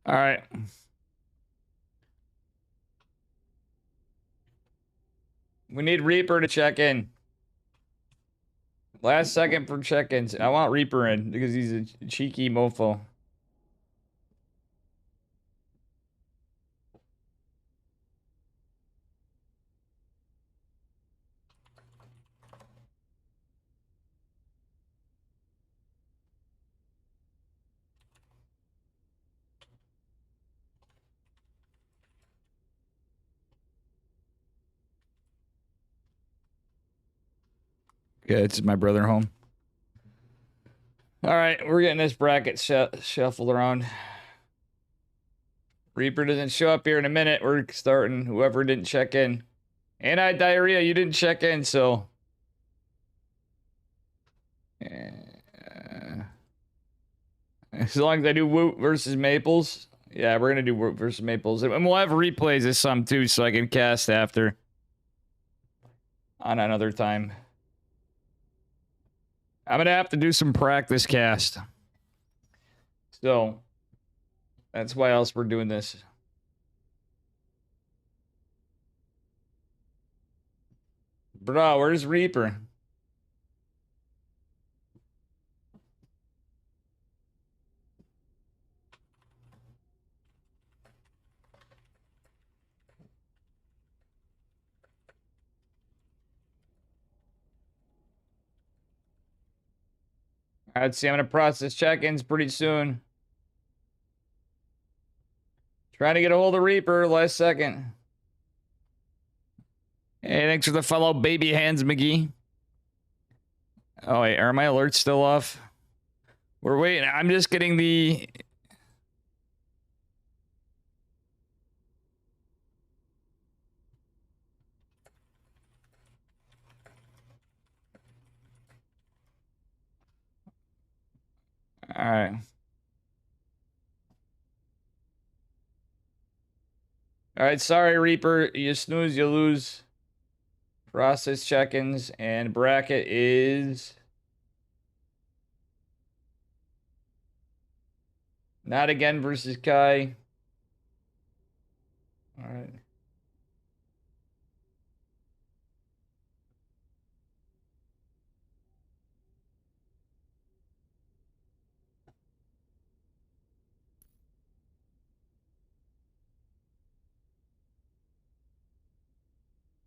All right. We need Reaper to check in. Last second for check-ins. I want Reaper in because he's a cheeky mofo. Okay, it's my brother home. All right, we're getting this bracket shuffled around. Reaper doesn't show up here in a minute. We're starting. Whoever didn't check in. And I had diarrhea. You didn't check in, so. As long as I do Woot versus Maples. Yeah, we're going to do Woot versus Maples. And we'll have replays of some too, so I can cast after. On another time. I'm going to have to do some practice cast. So. That's why else we're doing this. Bro, where's Reaper? Alright, see, I'm gonna process check-ins pretty soon. Trying to get a hold of Reaper last second. Hey, thanks for the follow, baby hands, McGee. Oh wait, are my alerts still off? We're waiting. I'm just getting the... Alright. Alright, sorry, Reaper. You snooze, you lose. Process check-ins, and bracket is... Not again versus Kai. Alright.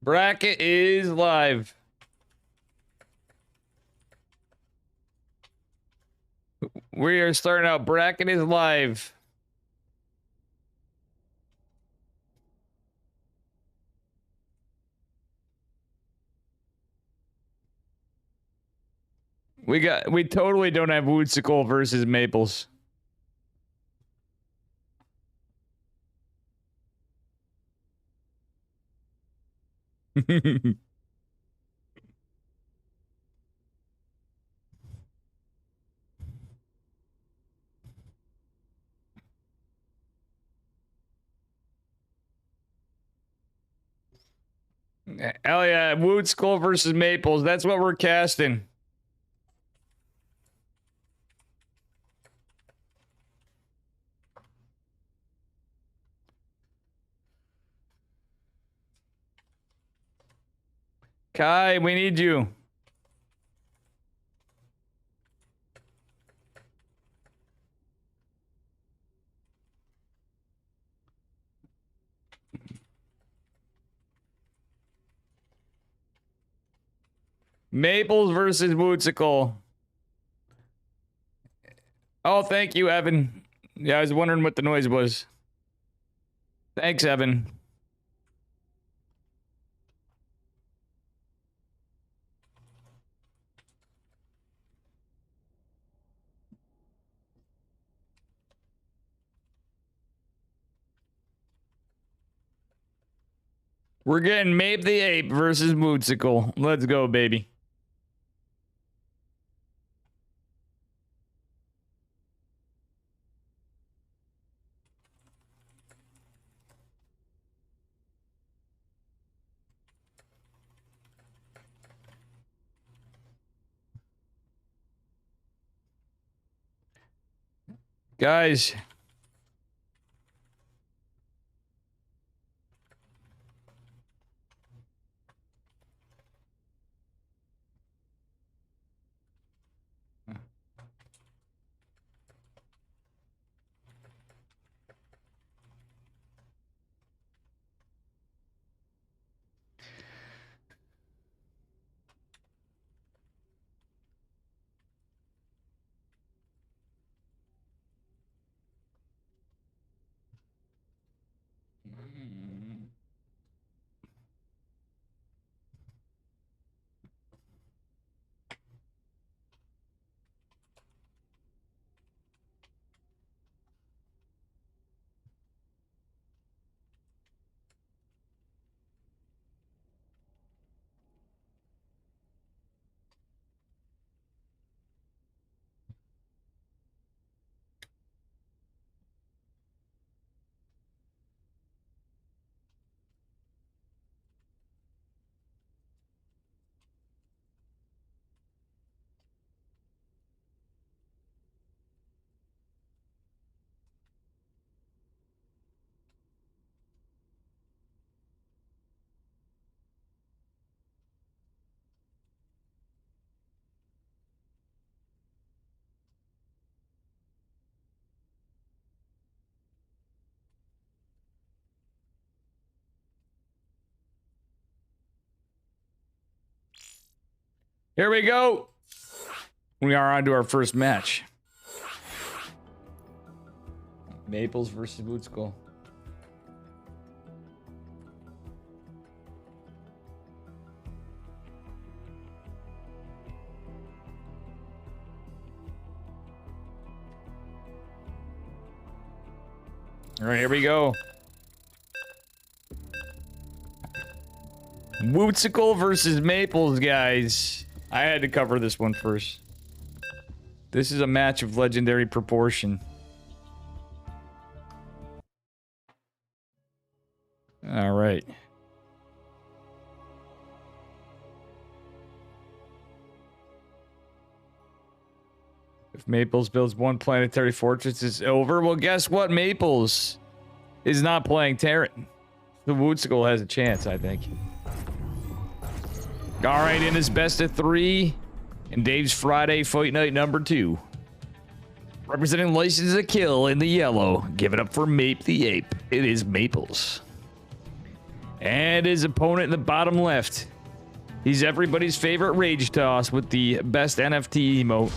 Bracket is live. We are starting out. Bracket is live. We totally don't have Woodsicle versus Maples. Hell yeah, Woodsicle versus Maples. That's what we're casting. Kai, we need you. Maples versus Woodsicle. Oh, thank you, Evan. Yeah, I was wondering what the noise was. Thanks, Evan. We're getting Mape the Ape versus Woodsicle. Let's go, baby. Guys, Here we go. We are on to our first match. Maples versus Woodskool. All right, here we go. Woodskool versus Maples, guys. I had to cover this one first. This is a match of legendary proportion. All right. If Maples builds one planetary fortress, it's over. Well, guess what? Maples is not playing Terran. The Woodskool has a chance, I think. All right, in his best of 3, and Dave's Friday Fight Night number 2. Representing License to Kill in the yellow. Give it up for Mape the Ape. It is Maples. And his opponent in the bottom left. He's everybody's favorite Rage Toss with the best NFT emote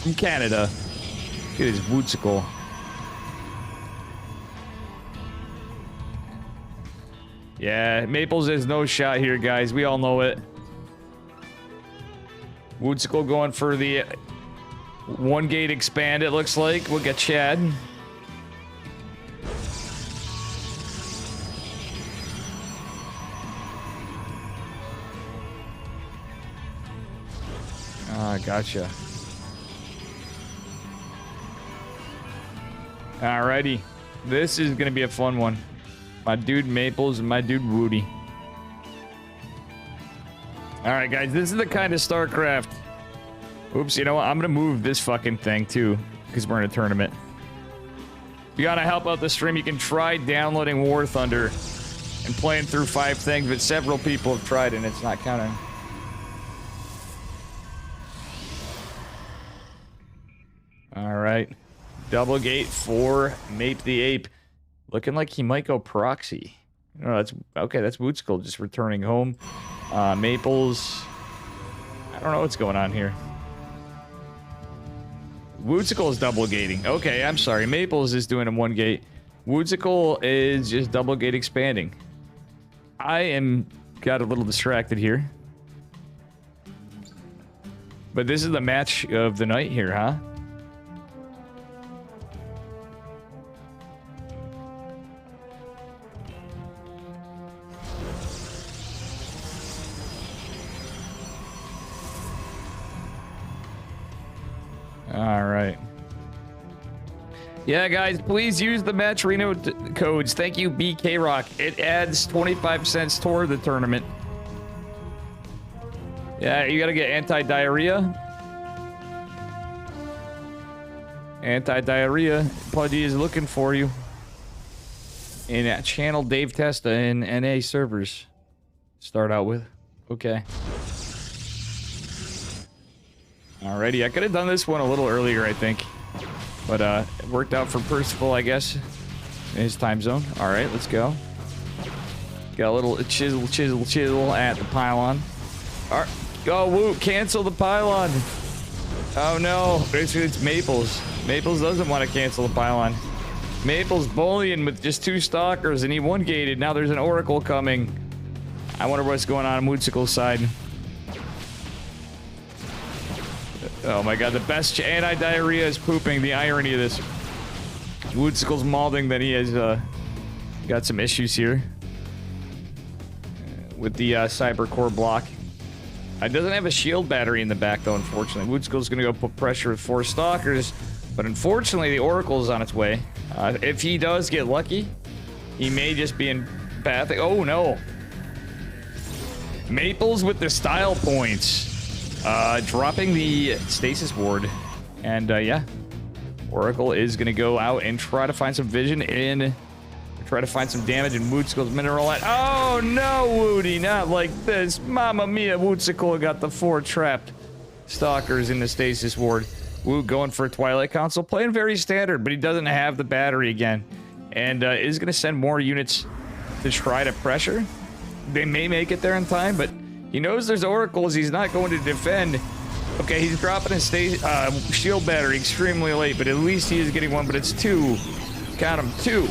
from Canada. It is Woodskool. Yeah, Maples has no shot here, guys. We all know it. Woodskool going for the 1 gate expand, it looks like. We'll get Chad. Ah, gotcha. Alrighty. This is going to be a fun one. My dude Maples and my dude Woody. Alright, guys. This is the kind of StarCraft. Oops, you know what? I'm going to move this fucking thing, too. Because we're in a tournament. If you want to help out the stream, you can try downloading War Thunder and playing through 5 things, but several people have tried and it's not counting. Alright. Double gate for Mape the Ape. Looking like he might go proxy. No, that's okay. That's Woodskool just returning home. Maples. I don't know what's going on here. Woodskool is double gating. Okay, I'm sorry. Maples is doing a 1 gate. Woodskool is just double gate expanding. I got a little distracted here. But this is the match of the night here, huh? All right. Yeah, guys, please use the match Reno codes. Thank you, BK Rock. It adds 25 cents toward the tournament. Yeah, you gotta get anti-diarrhea. Anti-diarrhea. Pudgy is looking for you. In channel Dave Testa in NA servers. Start out with. Okay. Alrighty, I could have done this one a little earlier, I think. But it worked out for Percival, I guess. In his time zone. Alright, let's go. Got a little chisel at the pylon. Alright. Oh, woo, cancel the pylon. Oh no, it's Maples. Maples doesn't want to cancel the pylon. Maples bullying with just 2 stalkers and he 1-gated. Now there's an oracle coming. I wonder what's going on Woodskool's side. Oh my god, the best anti-diarrhea is pooping. The irony of this. Woodskool's malding that he has got some issues here. With the cyber core block. It doesn't have a shield battery in the back though, unfortunately. Woodskool's gonna go put pressure with 4 stalkers. But unfortunately, the oracle's on its way. If he does get lucky, he may just be in path. Oh no. Maples with the style points. Dropping the stasis ward. And, yeah. Oracle is going to go out and try to find some vision in... Try to find some damage in Woodskool's mineral. Oh, no, Woody. Not like this. Mamma mia, Woodskool got the 4 trapped stalkers in the stasis ward. Wood going for a Twilight Council. Playing very standard, but he doesn't have the battery again. And, is going to send more units to try to pressure. They may make it there in time, but... He knows there's oracles. He's not going to defend. Okay, he's dropping his shield battery extremely late, but at least he is getting one. But it's 2. Count them, 2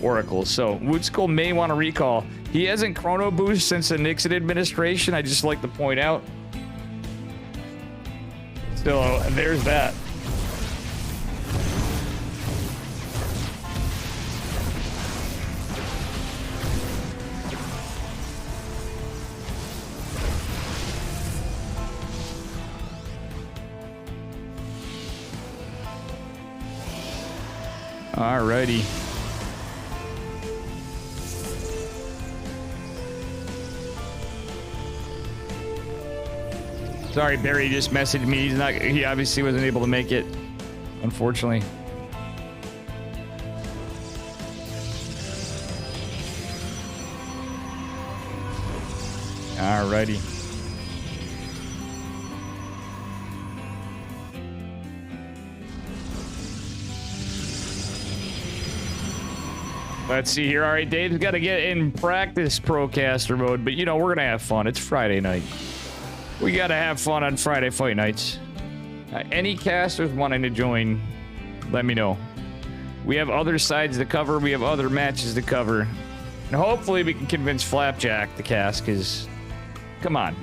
oracles. So Woodskill may want to recall. He hasn't chrono boost since the Nixon administration. I just like to point out. So there's that. Alrighty. Sorry, Barry just messaged me. He obviously wasn't able to make it, unfortunately. Alrighty. Let's see here. All right, Dave's got to get in practice procaster mode, but you know, we're going to have fun. It's Friday night. We got to have fun on Friday fight nights. Any casters wanting to join, let me know. We have other sides to cover. We have other matches to cover. And hopefully we can convince Flapjack to cast, because, come on.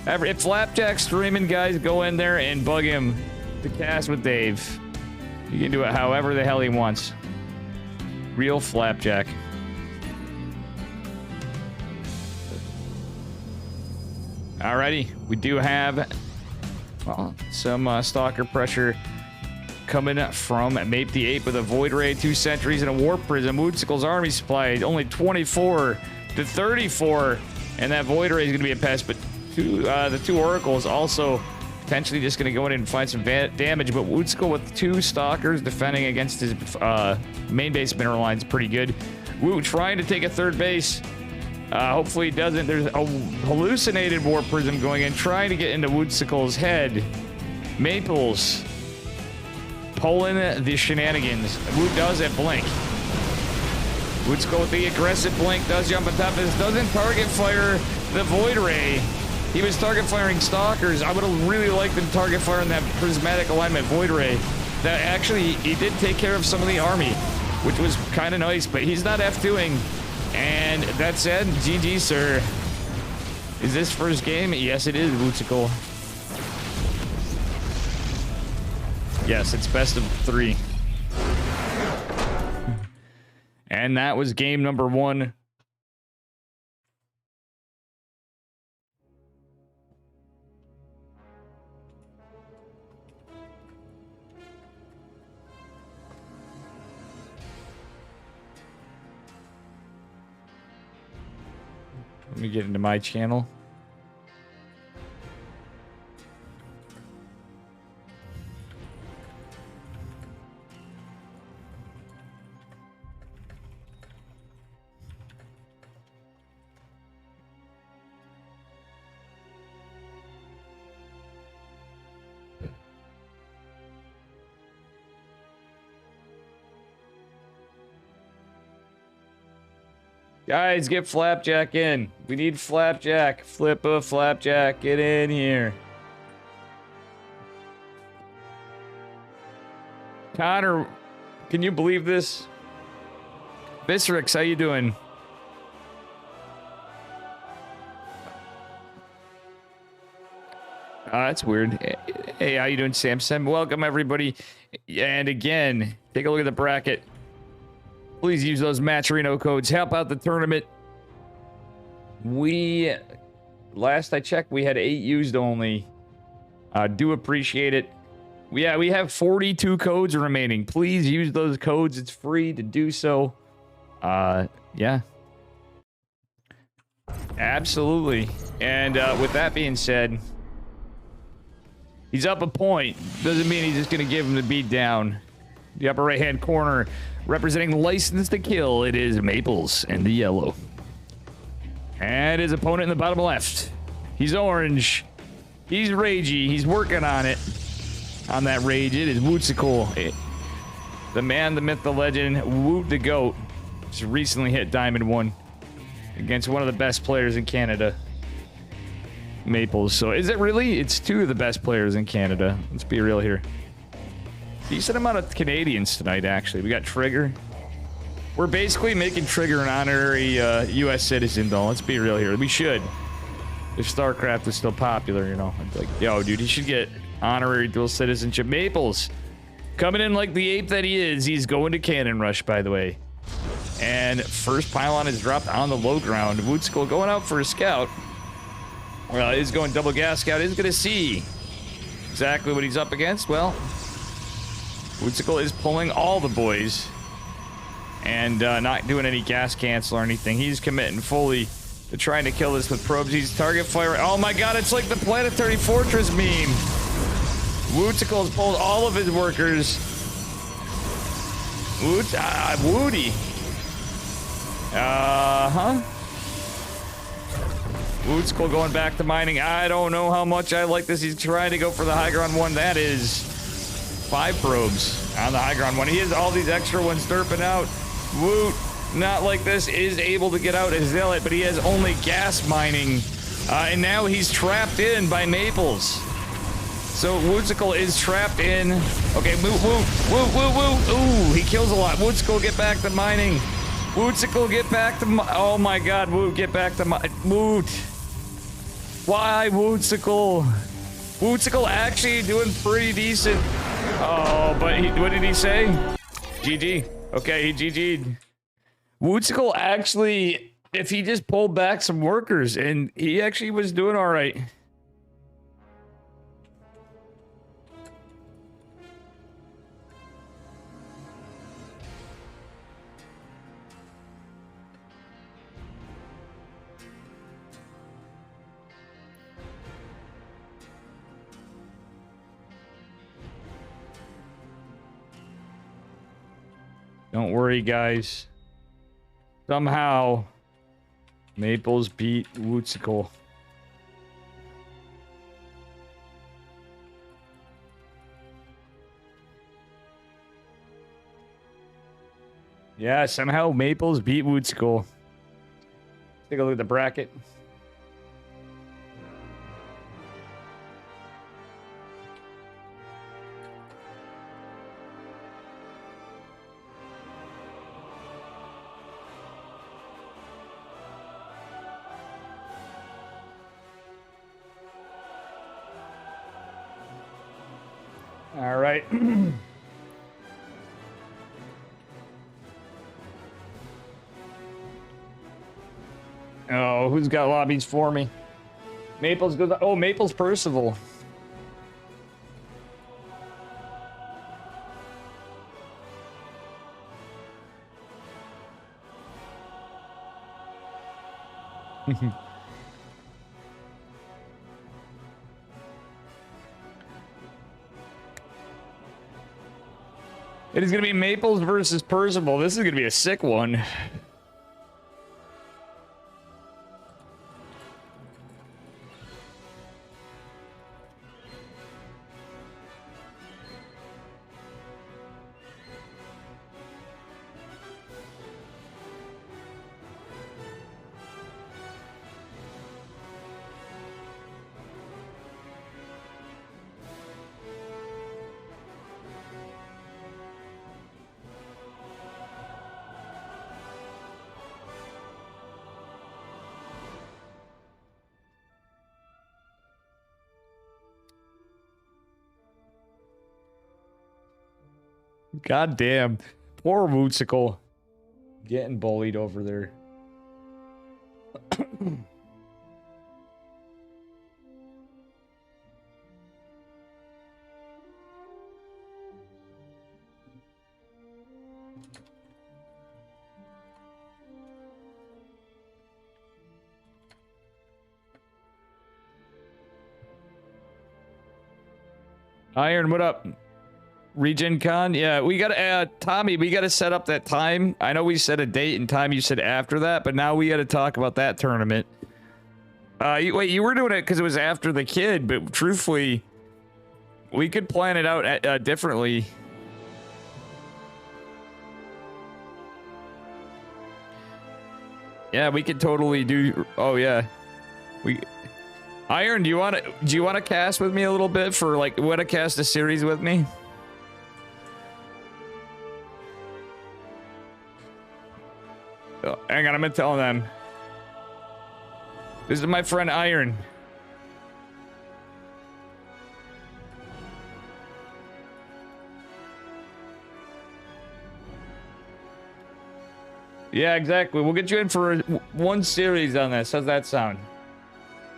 If Flapjack's streaming, guys, go in there and bug him to cast with Dave. He can do it however the hell he wants. Real Flapjack. Alrighty, we do have, well, some stalker pressure coming from Mape the Ape with a Void Ray, 2 Sentries, and a Warp Prism. Woodsickle's army supply only 24 to 34, and that Void Ray is going to be a pest, but the 2 Oracles also potentially just going to go in and find some damage, but Woodsickle with 2 Stalkers defending against his main base mineral line is pretty good. Woo trying to take a 3rd base. Hopefully he doesn't. There's a hallucinated Warp Prism going in, trying to get into Woodsickle's head. Maples pulling the shenanigans. Wood does have Blink. Woodsickle with the aggressive Blink, does jump on top of this, doesn't target fire the Void Ray. He was target firing Stalkers. I would have really liked him target firing that Prismatic Alignment Void Ray. That actually, he did take care of some of the army, which was kind of nice, but he's not F2ing. And that said, GG, sir. Is this first game? Yes, it is, Woodsickle. Yes, it's best of 3. And that was game number 1. Let me get into my channel. Guys, get Flapjack in. We need Flapjack. Flippa, Flapjack, get in here. Connor, can you believe this? Viscerix, how you doing? That's weird. Hey, how you doing, Sam? Welcome, everybody. And again, take a look at the bracket. Please use those Matcherino codes. Help out the tournament. Last I checked, we had 8 used only. Do appreciate it. We have 42 codes remaining. Please use those codes. It's free to do so. Yeah. Absolutely. And with that being said, he's up a point. Doesn't mean he's just going to give him the beat down. The upper right-hand corner, representing License to Kill, it is Maples in the yellow. And his opponent in the bottom left, he's orange. He's ragey. He's working on it. On that rage, it is Woodsickle. The man, the myth, the legend, Woot the Goat. Just recently hit Diamond 1. against one of the best players in Canada, Maples. So is it really? It's two of the best players in Canada. Let's be real here. Decent amount of Canadians tonight, actually. We got Trigger. We're basically making Trigger an honorary U.S. citizen, though. Let's be real here. We should. If StarCraft is still popular, you know. I'd be like, yo, dude, he should get honorary dual citizenship. Maples, coming in like the ape that he is. He's going to Cannon Rush, by the way. And first pylon is dropped on the low ground. Woodskill going out for a scout. Well, he's going double gas scout. He's going to see exactly what he's up against. Well, Woodskill is pulling all the boys. And not doing any gas cancel or anything. He's committing fully to trying to kill this with probes. He's target fire. Oh my god, it's like the Planetary Fortress meme. Woodskill's pulled all of his workers. Woody. Woodskill going back to mining. I don't know how much I like this. He's trying to go for the high ground one. That is 5 probes on the high ground one. He has all these extra ones derping out. Woot, not like this, is able to get out as Zealot, but he has only gas mining. And now he's trapped in by Maples. So Woodskill is trapped in. Okay, woo. Ooh, he kills a lot. Woodskill, get back to mining. Woodskill, get back to oh my god, Woot, get back to Woot. Why, Woodskill? Woodskill actually doing pretty decent. Oh, but what did he say? GG. Okay, he GG'd. Woodskill actually, if he just pulled back some workers, and he actually was doing all right. Don't worry, guys. Somehow, Maples beat Woodskill. Yeah, somehow Maples beat Woodskill. Take a look at the bracket. All right. Oh, who's got lobbies for me? Maples goes. Oh, Maples Percival. It is going to be Maples versus Percival. This is going to be a sick one. God damn. Poor Woodskill. Getting bullied over there. Iron, what up? Regen Con? Yeah, we gotta, Tommy, we gotta set up that time. I know we set a date and time, you said after that, but now we gotta talk about that tournament. Wait, you were doing it because it was after the kid, but truthfully, we could plan it out differently. Yeah, we could totally do. Oh yeah, we. Iron, do you want to cast with me a little bit for like want to cast a series with me? Oh, hang on, I'm gonna tell them. This is my friend Iron. Yeah, exactly. We'll get you in for one series on this. How's that sound?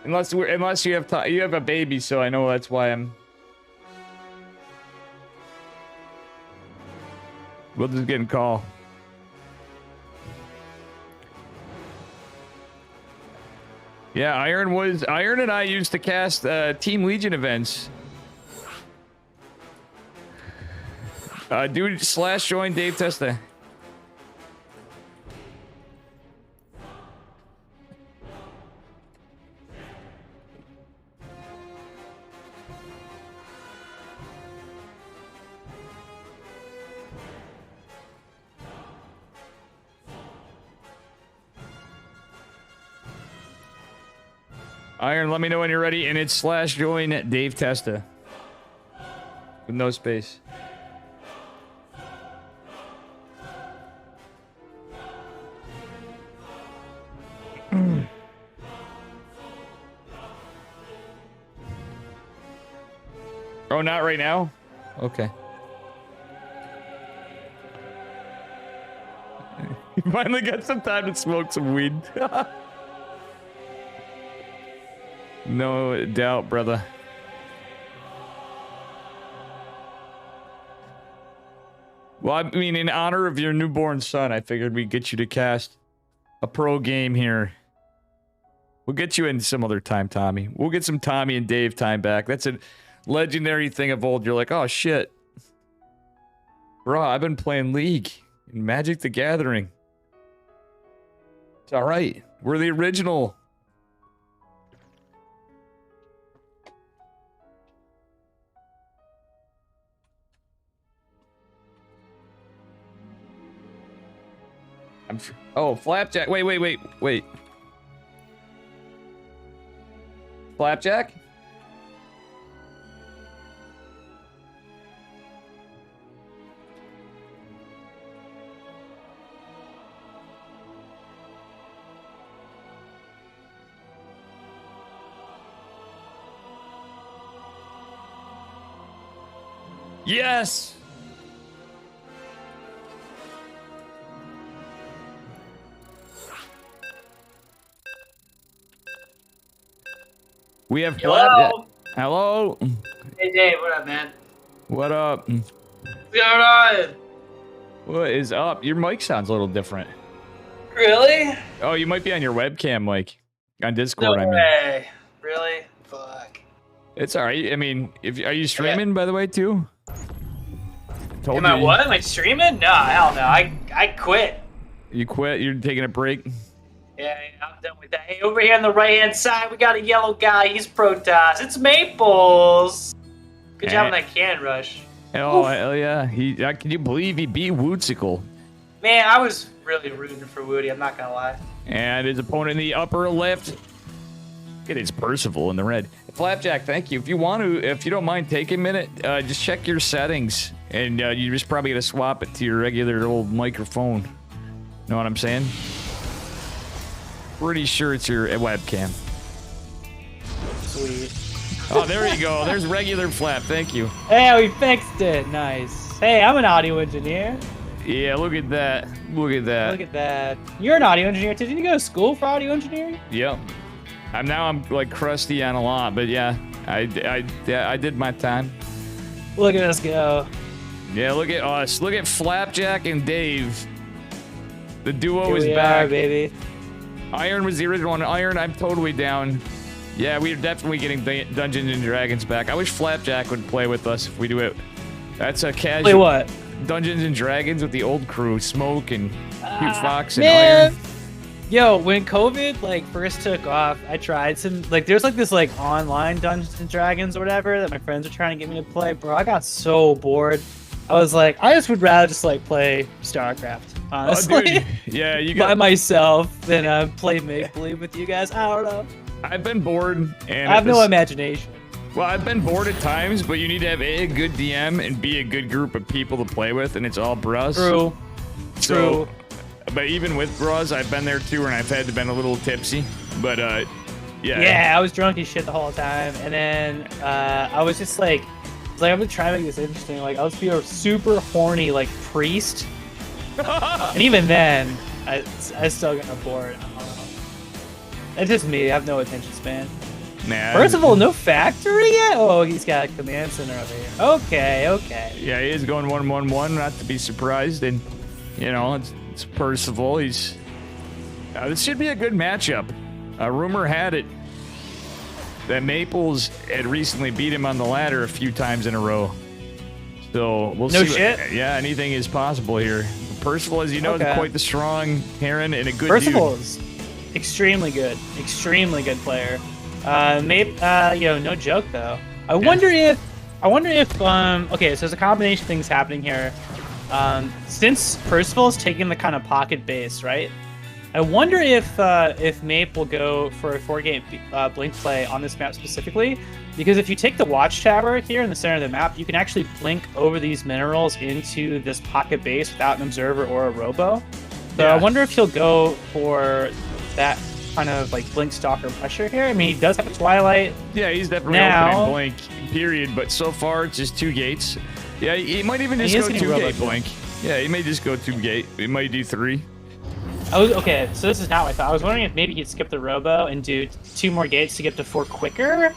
Unless you have a baby, so I know that's why I'm. We'll just get a call. Yeah, Iron and I used to cast Team Legion events. Dude, /join Dave Testa. Iron, let me know when you're ready, and it's /join Dave Testa. With no space. Oh, not right now? Okay. You finally got some time to smoke some weed. No doubt, brother. Well, I mean, in honor of your newborn son, I figured we'd get you to cast a pro game here. We'll get you in some other time, Tommy. We'll get some Tommy and Dave time back. That's a legendary thing of old. You're like, oh, shit. Bro, I've been playing League in Magic the Gathering. It's all right. We're the original. Oh, Flapjack. Wait. Flapjack? Yes! We have Hello. Hello. Hey Dave, what up, man? What up? What's going on? What is up? Your mic sounds a little different. Really? Oh, you might be on your webcam mic. On Discord, No I mean. way. Really? Fuck. It's alright. I mean, are you streaming, by the way, too? Am I what? Am I streaming? No, hell no. I quit. You quit? You're taking a break? Yeah, I'm done with that. Hey, over here on the right-hand side, we got a yellow guy. He's Protoss. It's Maples. Good job on that cannon rush. Oh, hell yeah. Can you believe he beat Woodsicle? Man, I was really rooting for Woody. I'm not going to lie. And his opponent in the upper left. It is Percival in the red. Flapjack, thank you. If you don't mind, take a minute. Just check your settings. And you're just probably going to swap it to your regular old microphone. Know what I'm saying? Pretty sure it's your webcam. Sweet. Oh, there you go. There's regular Flap. Thank you. Hey, we fixed it. Nice. Hey, I'm an audio engineer. Yeah, look at that. Look at that. Look at that. You're an audio engineer too. Didn't you go to school for audio engineering? Yep. I'm like crusty on a lot, but yeah, I did my time. Look at us go. Yeah, look at us. Look at Flapjack and Dave. The duo Here is we back. are, baby. Iron was the original one. Iron, I'm totally down. Yeah, we're definitely getting Dungeons and Dragons back. I wish Flapjack would play with us if we do it. That's a casual. Play what? Dungeons and Dragons with the old crew, Smoke and Cute Fox and man. Iron. Yo, when COVID first took off, I tried some there's this online Dungeons and Dragons or whatever that my friends are trying to get me to play. Bro, I got so bored. I was like, I just would rather just play StarCraft. honestly. dude. Yeah, you By got. myself than play make believe with you guys. I don't know. I've been bored, and I have no imagination. Well, I've been bored at times, but you need to have a good DM and be a good group of people to play with, and it's all bros. True. So, but even with bros, I've been there too, and I've had to been a little tipsy. But yeah. Yeah, I was drunk as shit the whole time, and then I was just like, I'm gonna try to make this interesting. Like, I was be a super horny like priest, and even then, I still got bored. I don't know. It's just me. I have no attention span. Nah, First of all, no factory yet? Oh, he's got a command center over here. Okay. Yeah, he is going 1-1-1, not to be surprised. And, you know, it's Percival. He's. This should be a good matchup. Rumor had it that Maples had recently beat him on the ladder a few times in a row. So we'll see. No shit? Yeah, anything is possible here. Percival, as you know, is quite the strong Heron and a good Percival dude. is extremely good player. No joke though. I wonder if okay, so there's a combination of things happening here. Since Percival's taking the kind of pocket base, right? I wonder if Mape will go for a 4-gate blink play on this map specifically, because if you take the watchtower here in the center of the map, you can actually blink over these minerals into this pocket base without an observer or a robo. So Yeah. I wonder if he'll go for that kind of like blink stalker pressure here. I mean, he does have a twilight. Yeah, he's definitely Now- opening blink, period. But so far, it's just 2 gates. Yeah, he might even He just is go getting 2-gate robo. blink. Yeah, he may just go 2-gate. He might do 3. Okay, so this is not what I thought. I was wondering if maybe he'd skip the robo and do 2 more gates to get to 4 quicker,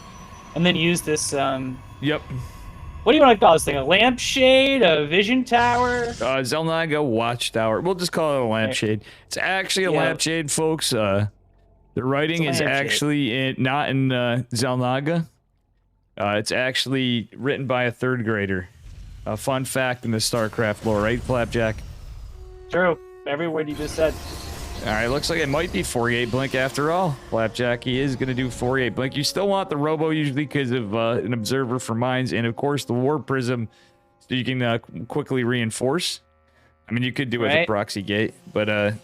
and then use this, Yep. what do you want to call this thing? A lampshade? A vision tower? Zelnaga Watchtower. We'll just call it a lampshade. It's actually a Yeah. lampshade, folks. The writing It's is a lampshade. actually not in Zelnaga. It's actually written by a 3rd grader. A fun fact in the StarCraft lore, right, Flapjack? True. Every word you just said. All right, looks like it might be 4-gate blink after all. Flapjack, he is going to do 4-gate blink. You still want the robo usually because of an observer for mines, and of course the war prism, so you can quickly reinforce. I mean, you could do it with a Right. proxy gate, but Yeah,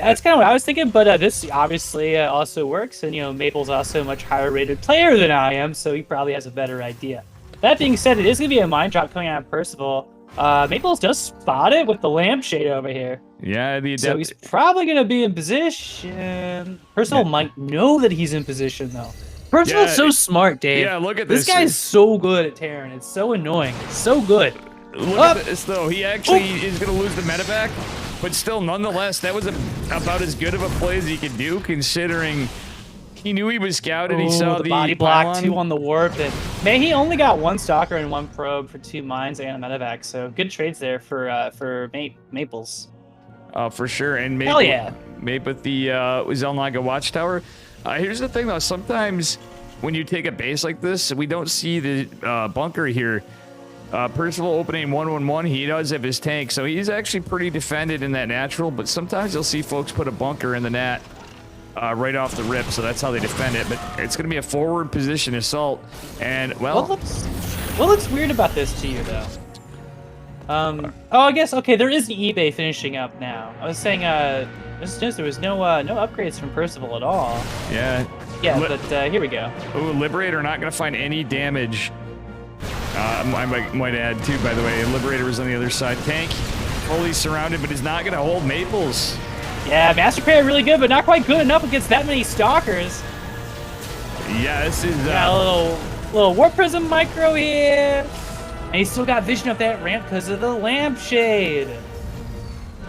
that's kind of what I was thinking, but this obviously also works, and Maple's also a much higher rated player than I am, so he probably has a better idea. That being said, it is going to be a mine drop coming out of Percival. Maples does spot it with the lampshade over here. yeah, the So adept. he's probably going to be in position. Percival might know that he's in position, though. Percival's Yeah, so smart, Dave. yeah, look at this this. guy's so good at Terran. It's so annoying. It's so good. Look Up. at this, though. He actually is going to lose the medevac, but still, nonetheless, that was about as good of a play as he could do, considering he knew he was scouted. He saw the body block, pylon. 2 on the warp, and he only got 1 stalker and 1 probe for 2 mines and a medevac. So good trades there for Maples. For sure. And maybe, Hell yeah. Maybe with the Zelnaga Watchtower. Here's the thing, though. Sometimes when you take a base like this, we don't see the bunker here. Percival opening 1-1-1, he does have his tank, so he's actually pretty defended in that natural, but sometimes you'll see folks put a bunker in the nat right off the rip, so that's how they defend it. But it's going to be a forward position assault, and, well... What looks weird about this to you, though? I guess, okay, there is an eBay finishing up now. I was saying, there was no upgrades from Percival at all. Yeah. Yeah, but here we go. Ooh, Liberator not going to find any damage. I might add, too, by the way. Liberator was on the other side. Tank fully surrounded, but is not going to hold Maples. Yeah, Master Parry really good, but not quite good enough against that many stalkers. Yeah, this is... Got a little Warp Prism micro here. And he's still got vision of that ramp because of the lampshade.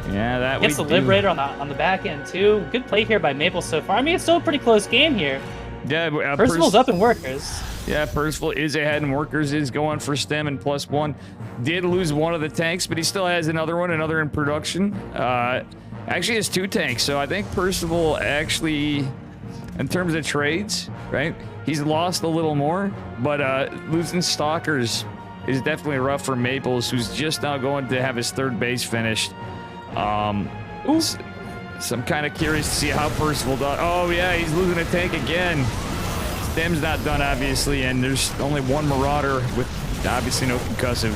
Yeah, that Gets the we do. Liberator on the back end, too. Good play here by Maple so far. I mean, it's still a pretty close game here. Yeah, Percival's up in workers. Yeah, Percival is ahead in workers, is going for stem and +1. Did lose one of the tanks, but he still has another in production. Actually has 2 tanks, so I think Percival actually, in terms of trades, right, he's lost a little more, but losing stalkers is definitely rough for Maples, who's just now going to have his 3rd base finished. So I'm kind of curious to see how Percival does. Oh, yeah, he's losing a tank again. Stem's not done, obviously, and there's only 1 Marauder with obviously no concussive.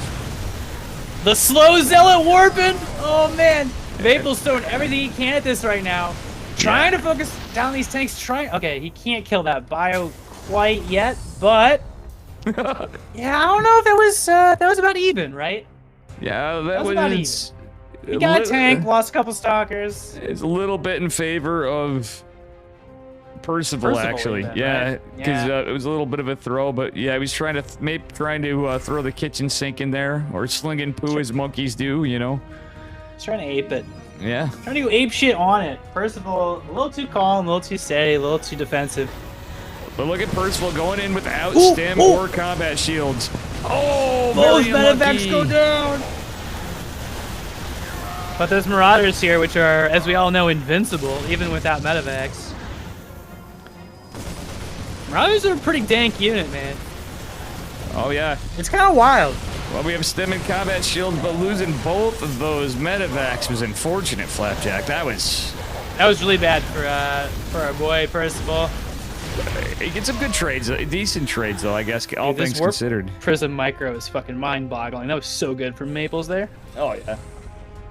The slow zealot warping. Oh man. Maple's throwing everything he can at this right now. Trying to focus down these tanks. Okay, he can't kill that bio quite yet, but yeah, I don't know if that was about even, right? Yeah, that was about even. He got a tank, lost a couple stalkers. It's a little bit in favor of Percival actually. Even, yeah, because right? it was a little bit of a throw, but yeah, he was trying to throw the kitchen sink in there or slinging poo as monkeys do, you know. He's trying to ape it. Yeah. Trying to go ape shit on it. Percival, a little too calm, a little too steady, a little too defensive. But look at Percival going in without stim or combat shields. Oh, those very medevacs unlucky. go down. But there's Marauders here, which are, as we all know, invincible, even without medevacs. Marauders are a pretty dank unit, man. Oh, yeah. It's kind of wild. Well, we have stim and combat shields, but losing both of those medevacs was unfortunate, Flapjack. That was really bad for our boy Percival. He gets some good trades, decent trades, though, I guess, all things considered. Prism Micro is fucking mind-boggling. That was so good from Maples there. Oh, yeah.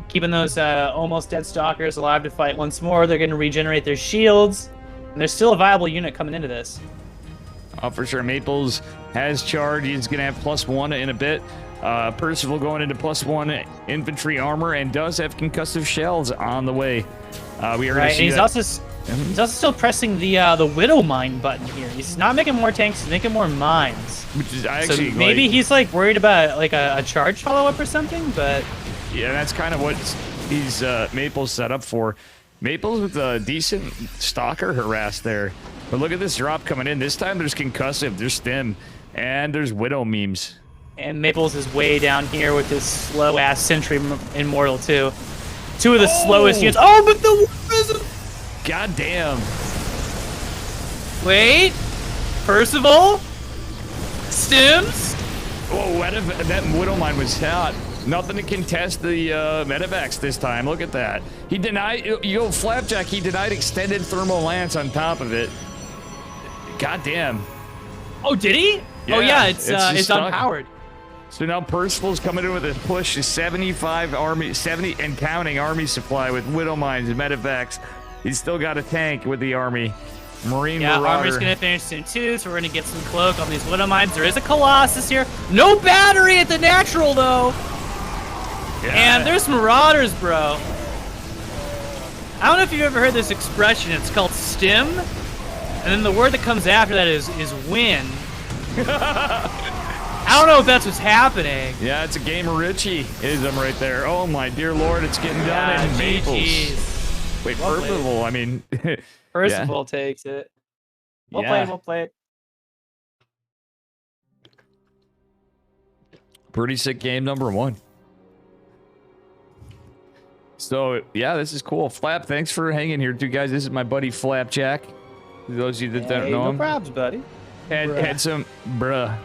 Keeping those almost dead stalkers alive to fight once more. They're going to regenerate their shields. And there's still a viable unit coming into this. Oh, for sure. Maples has charge. He's going to have +1 in a bit. Percival going into +1 infantry armor and does have concussive shells on the way. We are right, and he's also still pressing the Widow Mine button here. He's not making more tanks, he's making more mines. Which is actually so maybe he's like worried about like a charge follow-up or something, but yeah, that's kind of what he's Maples set up for. Maples with a decent stalker harass there. But look at this drop coming in. This time there's concussive, there's stim, and there's Widow memes. And Maples is way down here with this slow-ass Sentry Immortal, too. Two of the slowest units. Oh, but the... God damn. Wait. Percival? Stims? Oh, that Widow Mine was hot. Nothing to contest the medevacs this time. Look at that. He denied... Yo, Flapjack, he denied extended thermal lance on top of it. God damn. Oh, did he? Yeah, oh, yeah, it's stuck. unpowered. So now Percival's coming in with a push to 75 army, 70 and counting army supply with Widow Mines and medevacs. He's still got a tank with the army. Marine Marauder. Armor's gonna finish soon too, so we're gonna get some cloak on these Widow Mines. There is a Colossus here. No battery at the natural though. Yeah. And there's Marauders, bro. I don't know if you've ever heard this expression. It's called stim, and then the word that comes after that is win. I don't know if that's what's happening. Yeah, it's a game of Richie-ism right there. Oh my dear lord, it's getting done in Maples. Wait, well Percival, I mean... Percival takes it. We'll play it. Pretty sick game number 1. So, yeah, this is cool. Flap, thanks for hanging here, too, guys. This is my buddy Flapjack. For those of you that don't know him. No probs, buddy. Had some... Bruh.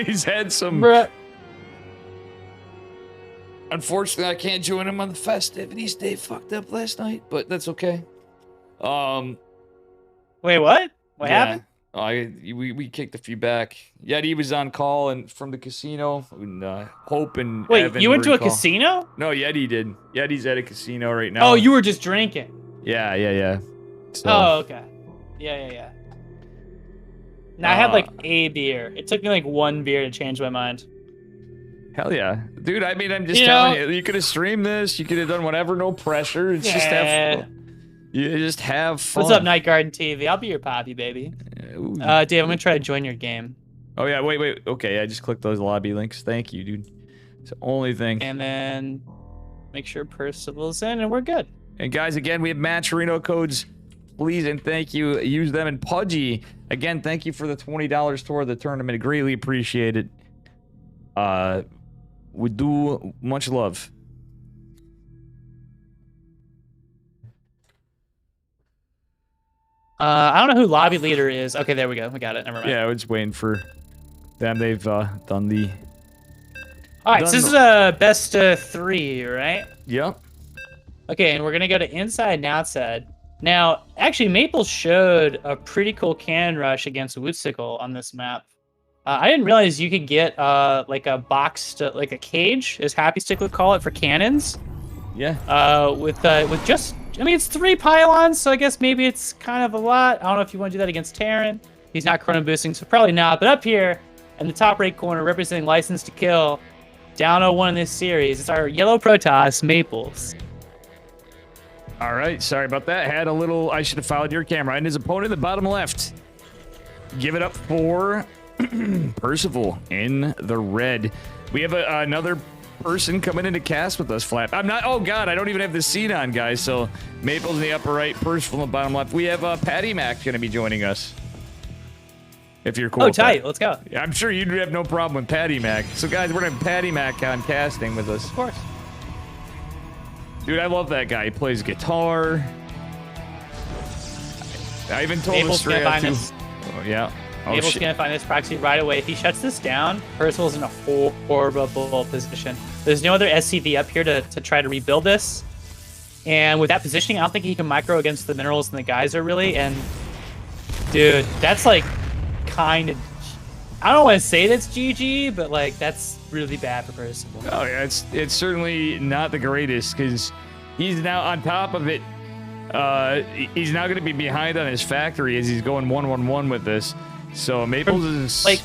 He's had some... Bruh. Unfortunately, I can't join him on the festivities. Dave fucked up last night, but that's okay. Wait, what? What happened? We kicked a few back. Yeti was on call and from the casino. And, Hope and Wait, Evan you went to a call. casino? No, Yeti did. Yeti's at a casino right now. Oh, you were just drinking. Yeah. So, Oh, okay. Yeah. Now, I had like a beer. It took me like one beer to change my mind. Hell yeah. Dude, I mean, I'm just telling you, you could have streamed this. You could have done whatever, no pressure. It's just have fun. You just have fun. What's up, Night Garden TV? I'll be your poppy, baby. Dave, I'm going to try to join your game. Oh, yeah, wait. Okay, I just clicked those lobby links. Thank you, dude. It's the only thing. And then make sure Percival's in, and we're good. And guys, again, we have Matcherino codes. Please and thank you. Use them in Pudgy. Again, thank you for the $20 toward the tournament. Greatly appreciate it. We do much love. I don't know who lobby leader is. Okay, there we go. We got it. Never mind. Yeah, I was waiting for them. They've done the... All right, so this is a best 3, right? Yep. Okay, and we're going to go to inside and outside. Now, actually, Maple showed a pretty cool cannon rush against Woodsickle on this map. I didn't realize you could get like a boxed, like a cage, as Happy Stick would call it, for cannons. Yeah. With just, I mean, it's 3 pylons, so I guess maybe it's kind of a lot. I don't know if you want to do that against Terran. He's not chrono boosting, so probably not. But up here in the top right corner, representing License to Kill, down 0-1 in this series, it's our yellow Protoss, Maples. All right, sorry about that. Had a little, I should have followed your camera. And his opponent in the bottom left. Give it up for Percival in the red. We have another person coming in to cast with us, Flap. I'm not, oh God, I don't even have the seat on, guys. So Maple's in the upper right, Percival in the bottom left. We have Patty Mac going to be joining us. If you're cool. Oh, with tight. that. Let's go. Yeah, I'm sure you'd have no problem with Patty Mac. So guys, we're going to have Patty Mac on casting with us. Of course. Dude, I love that guy. He plays guitar. I even told him straight up too. Oh, yeah. Oh, Maple's gonna find this proxy right away. If he shuts this down, Percival's in a horrible position. There's no other SCV up here to try to rebuild this. And with that positioning, I don't think he can micro against the minerals and the geyser really. And dude, that's like kind of, I don't want to say that's GG, but like that's really bad for Percival. Oh yeah, it's certainly not the greatest because he's now on top of it. He's now going to be behind on his factory as he's going 1-1-1 with this. So Maples is like.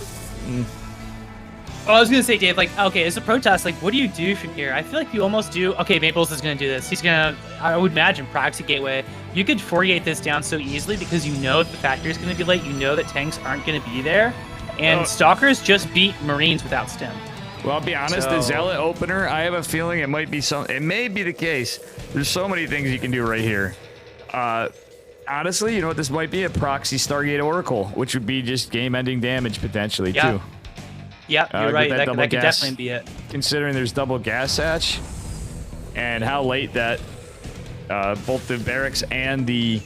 Oh, I was gonna say, Dave. Like, okay, as a Protoss, like, what do you do from here? I feel like you almost do. Okay, Maples is gonna do this. He's gonna, I would imagine, proxy gateway. You could 48 this down so easily because you know the factory is gonna be late. You know that tanks aren't gonna be there, and Stalkers just beat Marines without stem. Well, I'll be honest. The Zealot opener, I have a feeling it might be some. It may be the case. There's so many things you can do right here. Honestly, you know what this might be? A proxy Stargate Oracle, which would be just game-ending damage potentially too. Yeah, you're right. That could definitely be it. Considering there's double gas hatch, and how late that both the barracks and the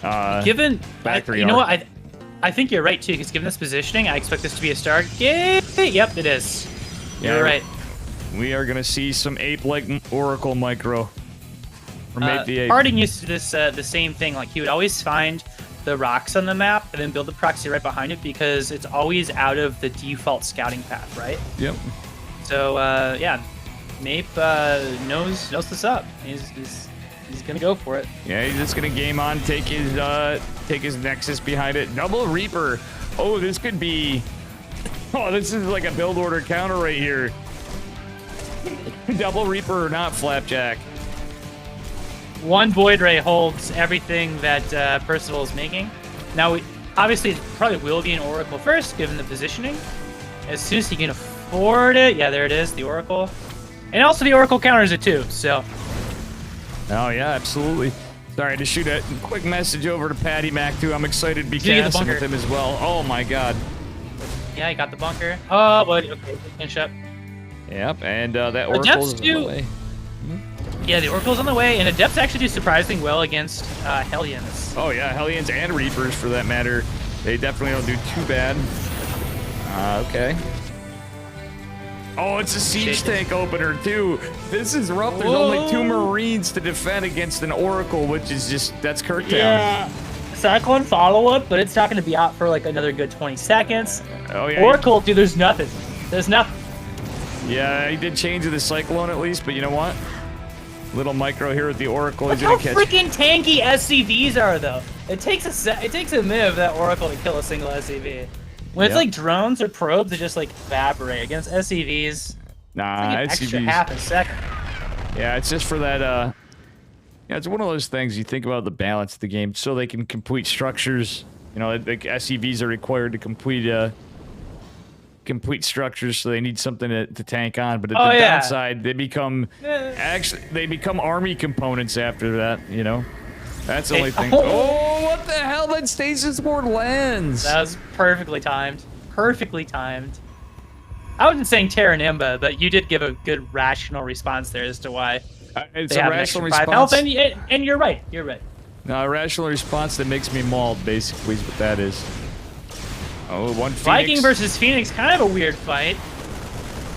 factory you know what? I think you're right too, because given this positioning, I expect this to be a Stargate. Yep, it is. Yeah, you're right. We are gonna see some ape-like Oracle micro. From Ape the Ape. Harding used to do this the same thing. Like he would always find the rocks on the map and then build the proxy right behind it because it's always out of the default scouting path, right? Yep. So yeah, Mape knows this up. He's gonna go for it. Yeah, he's just gonna game on, take his Nexus behind it. Double Reaper. Oh, this could be. Oh, this is like a build order counter right here. Double Reaper or not, Flapjack. One Void Ray holds everything that Percival is making. Now, obviously, it probably will be an Oracle first, given the positioning. As soon as he can afford it, yeah, there it is, the Oracle. And also the Oracle counters it too, so. Oh, yeah, absolutely. Sorry to shoot a quick message over to Patty Mac, too. I'm excited to be casting with him as well. Oh, my God. Yeah, he got the bunker. Oh, but okay, finish up. Yep, and that Oracle's on the way. Yeah, the Oracle's on the way, and Adepts actually do surprisingly well against Hellions. Oh, yeah, Hellions and Reapers, for that matter. They definitely don't do too bad. Okay. Oh, it's a siege tank opener, too. This is rough. There's only 2 Marines to defend against an Oracle, which is just, that's Kirktown. Yeah. Cyclone follow-up, but it's not going to be out for like another good 20 seconds. Oh, yeah. Oracle, dude, there's nothing. There's nothing. Yeah, he did change to the Cyclone at least, but you know what? Little micro here with the Oracle. Look how freaking tanky SCVs are, though. It takes a minute of that Oracle to kill a single SCV. When it's like drones or probes, they just like evaporate. Against SCVs, nah, like an extra half a second. Yeah, it's just for that. Yeah, it's one of those things you think about the balance of the game, so they can complete structures. You know, like SCVs are required to complete structures, so they need something to tank on. But at the downside, they become they become army components after that. You know, that's the only thing. Oh, what the hell? That stasis board lands. That was perfectly timed. Perfectly timed. I wasn't saying Terra Nimba, but you did give a good rational response there as to why it's they a have rational an extra 5 response. health, and you're right. You're right. No, a rational response that makes me mauled, basically, is what that is. Oh, one Phoenix. Viking versus Phoenix, kind of a weird fight.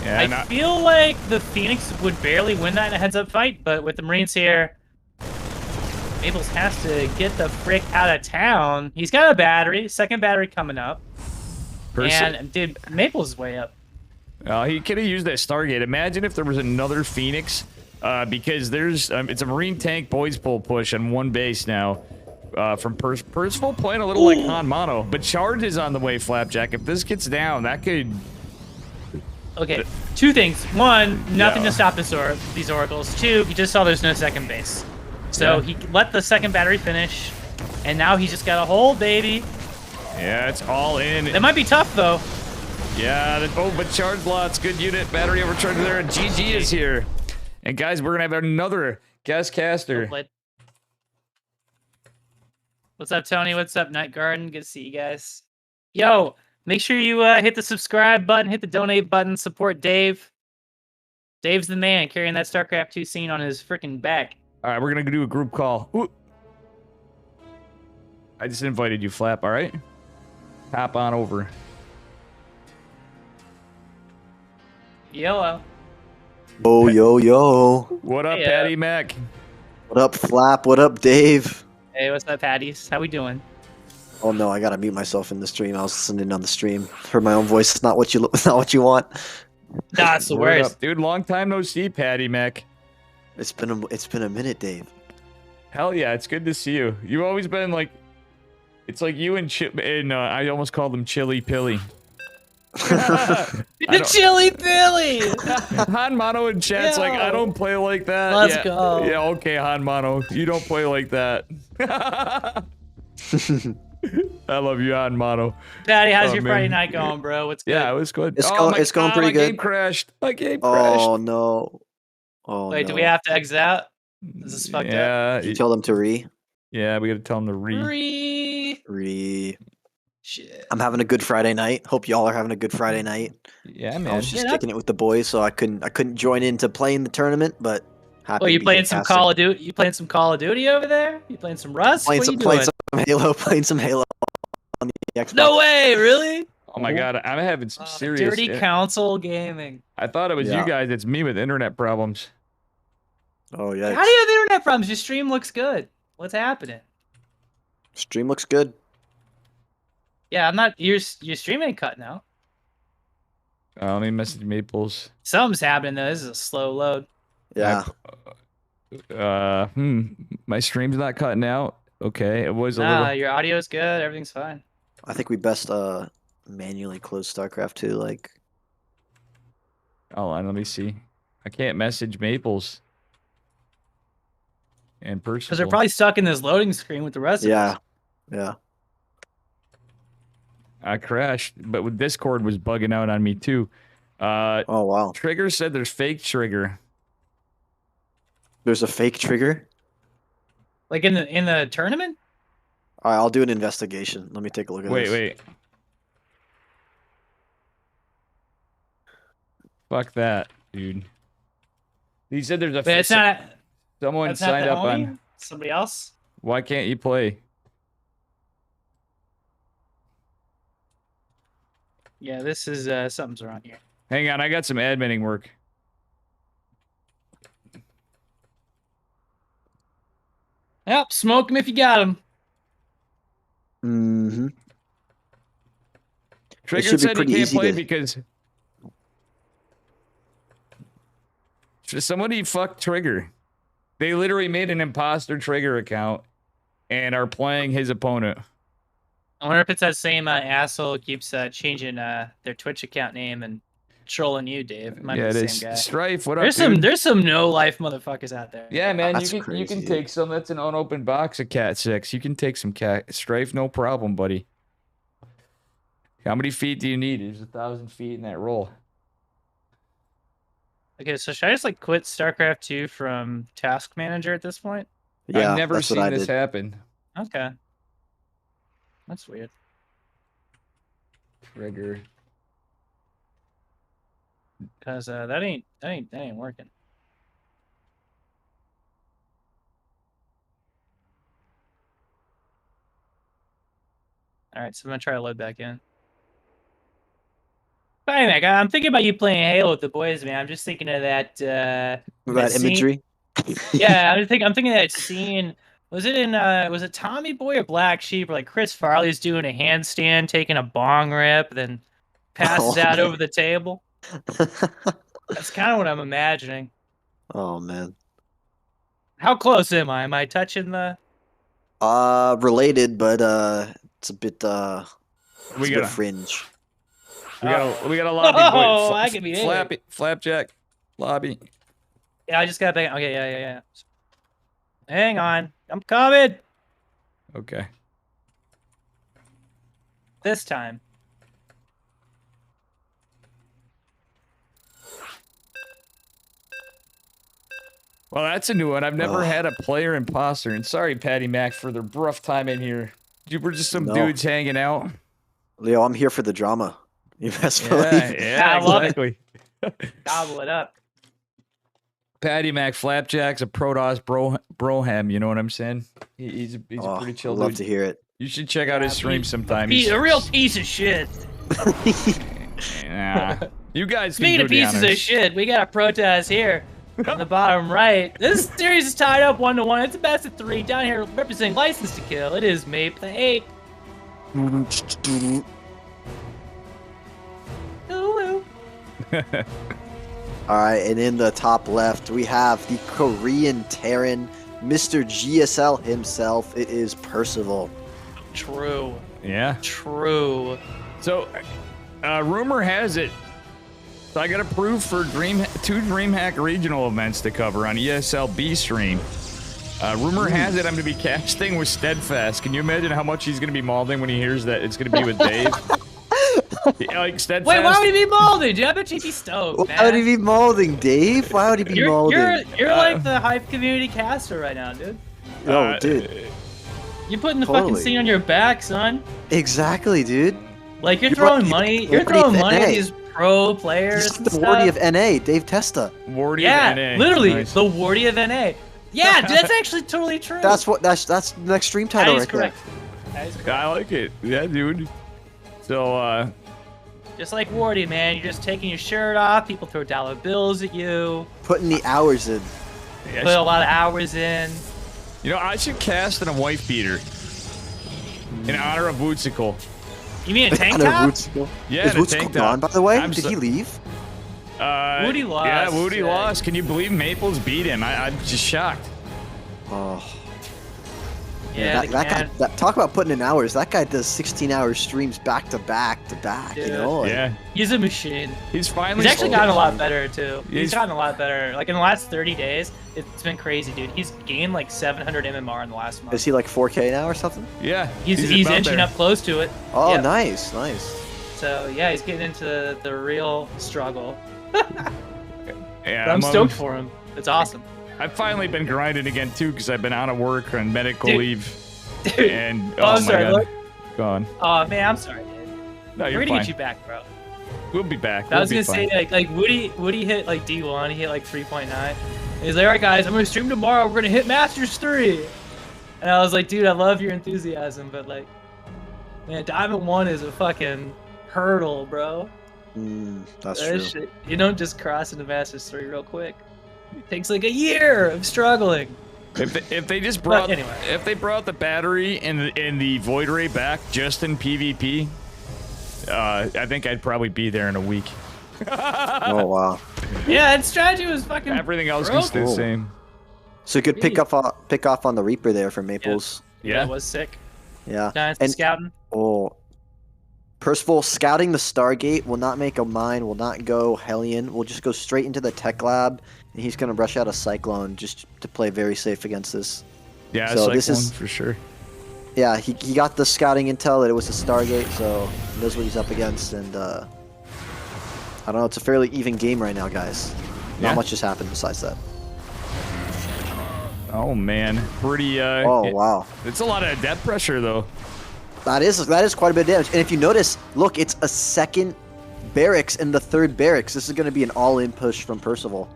Yeah, I feel like the Phoenix would barely win that in a heads-up fight, but with the Marines here, Maples has to get the frick out of town. He's got a battery, second battery coming up. And dude, Maples is way up. He could have used that Stargate. Imagine if there was another Phoenix because there's it's a Marine tank boys pull push on one base now. From Percival playing a little like Han Mono, but charge is on the way, Flapjack. If this gets down, that could... Okay, two things. One, nothing to stop these oracles. Two, he just saw there's no second base. So he let the second battery finish, and now he's just got a hold, baby. Yeah, it's all in. It might be tough, though. Yeah, but charge lots, good unit, battery overcharge there, and GG is here. And guys, we're gonna have another guest caster. What's up, Tony? What's up, Night Garden? Good to see you guys. Yo, make sure you hit the subscribe button, hit the donate button, support Dave. Dave's the man, carrying that StarCraft 2 scene on his freaking back. All right, we're gonna do a group call. Ooh. I just invited you, Flap. All right, hop on over. Yellow. Oh, yo. What up, Hey, Patty Mac? What up, Flap? What up, Dave? Hey, what's up, Patties? How we doing? Oh no, I gotta mute myself in the stream. I was listening on the stream. Heard my own voice. It's not what you want. Nah, it's the Word worst. up, dude. Long time no see, Patty Mac. It's been a minute, Dave. Hell yeah, it's good to see you. You've always been like, it's like you and I almost called him Chili Pilly. Chili Billy! Han Mono in chat's like, I don't play like that. Let's yeah. go. Yeah, okay, Han Mono. You don't play like that. I love you, Han Mono. Patty, how's Oh, your man. Friday night going, bro? What's good? Yeah, it was good. It's oh, going God, pretty my good. Game crashed. My game crashed. Oh no. Oh Wait, no. do we have to exit out? Is this fucked up? Yeah, Did you tell them to yeah, we gotta tell him to re? Shit. I'm having a good Friday night. Hope y'all are having a good Friday night. Yeah, I man. was just Yeah. kicking it with the boys, so I couldn't join into playing the tournament, but happy. Oh, to you be playing here some casting. Call of Duty? You playing some Call of Duty over there? You playing some Rust? Playing What some you doing? playing some Halo on the Xbox. No way, really? Oh my God, I'm having some serious. Dirty console gaming. I thought it was you Yeah. guys. It's me with internet problems. Oh yeah. How do you have internet problems? Your stream looks good. What's happening? Stream looks good. Yeah, I'm not. Your stream ain't cutting out. Let me message Maples. Something's happening though. This is a slow load. Yeah. My stream's not cutting out. Okay, it was a Nah, little. your audio's good. Everything's fine. I think we best manually close StarCraft 2. Like, Hold on, let me see. I can't message Maples. And Because Percival. they're probably stuck in this loading screen with the rest of us. yeah. I crashed, but with Discord was bugging out on me too. Oh wow. Trigger said there's fake trigger. There's a fake trigger. Like in the tournament. All right, I'll do an investigation. Let me take a look at this. Wait. Fuck that, dude. He said there's a. But it's not. Someone That's not signed the up homie? on. Somebody else. Why can't you play? Yeah, this is something's wrong here. Hang on, I got some adminning work. Yep, smoke him if you got him. Mm-hmm. Trigger should be said he pretty can't easy play to- because somebody fucked Trigger. They literally made an imposter Trigger account and are playing his opponent. I wonder if it's that same asshole who keeps changing their Twitch account name and trolling you, Dave. It might Yeah, be it the is. same guy. Strife, what up, There's dude? some no life motherfuckers out there. Yeah, man, That's you can crazy. take some. That's an unopened box of Cat 6. You can take some Cat Strife, no problem, buddy. How many feet do you need? There's 1,000 feet in that roll. Okay, so should I just like quit StarCraft 2 from Task Manager at this point? Yeah, I've never that's what seen I this did. happen. Okay. That's weird. Trigger. Cause that ain't working. All right, so I'm gonna try to load back in. But anyway, I'm thinking about you playing Halo with the boys, man. I'm just thinking of that. That scene- imagery. Yeah, I'm thinking of that scene. Was it in was it Tommy Boy or Black Sheep? Where like Chris Farley's doing a handstand, taking a bong rip, then passes Oh, out man. over the table. That's kind of what I'm imagining. Oh man. How close am I? Am I touching the? Related, but it's a bit We it's a got bit fringe. we got a lobby. Oh, boy. I can be there. Flapjack lobby. Yeah, I just got back. Okay, yeah. Hang on, I'm coming. Okay. This time. Well, that's a new one. I've never Ugh. had a player imposter. And sorry, Patty Mac, for the rough time in here. We're just some No. dudes hanging out. Leo, I'm here for the drama. You best Yeah, believe. yeah, I love it. exactly. Gobble it up. Patty Mac Flapjack's a Protoss broham. You know what I'm saying? He's a Oh, pretty chill I'd love dude. to hear it. You should check out his stream sometime. A real piece of shit. Nah. You guys can Speaking do of the pieces of honors. shit, we got a protest here on the bottom right. This series is tied up 1-1. It's a best of 3. Down here representing License to Kill. It is Mape the 8. Ooh. All right, and in the top left, we have the Korean Terran, Mr. GSL himself. It is Percival. True. Yeah. True. So, rumor has it, so I got approved for two DreamHack regional events to cover on ESL B stream. Rumor has it I'm going to be casting with Steadfast. Can you imagine how much he's going to be mauling when he hears that it's going to be with Dave? Yeah, like Steadfast. Wait, why would he be molded? Dude, I bet you'd be stoked, man. Why would he be molding, Dave? Why would he be molding? You're like the hype community caster right now, dude. Oh, dude. You're putting the Totally. fucking scene on your back, son. Exactly, dude. Like you're You're throwing like- money. you're You're throwing Wardy money at NA. these pro players He's and the stuff. Wardy of NA, Dave Testa. Wardy Yeah, of NA. literally Nice. the Wardy of NA. Yeah, dude, that's actually totally true. That's the next stream That title is right correct. That is correct. I like it. Yeah, dude. So, Just like Wardy, man, you're just taking your shirt off. People throw dollar bills at you. there. Putting the hours in. yeah, Put a lot of hours in. you know, I should cast in a wife beater in honor of Wootsicle. You mean a tank I know top? Wootsicle. Yeah, Is the Wootsicle tank gone, top. by the way? I'm Did so- he leave? Woody lost. Yeah, Woody Yeah. lost. Can you believe Maples beat him? I'm just shocked. Oh. Yeah, that guy, talk about putting in hours. That guy does 16-hour streams back to back. You Dude. know? Like, Yeah, he's a machine. he's finally. He's actually gotten a lot better too. He's- He's gotten a lot better. Like in the last 30 days, it's been crazy, dude. He's gained like 700 MMR in the last month. Is he like 4K now or something? Yeah, He's about inching there. up close to it. Oh, Yep. nice. So yeah, he's getting into the real struggle. Yeah, But I'm stoked for him. It's awesome. I've finally been grinding again too because I've been out of work on medical Dude. leave. Dude. And Oh, I'm my sorry, God. look. Gone. Oh man, I'm sorry, dude. No, We're you're gonna fine. get you back, bro. We'll be back. I was We'll gonna be say fine. like Woody hit like D1, he hit like 3.9. He's like, alright guys, I'm gonna stream tomorrow, we're gonna hit Masters 3. And I was like, dude, I love your enthusiasm, but like, man, Diamond 1 is a fucking hurdle, bro. That's That true. shit- you don't just cross into Masters 3 real quick. It takes like a year of struggling. If they just But brought anyway. if they brought the battery and the void ray back just in PvP, I think I'd probably be there in a week. Oh wow. Yeah, that strategy was fucking Everything else broke. can stay the Cool. same. So good pick off on the Reaper there for Maples. Yeah, Yeah. it was sick. Yeah. Giants And- scouting. Oh. Percival scouting the Stargate will not make a mine, will not go Hellion, will just go straight into the tech lab, and he's gonna rush out a Cyclone just to play very safe against this. Yeah, So Cyclone this is- for sure. Yeah, he got the scouting intel that it was a Stargate, so he knows what he's up against, and I don't know, it's a fairly even game right now, guys. Yeah. Not much has happened besides that. Oh man, pretty. Oh wow. It's a lot of depth pressure though. That is quite a bit of damage. And if you notice, look, it's a second barracks and the third barracks. This is going to be an all-in push from Percival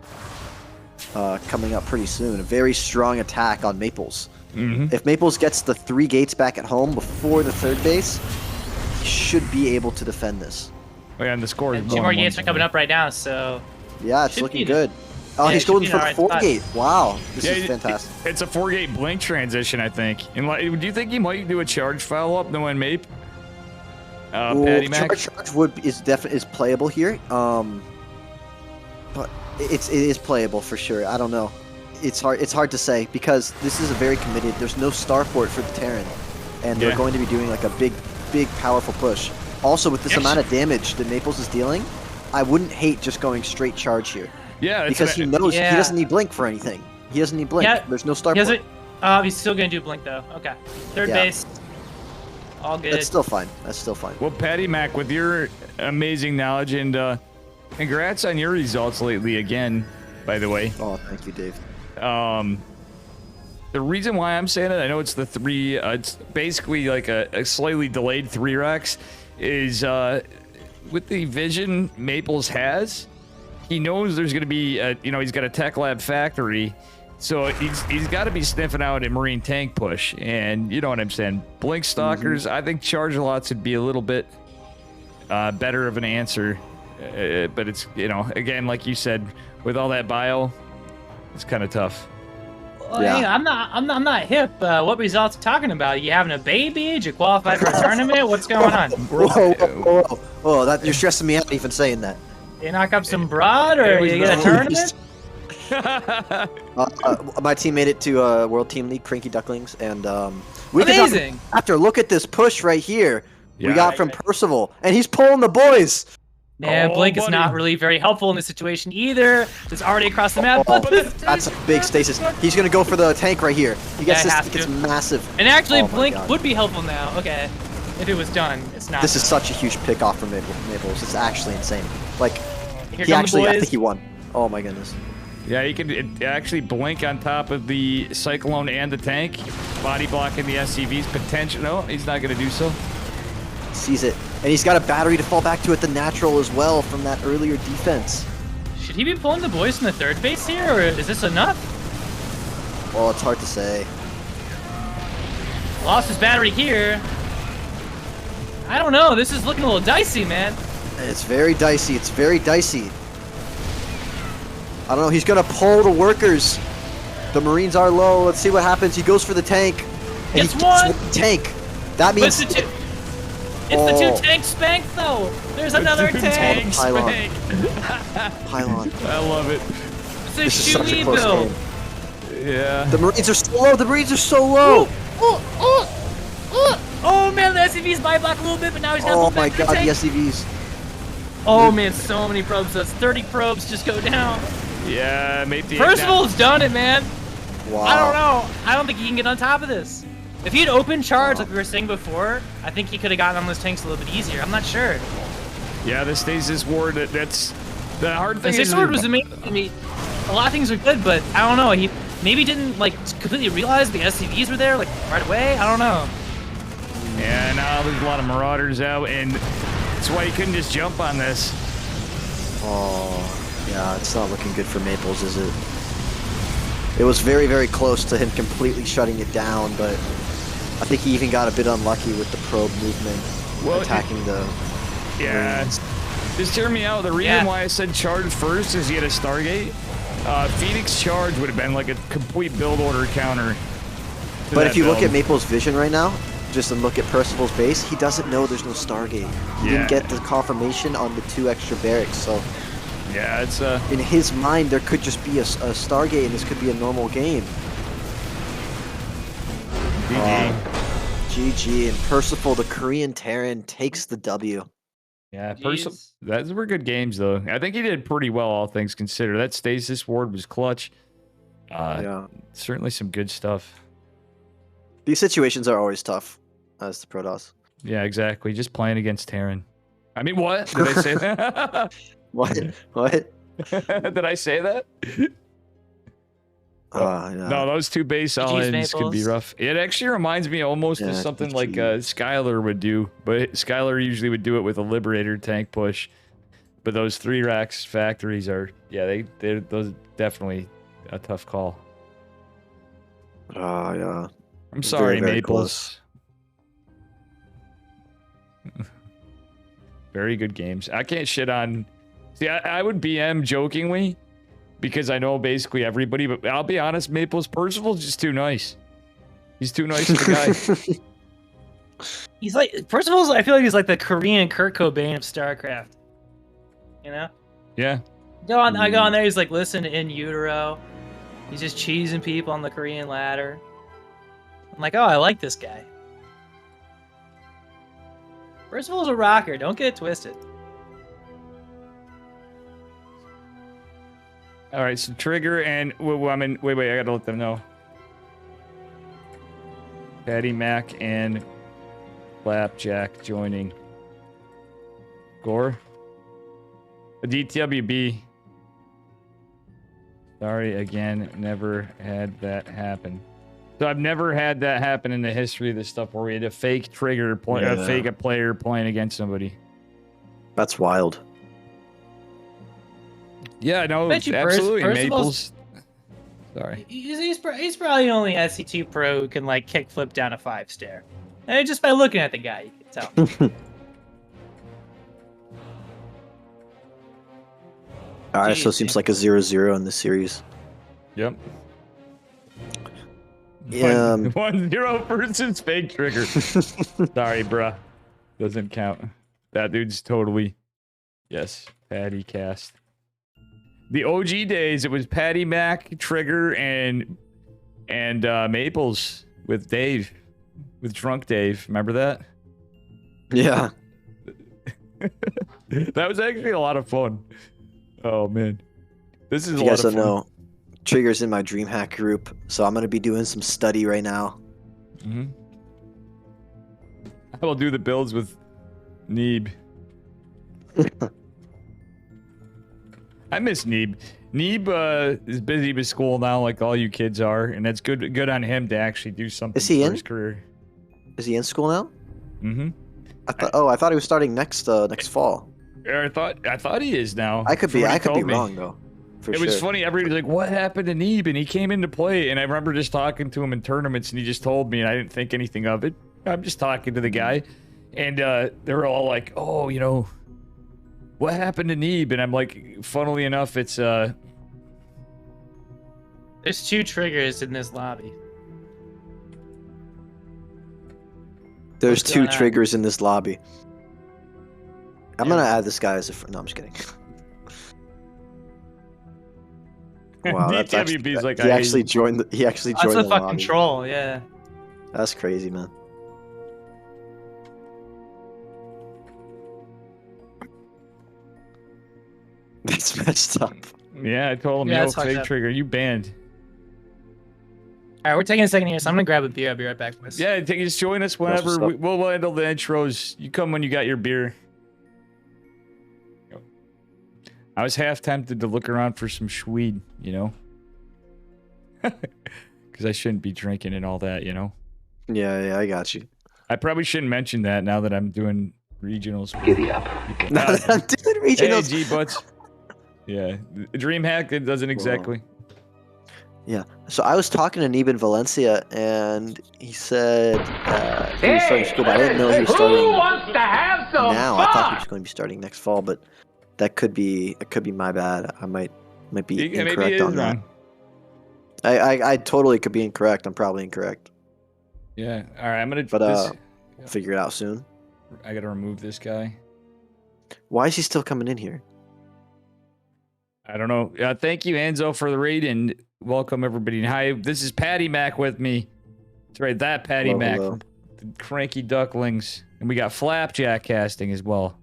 coming up pretty soon. A very strong attack on Maples. Mm-hmm. If Maples gets the 3 gates back at home before the third base, he should be able to defend this. Oh, yeah, and the score is And 2 going more one gates are side. coming up right now, so Yeah, it's Should looking be good. Oh, yeah, he's it should going be for an the alright 4 spot. gate. Wow, this Yeah, is fantastic. It's a 4-gate blink transition, I think. And like, do you think he might do a charge follow-up knowing Mape? Well, Patty Mac? charge is playable here. But it is playable for sure. I don't know. It's hard to say because this is a very committed. There's no starport for the Terran, and they're going to be doing like a big, powerful push. Also, with this amount of damage that Maples is dealing, I wouldn't hate just going straight charge here. Yeah, because he knows he doesn't need blink for anything. He doesn't need blink. Yeah, There's no starport. He's still gonna do blink though. Okay, third base. All good. That's still fine. That's still fine. Well, Patty Mac, with your amazing knowledge and congrats on your results lately again, by the way. Oh, thank you, Dave. The reason why I'm saying it, I know it's the three, it's basically like a slightly delayed 3-Rex, is with the vision Maples has, he knows there's going to be, he's got a Tech Lab factory, so he's got to be sniffing out a Marine tank push, and you know what I'm saying. Blink Stalkers, I think Charge Lots would be a little bit better of an answer, but it's, again, like you said, with all that bio, it's kind of tough. Well, hey, I'm not hip. What results are you talking about? You having a baby? Did you qualify for a tournament? What's going on? Whoa, that you're stressing me out even saying that. You knock up some broad, or you get a tournament? My team made it to World Team League, Cranky Ducklings, and amazing. After look at this push right here, we got from Percival, and he's pulling the boys. Yeah, Blink is not really very helpful in this situation either. It's already across the map. That's a big stasis. He's gonna go for the tank right here. He gets this. It's massive. And actually, Blink would be helpful now. Okay, if it was done, it's not. This is such a huge pickoff for Maples. It's actually insane. Like, I think he won. Oh my goodness. Yeah, he can actually blink on top of the Cyclone and the tank, body blocking the SCV's potential. No, he's not gonna do so. Sees it. And he's got a battery to fall back to at the natural as well from that earlier defense. Should he be pulling the boys from the third base here, or is this enough? Well, it's hard to say. Lost his battery here. I don't know. This is looking a little dicey, man. It's very dicey. It's very dicey. I don't know. He's going to pull the workers. The Marines are low. Let's see what happens. He goes for the tank. And gets one. Tank. That means... It's the two tank spank though. There's another tank spank. Pylon. I love it. It's a shoey build. Yeah. The Marines are so low. The Marines are so low. Oh man, the SCVs buy block a little bit, but now he's got oh my god, the SCVs. Oh man, so many probes. That's 30 probes just go down. Yeah, maybe. Percival's done it, man. Wow. I don't know. I don't think he can get on top of this. If he'd open charge like we were saying before, I think he could have gotten on those tanks a little bit easier. I'm not sure. Yeah, the Stasis Ward, that's the hard thing. The Stasis Ward was amazing. I mean, a lot of things are good, but I don't know. He maybe didn't like completely realize the SCVs were there like right away. I don't know. Yeah, now there's a lot of Marauders out, and that's why he couldn't just jump on this. Oh, yeah, it's not looking good for Maples, is it? It was very, very close to him completely shutting it down, but I think he even got a bit unlucky with the probe movement, attacking the... Yeah, just hear me out. The reason why I said charge first is he had a Stargate. Phoenix charge would have been like a complete build order counter. But if you look at Maple's vision right now, just look at Percival's base, he doesn't know there's no Stargate. He didn't get the confirmation on the 2 extra barracks, so... Yeah, it's in his mind, there could just be a Stargate, and this could be a normal game. GG. GG, and Percival, the Korean Terran, takes the W. Yeah, Percival. Those were good games, though. I think he did pretty well, all things considered. That Stasis Ward was clutch. Yeah, certainly some good stuff. These situations are always tough, as the Protoss. Yeah, exactly. Just playing against Terran. I mean, what? Did I say that? What? Did I say that? No, those 2 base all-ins could be rough. It actually reminds me almost of something like Skylar would do, but Skylar usually would do it with a Liberator tank push. But those 3-Rex factories are, they're those definitely a tough call. Yeah. I'm sorry, very Maples. Very good games. I can't shit on... See, I would BM jokingly because I know basically everybody, but I'll be honest, Maples Percival's just too nice. He's too nice of a guy. He's like, Percival's, I feel like he's like the Korean Kurt Cobain of StarCraft. You know? Yeah. I go on there. He's like, listen, in utero. He's just cheesing people on the Korean ladder. I'm like, oh, I like this guy. Percival's a rocker. Don't get it twisted. All right, so Trigger and I mean, wait, I gotta let them know. Patty Mac and Flapjack joining. Gore. The DTWB. Sorry again, never had that happen. So I've never had that happen in the history of this stuff where we had a fake Trigger, fake a player playing against somebody. That's wild. Yeah, no, absolutely. Maples. Sorry. He's probably the only SC2 pro who can like kickflip down a 5-stair. And just by looking at the guy, you can tell. Alright, so it seems like a 0-0 in this series. Yep. Yeah. 1-0 versus fake Trigger. Sorry, bruh. Doesn't count. That dude's totally... Yes, Patty cast. The OG days, it was Patty Mac, Trigger, and Maples with Dave. With Drunk Dave. Remember that? Yeah. That was actually a lot of fun. Oh, man. This is a you lot guys of don't fun. know, Trigger's in my DreamHack group, so I'm going to be doing some study right now. Mm-hmm. I will do the builds with Neeb. I miss Neeb. Neeb is busy with school now, like all you kids are, and that's good on him to actually do something Is he for in? his career. Is he in school now? Mm-hmm. I thought he was starting next fall. I thought he is now. I could from be what he wrong told me. though. For It sure. was funny. Everybody was like, "What happened to Neeb?" And he came into play, and I remember just talking to him in tournaments, and he just told me, and I didn't think anything of it. I'm just talking to the guy, and they were all like, "Oh, you know, what happened to Neeb?" And I'm like, funnily enough, it's There's 2 triggers in this lobby. There's What's 2 going on? triggers in this lobby. I'm Yeah. gonna add this guy as a. No, I'm just kidding. Wow, that's actually, DTWB's like, he I hate actually you. joined. He actually That's joined a the fucking lobby. troll, yeah. That's crazy, man. That's messed up. Yeah, I told him, Yeah, "Yo, it's fucked fake up. Trigger, you banned." Alright, we're taking a second here, so I'm gonna grab a beer. I'll be right back, boys. Yeah, just join us That's whenever. what's up. We'll handle the intros. You come when you got your beer. I was half tempted to look around for some Schweed, you know? Because I shouldn't be drinking and all that, you know? Yeah, I got you. I probably shouldn't mention that now that I'm doing regionals. Giddy up. Now that I'm doing Hey, regionals. G-Butts. Yeah, DreamHack, it doesn't exactly. Yeah. So I was talking to Neeb in Valencia, and he said he was starting school, but I didn't know he was starting now. I thought he was going to be starting next fall, but that could be my bad. I might be Maybe it incorrect is on that. wrong. I totally could be incorrect. I'm probably incorrect. Yeah, alright, I'm gonna... But figure it out soon. I gotta remove this guy. Why is he still coming in here? I don't know. Thank you, Enzo, for the raid, and welcome everybody. Hi, this is Patty Mac with me. That's right, that Patty Hello, Mac hello. from the Cranky Ducklings. And we got Flapjack casting as well.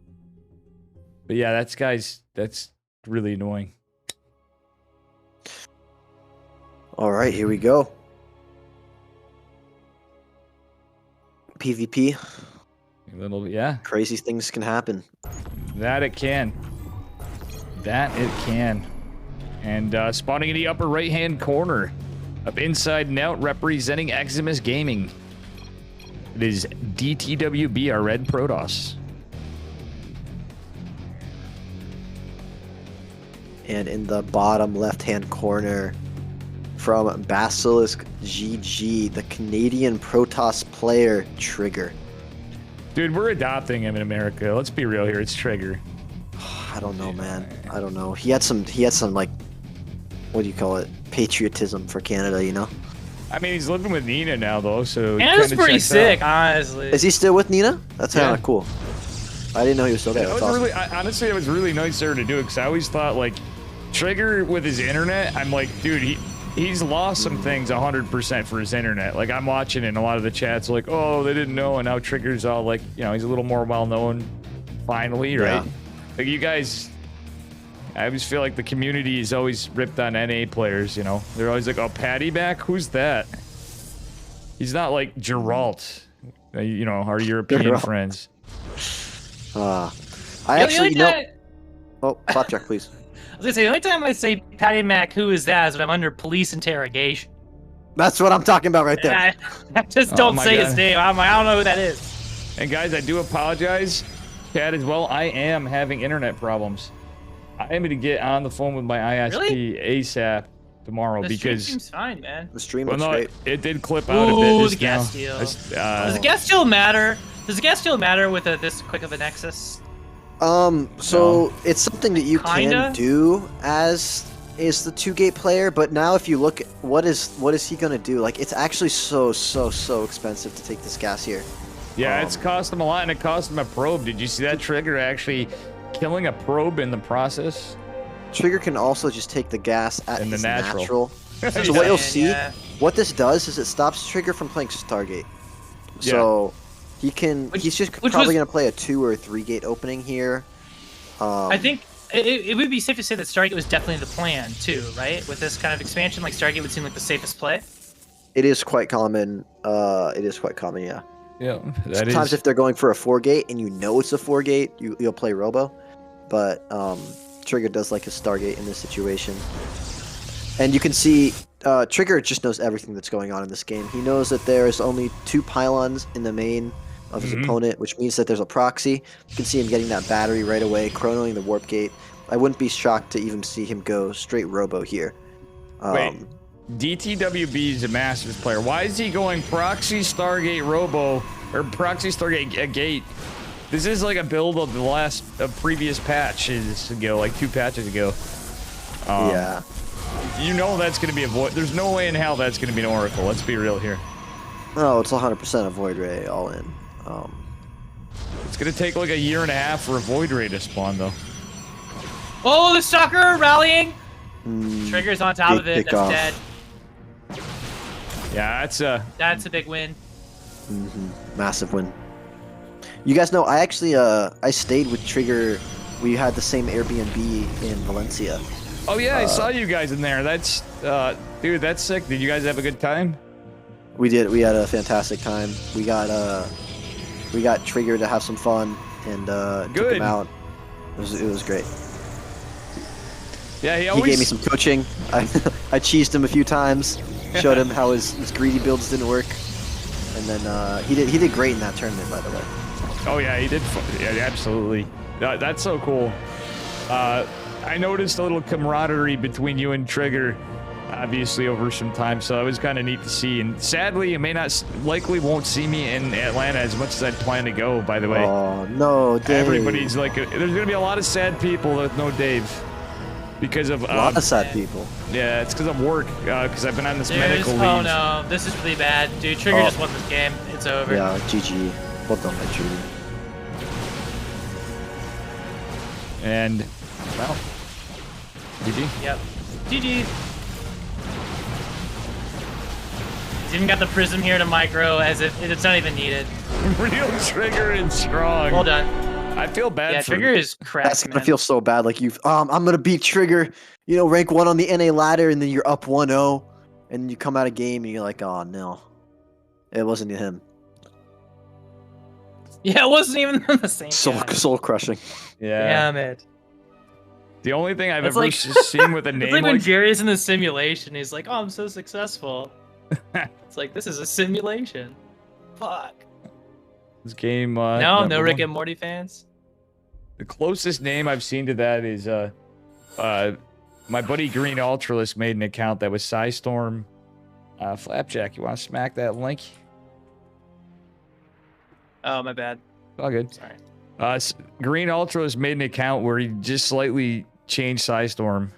But yeah, that's really annoying. All right, here we go. PvP. A little, yeah, Crazy things can happen. that it can. That it can. And spawning in the upper right-hand corner of Inside and Out, representing Eximus Gaming. It is DTWB, our red Protoss. And in the bottom left-hand corner, from Basilisk GG, the Canadian Protoss player Trigger. Dude, we're adopting him in America. Let's be real here. It's Trigger. I don't know, man. I don't know. He had some like, what do you call it? Patriotism for Canada, you know? I mean, he's living with Nina now, though, so... And it's kinda pretty checks sick, out. honestly. Is he still with Nina? That's kind Yeah. of cool. I didn't know he was still there. That That's was awesome. really, honestly, it was really nice of her to do it, because I always thought, like, Trigger with his internet, I'm like, dude, he's lost some things 100% for his internet. Like, I'm watching in a lot of the chats, like, oh, they didn't know, and now Trigger's all like, you know, he's a little more well-known, finally, right? Yeah. Like, you guys, I always feel like the community is always ripped on NA players, you know? They're always like, oh, Patty back? Who's that? He's not like Geralt, you know, our European Geralt. friends. I actually, you know... Oh, Flapjack, please. I was gonna say, the only time I say Patty Mac, who is that, is when I'm under police interrogation. That's what I'm talking about right there. And I just Oh don't my say God. his name. I don't know who that is. And guys, I do apologize, Chad, as well. I am having internet problems. I am going to get on the phone with my ISP Really? ASAP tomorrow The stream because... seems fine, man. The stream Well, looks no, great. it did clip out a bit. Ooh, just the gas now. deal. Does Does the gas still matter? Does the gas still matter with this quick of a nexus? So it's something that you Kinda? can do as is the 2-gate player, but now if you look at what is he gonna do? Like, it's actually so expensive to take this gas here. Yeah, it's cost him a lot, and it cost him a probe. Did you see that Trigger actually killing a probe in the process? Trigger can also just take the gas at In the his natural. So what you'll see, Yeah. what this does is it stops Trigger from playing Stargate. So he can, he's just which probably was- gonna play a 2 or 3-gate opening here. I think it would be safe to say that Stargate was definitely the plan, too, right? With this kind of expansion, like Stargate would seem like the safest play. It is quite common. It is quite common, yeah. Yeah, that Sometimes is. if they're going for a 4-gate and you know it's a 4-gate, you'll play Robo. But Trigger does like a Stargate in this situation. And you can see Trigger just knows everything that's going on in this game. He knows that there is only 2 pylons in the main of his opponent, which means that there's a proxy. You can see him getting that battery right away, chronoing the warp gate. I wouldn't be shocked to even see him go straight Robo here. Wait, DTWB is a Masters player. Why is he going Proxy Stargate Robo or Proxy Stargate Gate? This is like a build of the previous patches ago, like 2 patches ago. Yeah. You know that's going to be a void. There's no way in hell that's going to be an Oracle. Let's be real here. No, it's 100% a Void Ray all in. It's going to take like a year and a half for a Void Ray to spawn, though. Oh, the Stalker rallying! Trigger's on top big of it. pick That's off. dead. Yeah, That's a big win. Massive win. You guys know, I actually, I stayed with Trigger. We had the same Airbnb in Valencia. Oh yeah, I saw you guys in there. That's, dude, that's sick. Did you guys have a good time? We did. We had a fantastic time. We got Trigger to have some fun and took Good. him out. It was great. Yeah, he He always. gave me some coaching. I cheesed him a few times, showed him how his greedy builds didn't work, and then he did great in that tournament, by the way. Oh yeah, he did. Yeah, absolutely. That's so cool. I noticed a little camaraderie between you and Trigger, obviously over some time, so it was kind of neat to see. And sadly, you likely won't see me in Atlanta as much as I'd plan to go. By the way, Oh no, Dave. everybody's like, there's gonna be a lot of sad people with no Dave because of A lot of sad people. yeah, it's because of work. Because I've been on this medical leave. Oh no, this is really bad. Dude, Trigger Oh. just won this game. It's over. Yeah, GG. Well done, my Trigger. And well, GG. Yep. GG. He's even got the prism here to micro as if it's not even needed. Real Trigger and strong. Well done. I feel bad. Yeah, for Trigger is crap, That's gonna man. feel so bad. Like I'm gonna beat Trigger, rank 1 on the NA ladder, and then you're up 1-0, and you come out of game and you're like, oh no, it wasn't him. Yeah, it wasn't even the same guy. Soul crushing. Yeah. Damn it. The only thing I've It's ever like- seen with a It's name like when like Jerry's in the simulation, he's like, oh, I'm so successful. It's like, this is a simulation. Fuck. this game. No, number no Rick one. and Morty fans? The closest name I've seen to that is my buddy Green Ultralist made an account that was Psystorm. Flapjack, you want to smack that link? Oh, my bad. All good. Sorry. Green Ultralist made an account where he just slightly changed Psystorm.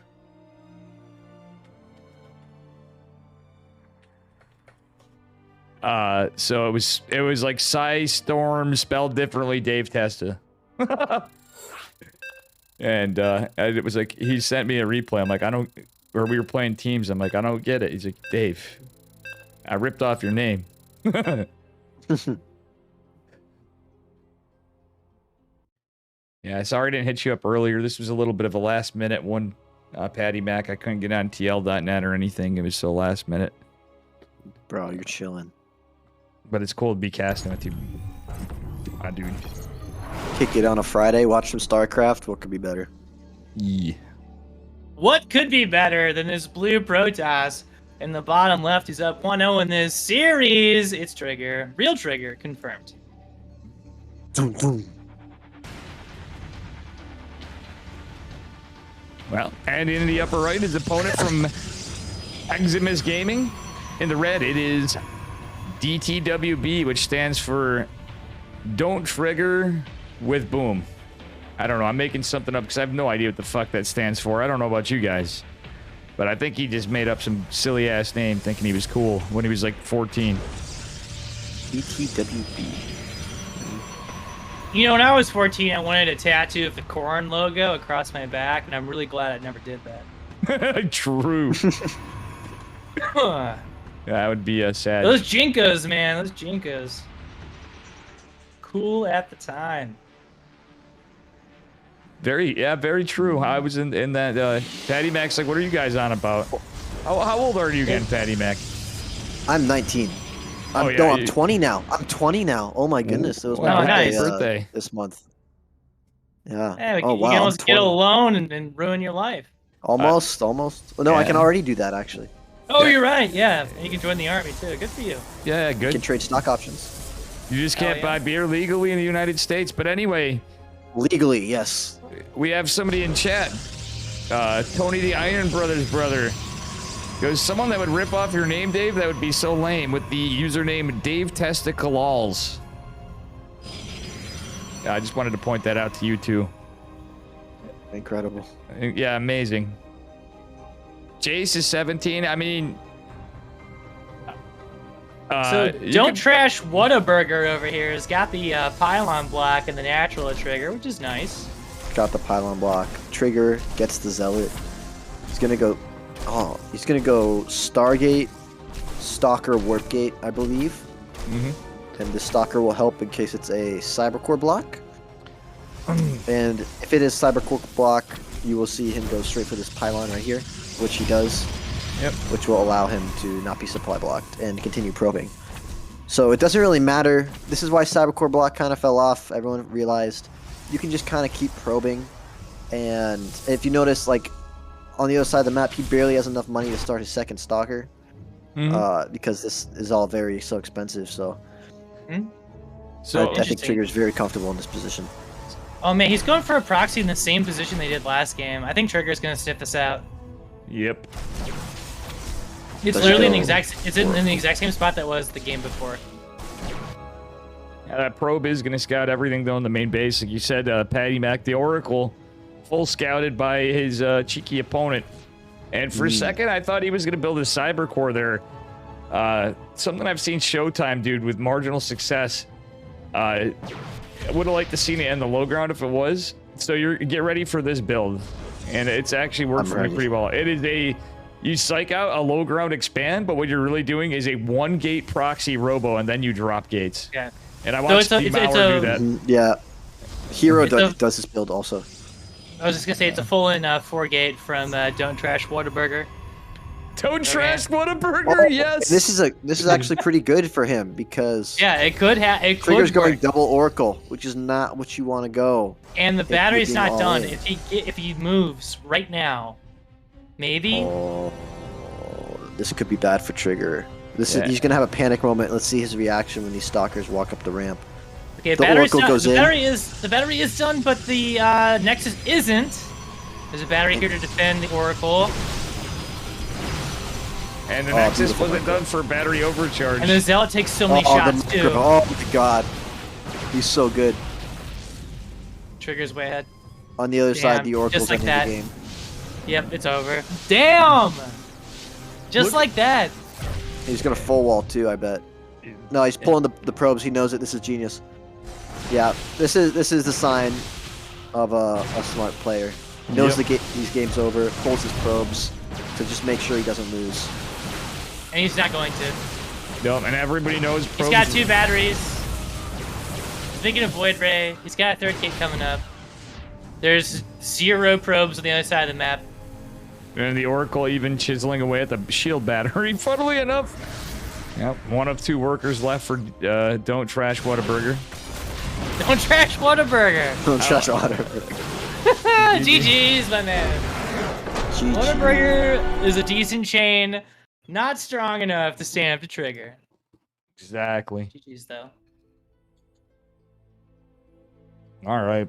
So it was like Psystorm spelled differently, Dave Testa. And it was like, he sent me a replay. I'm like, I don't, or we were playing teams. I'm like, I don't get it. He's like, Dave, I ripped off your name. Yeah, sorry I didn't hit you up earlier. This was a little bit of a last minute one, Patty Mac. I couldn't get on TL.net or anything. It was so last minute. Bro, you're chilling. But it's cool to be casting with you. Ah, dude. Kick it on a Friday, watch some StarCraft. What could be better? Yeah. What could be better than this blue Protoss? In the bottom left, he's up 1-0 in this series. It's Trigger. Real Trigger, confirmed. Boom, boom. Well, and in the upper right, his opponent from Eximus Gaming. In the red, it is DTWB, which stands for Don't Trigger with Boom. I don't know. I'm making something up because I have no idea what the fuck that stands for. I don't know about you guys. But I think he just made up some silly-ass name thinking he was cool when he was like 14. DTWB. You know, when I was 14, I wanted a tattoo of the corn logo across my back, and I'm really glad I never did that. True. That would be a sad. Those Jinkos, man. Those Jinkos. Cool at the time. Very true. I was in that. Patty Mac's like, what are you guys on about? How old are you again, Patty Mac? I'm 19. I'm 20 now. I'm 20 now. Oh my goodness, it was my birthday, this month. Yeah. Hey, oh you wow. can almost get a loan and ruin your life. Almost. No, I can already do that actually. Oh, you're right. Yeah, and you can join the army too. Good for you. Yeah, good. You can trade stock options. You just can't buy beer legally in the United States. But anyway. Legally, yes. We have somebody in chat. Tony the Iron Brothers brother. Goes, someone that would rip off your name, Dave, that would be so lame, with the username DaveTestaSC. I just wanted to point that out to you too. Incredible. Yeah, amazing. Jace is 17. I mean, so Don't Trash Whataburger over here has got the pylon block and the natural trigger, which is nice. Got the pylon block. Trigger gets the zealot. He's gonna go. Oh, he's gonna go Stargate, Stalker, Warpgate, I believe. Mm-hmm. And the Stalker will help in case it's a Cybercore block. And if it is Cybercore block, you will see him go straight for this pylon right here, which he does. Yep. Which will allow him to not be supply blocked and continue probing. So it doesn't really matter. This is why Cybercore block kind of fell off. Everyone realized you can just kind of keep probing. And if you notice, like, on the other side of the map, he barely has enough money to start his second Stalker. Because this is all so expensive, so... So I think Trigger's very comfortable in this position. Oh man, he's going for a proxy in the same position they did last game. I think Trigger's gonna sniff this out. Yep. It's literally in the exact same spot that was the game before. Yeah, that probe is gonna scout everything though in the main base. Like you said, Patty Mac, the Oracle, full scouted by his cheeky opponent. And for a second, I thought he was gonna build a Cybercore there. Something I've seen Showtime, dude, with marginal success. I would have liked to see it in the low ground if it was. So get ready for this build, and it's actually worked for me pretty well. It is you psych out a low ground expand, but what you're really doing is a 1-gate proxy robo, and then you drop gates. Yeah. And I watched Steve Mauer do that. Yeah. Hero does this build also. I was just gonna say it's a full-in 4-gate from Don't Trash Whataburger. Don't Trash Whataburger, yes. This is actually pretty good for him because it could Trigger's going double Oracle, which is not what you want to go. And the battery's not done. If he moves right now, maybe. Oh, this could be bad for Trigger. He's gonna have a panic moment. Let's see his reaction when these stalkers walk up the ramp. Okay, the battery is done, but the Nexus isn't. There's a battery here to defend the Oracle. And the Nexus wasn't done for battery overcharge. And the Zealot takes so many shots too. Oh my god. He's so good. Trigger's way ahead. On the other side, the Oracle's in the game. Yep, it's over. Damn! Just like that. He's gonna full wall too, I bet. No, he's pulling the probes. He knows it. This is genius. Yeah, this is the sign. of a smart player. Knows these game's over, pulls his probes to just make sure he doesn't lose. And he's not going to. Nope, and everybody knows He's got 2 batteries. Speaking of Void Ray, he's got a 3rd gate coming up. There's 0 probes on the other side of the map. And the Oracle even chiseling away at the shield battery, funnily enough. Yep, 1 of 2 workers left for Don't Trash Whataburger. Don't trash Whataburger. Don't trash Whataburger. GG's, my man. GG. Whataburger is a decent chain, not strong enough to stand up to Trigger. Exactly. GG's, though. All right.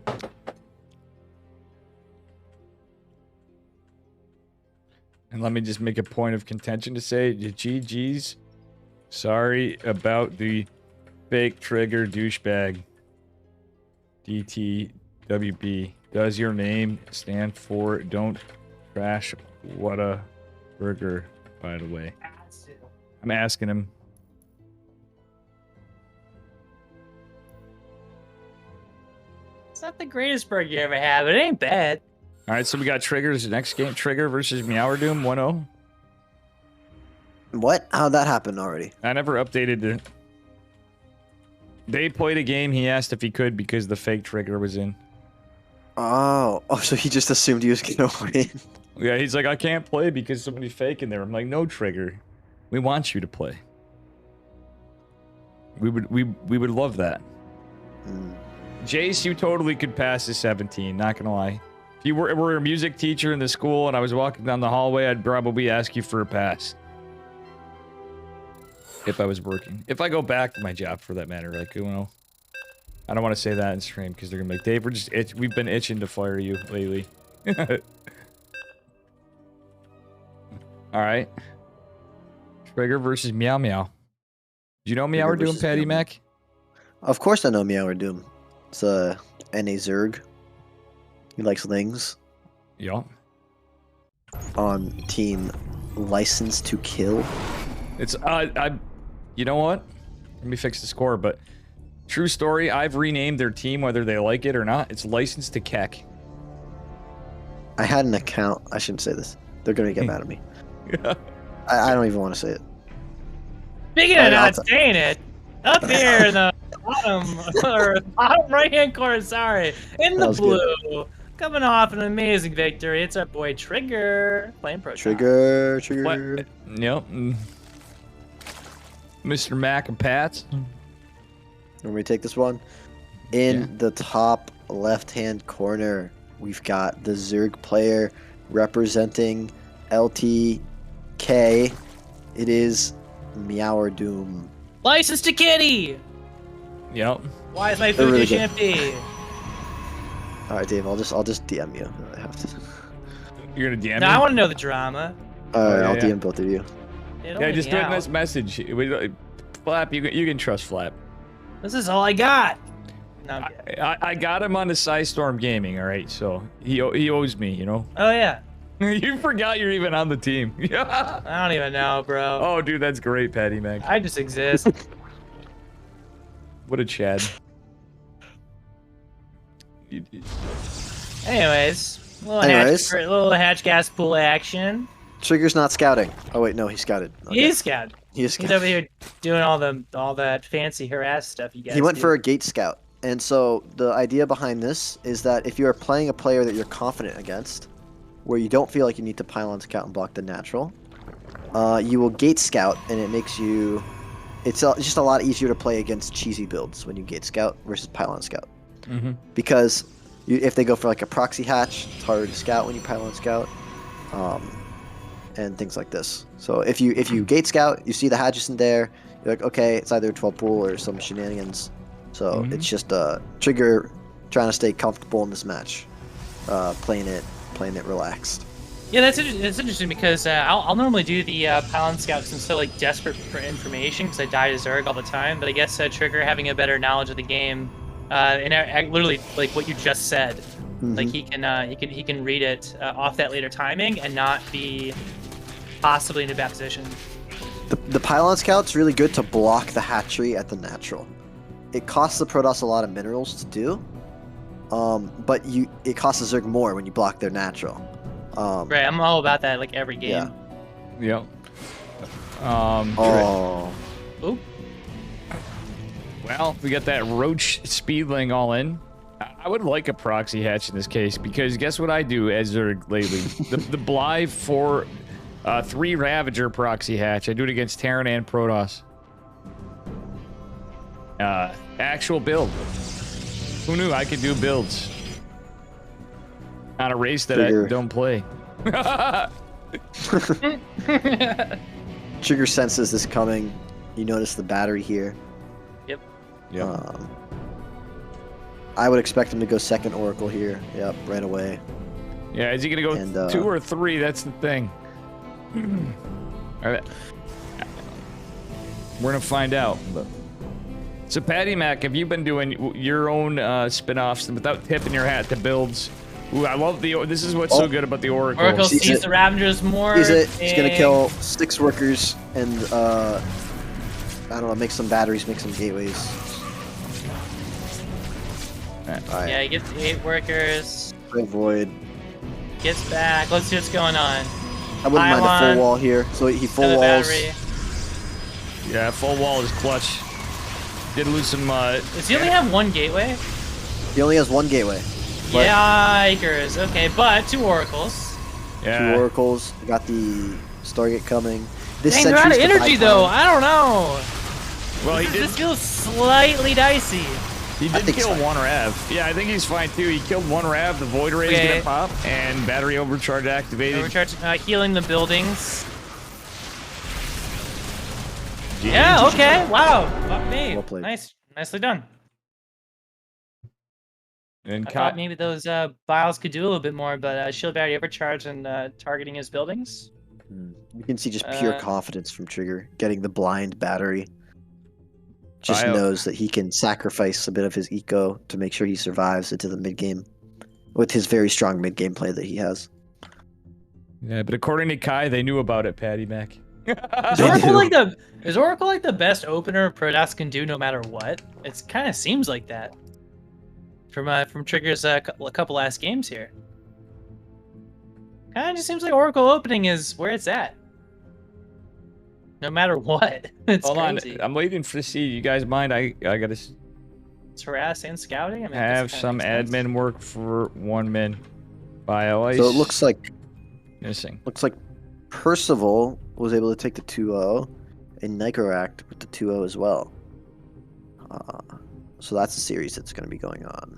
And let me just make a point of contention to say, GG's. Sorry about the fake Trigger douchebag. DTWB. Does your name stand for Don't Trash Whataburger, by the way? I'm asking him. It's not the greatest burger you ever had, but it ain't bad. All right, so we got Triggers next game. Trigger versus Meowerdoom 1-0. What? How'd that happen already? I never updated it. They played a game. He asked if he could because the fake Trigger was in. Oh, so he just assumed he was gonna win. Yeah, he's like, I can't play because somebody's fake in there. I'm like, no, Trigger. We want you to play. We would love that. Jace, you totally could pass the 17, not gonna lie. If you were a music teacher in the school and I was walking down the hallway, I'd probably ask you for a pass. If I was working. If I go back to my job, for that matter, like, you know. I don't want to say that in stream, because they're gonna be like, Dave, we've been itching to fire you lately. Alright. Trigger versus Meow Meow. Do you know Meowerdoom, Patty Mac? Of course I know Meowerdoom. It's a NA Zerg. He likes lings. Yeah. On team License to Kill. It's you know what? Let me fix the score, but true story, I've renamed their team whether they like it or not. It's License to Keck. I had an account. I shouldn't say this. They're gonna get mad at me. I don't even want to say it. Speaking of not saying it, up here in the bottom right-hand corner, sorry, in the blue, good. Coming off an amazing victory, it's our boy Trigger playing Pro. Trigger. What? Yep. Mr. Mac and Pats. Let me take this one. In the top left-hand corner, we've got the Zerg player representing LTK. It is Meowerdoom. License to Kitty. Yep. Why is my food really dish empty? All right, Dave. I'll just DM you. I have to. You're gonna DM No, me? I want to know the drama. All right, I'll DM both of you. Yeah, just do it in this message. Flap, you can trust Flap. This is all I got. No, I got him on the Storm Gaming, all right? So he owes me, you know? Oh, yeah. You forgot you're even on the team. I don't even know, bro. Oh, dude, that's great, Patty Mac. I just exist. What a Chad. Anyways, little hatch gas pool action. Trigger's not scouting. Oh wait, no, he scouted. Okay. He is scouted. He's over here doing all that fancy harass stuff you guys He went do. for a gate scout. And so the idea behind this is that if you are playing a player that you're confident against, where you don't feel like you need to pylon scout and block the natural, you will gate scout, and it makes you... It's just a lot easier to play against cheesy builds when you gate scout versus pylon scout. Mm-hmm. Because if they go for like a proxy hatch, it's harder to scout when you pylon scout, and things like this. So if you gate scout, you see the hatches in there, you're like, okay, it's either a 12 pool or some shenanigans. So it's just Trigger trying to stay comfortable in this match, playing it relaxed. Yeah, that's interesting because I'll normally do the pylon scout because I'm so like desperate for information because I die to Zerg all the time. But I guess Trigger having a better knowledge of the game, and I literally like what you just said, like he can read it off that later timing and not be possibly in a bad position. The pylon scout's really good to block the hatchery at the natural. It costs the Protoss a lot of minerals to do, but it costs a Zerg more when you block their natural. Right, I'm all about that like every game. Yep. Oh. Oop. Well, we got that Roach Speedling all in. I would like a proxy hatch in this case, because guess what I do as Zerg lately? the Blythe 3 Ravager proxy hatch. I do it against Terran and Protoss. Actual build. Who knew I could do builds on a race that I don't play? Trigger senses this coming. You notice the battery here. Yep. I would expect him to go second Oracle here. Yep, right away. Yeah, is he gonna go 2 or 3? That's the thing. All right. We're gonna find out. But... So, Patty Mac, have you been doing your own spin-offs without tipping your hat to builds? Ooh, I love the. This is what's so good about the Oracle. Oracle sees the Ravagers more. He's gonna kill 6 workers and I don't know, make some batteries, make some gateways. Right. Yeah, he gets 8 workers. Void. Gets back. Let's see what's going on. I wouldn't mind a full wall here. So he full walls. Battery. Yeah, full wall is clutch. Did lose some. Does he only have 1 gateway? He only has 1 gateway. Yikers. Okay, but 2 oracles. Yeah. 2 oracles. We got the Stargate coming. This Dang, they're out of sentry's energy though. I don't know. Well, This feels slightly dicey. He did kill 1 Rav. Yeah, I think he's fine too. He killed 1 Rav. The Void Ray is gonna pop, and battery overcharge activated. Overcharge, healing the buildings. Yeah. Okay. Wow. Fuck me. Well played. Nice. Nicely done. And I thought maybe those vials could do a little bit more, but shield battery overcharge and targeting his buildings. You can see just pure confidence from Trigger getting the blind battery. Just knows that he can sacrifice a bit of his eco to make sure he survives into the mid game with his very strong mid game play that he has. Yeah, but according to Kai, they knew about it, Patty Mac. Is Oracle like the best opener Protoss can do no matter what? It kind of seems like that from Trigger's a couple last games here. Kind of just seems like Oracle opening is where it's at. No matter what. It's Hold crazy. on, I'm waiting to see. You guys mind? I gotta It's harass and scouting. I mean, have some admin work for 1 min. Bio ice. So it looks like missing. Looks like Percival was able to take the 2-0 and Nicoract with the 2-0 as well. So that's a series that's going to be going on.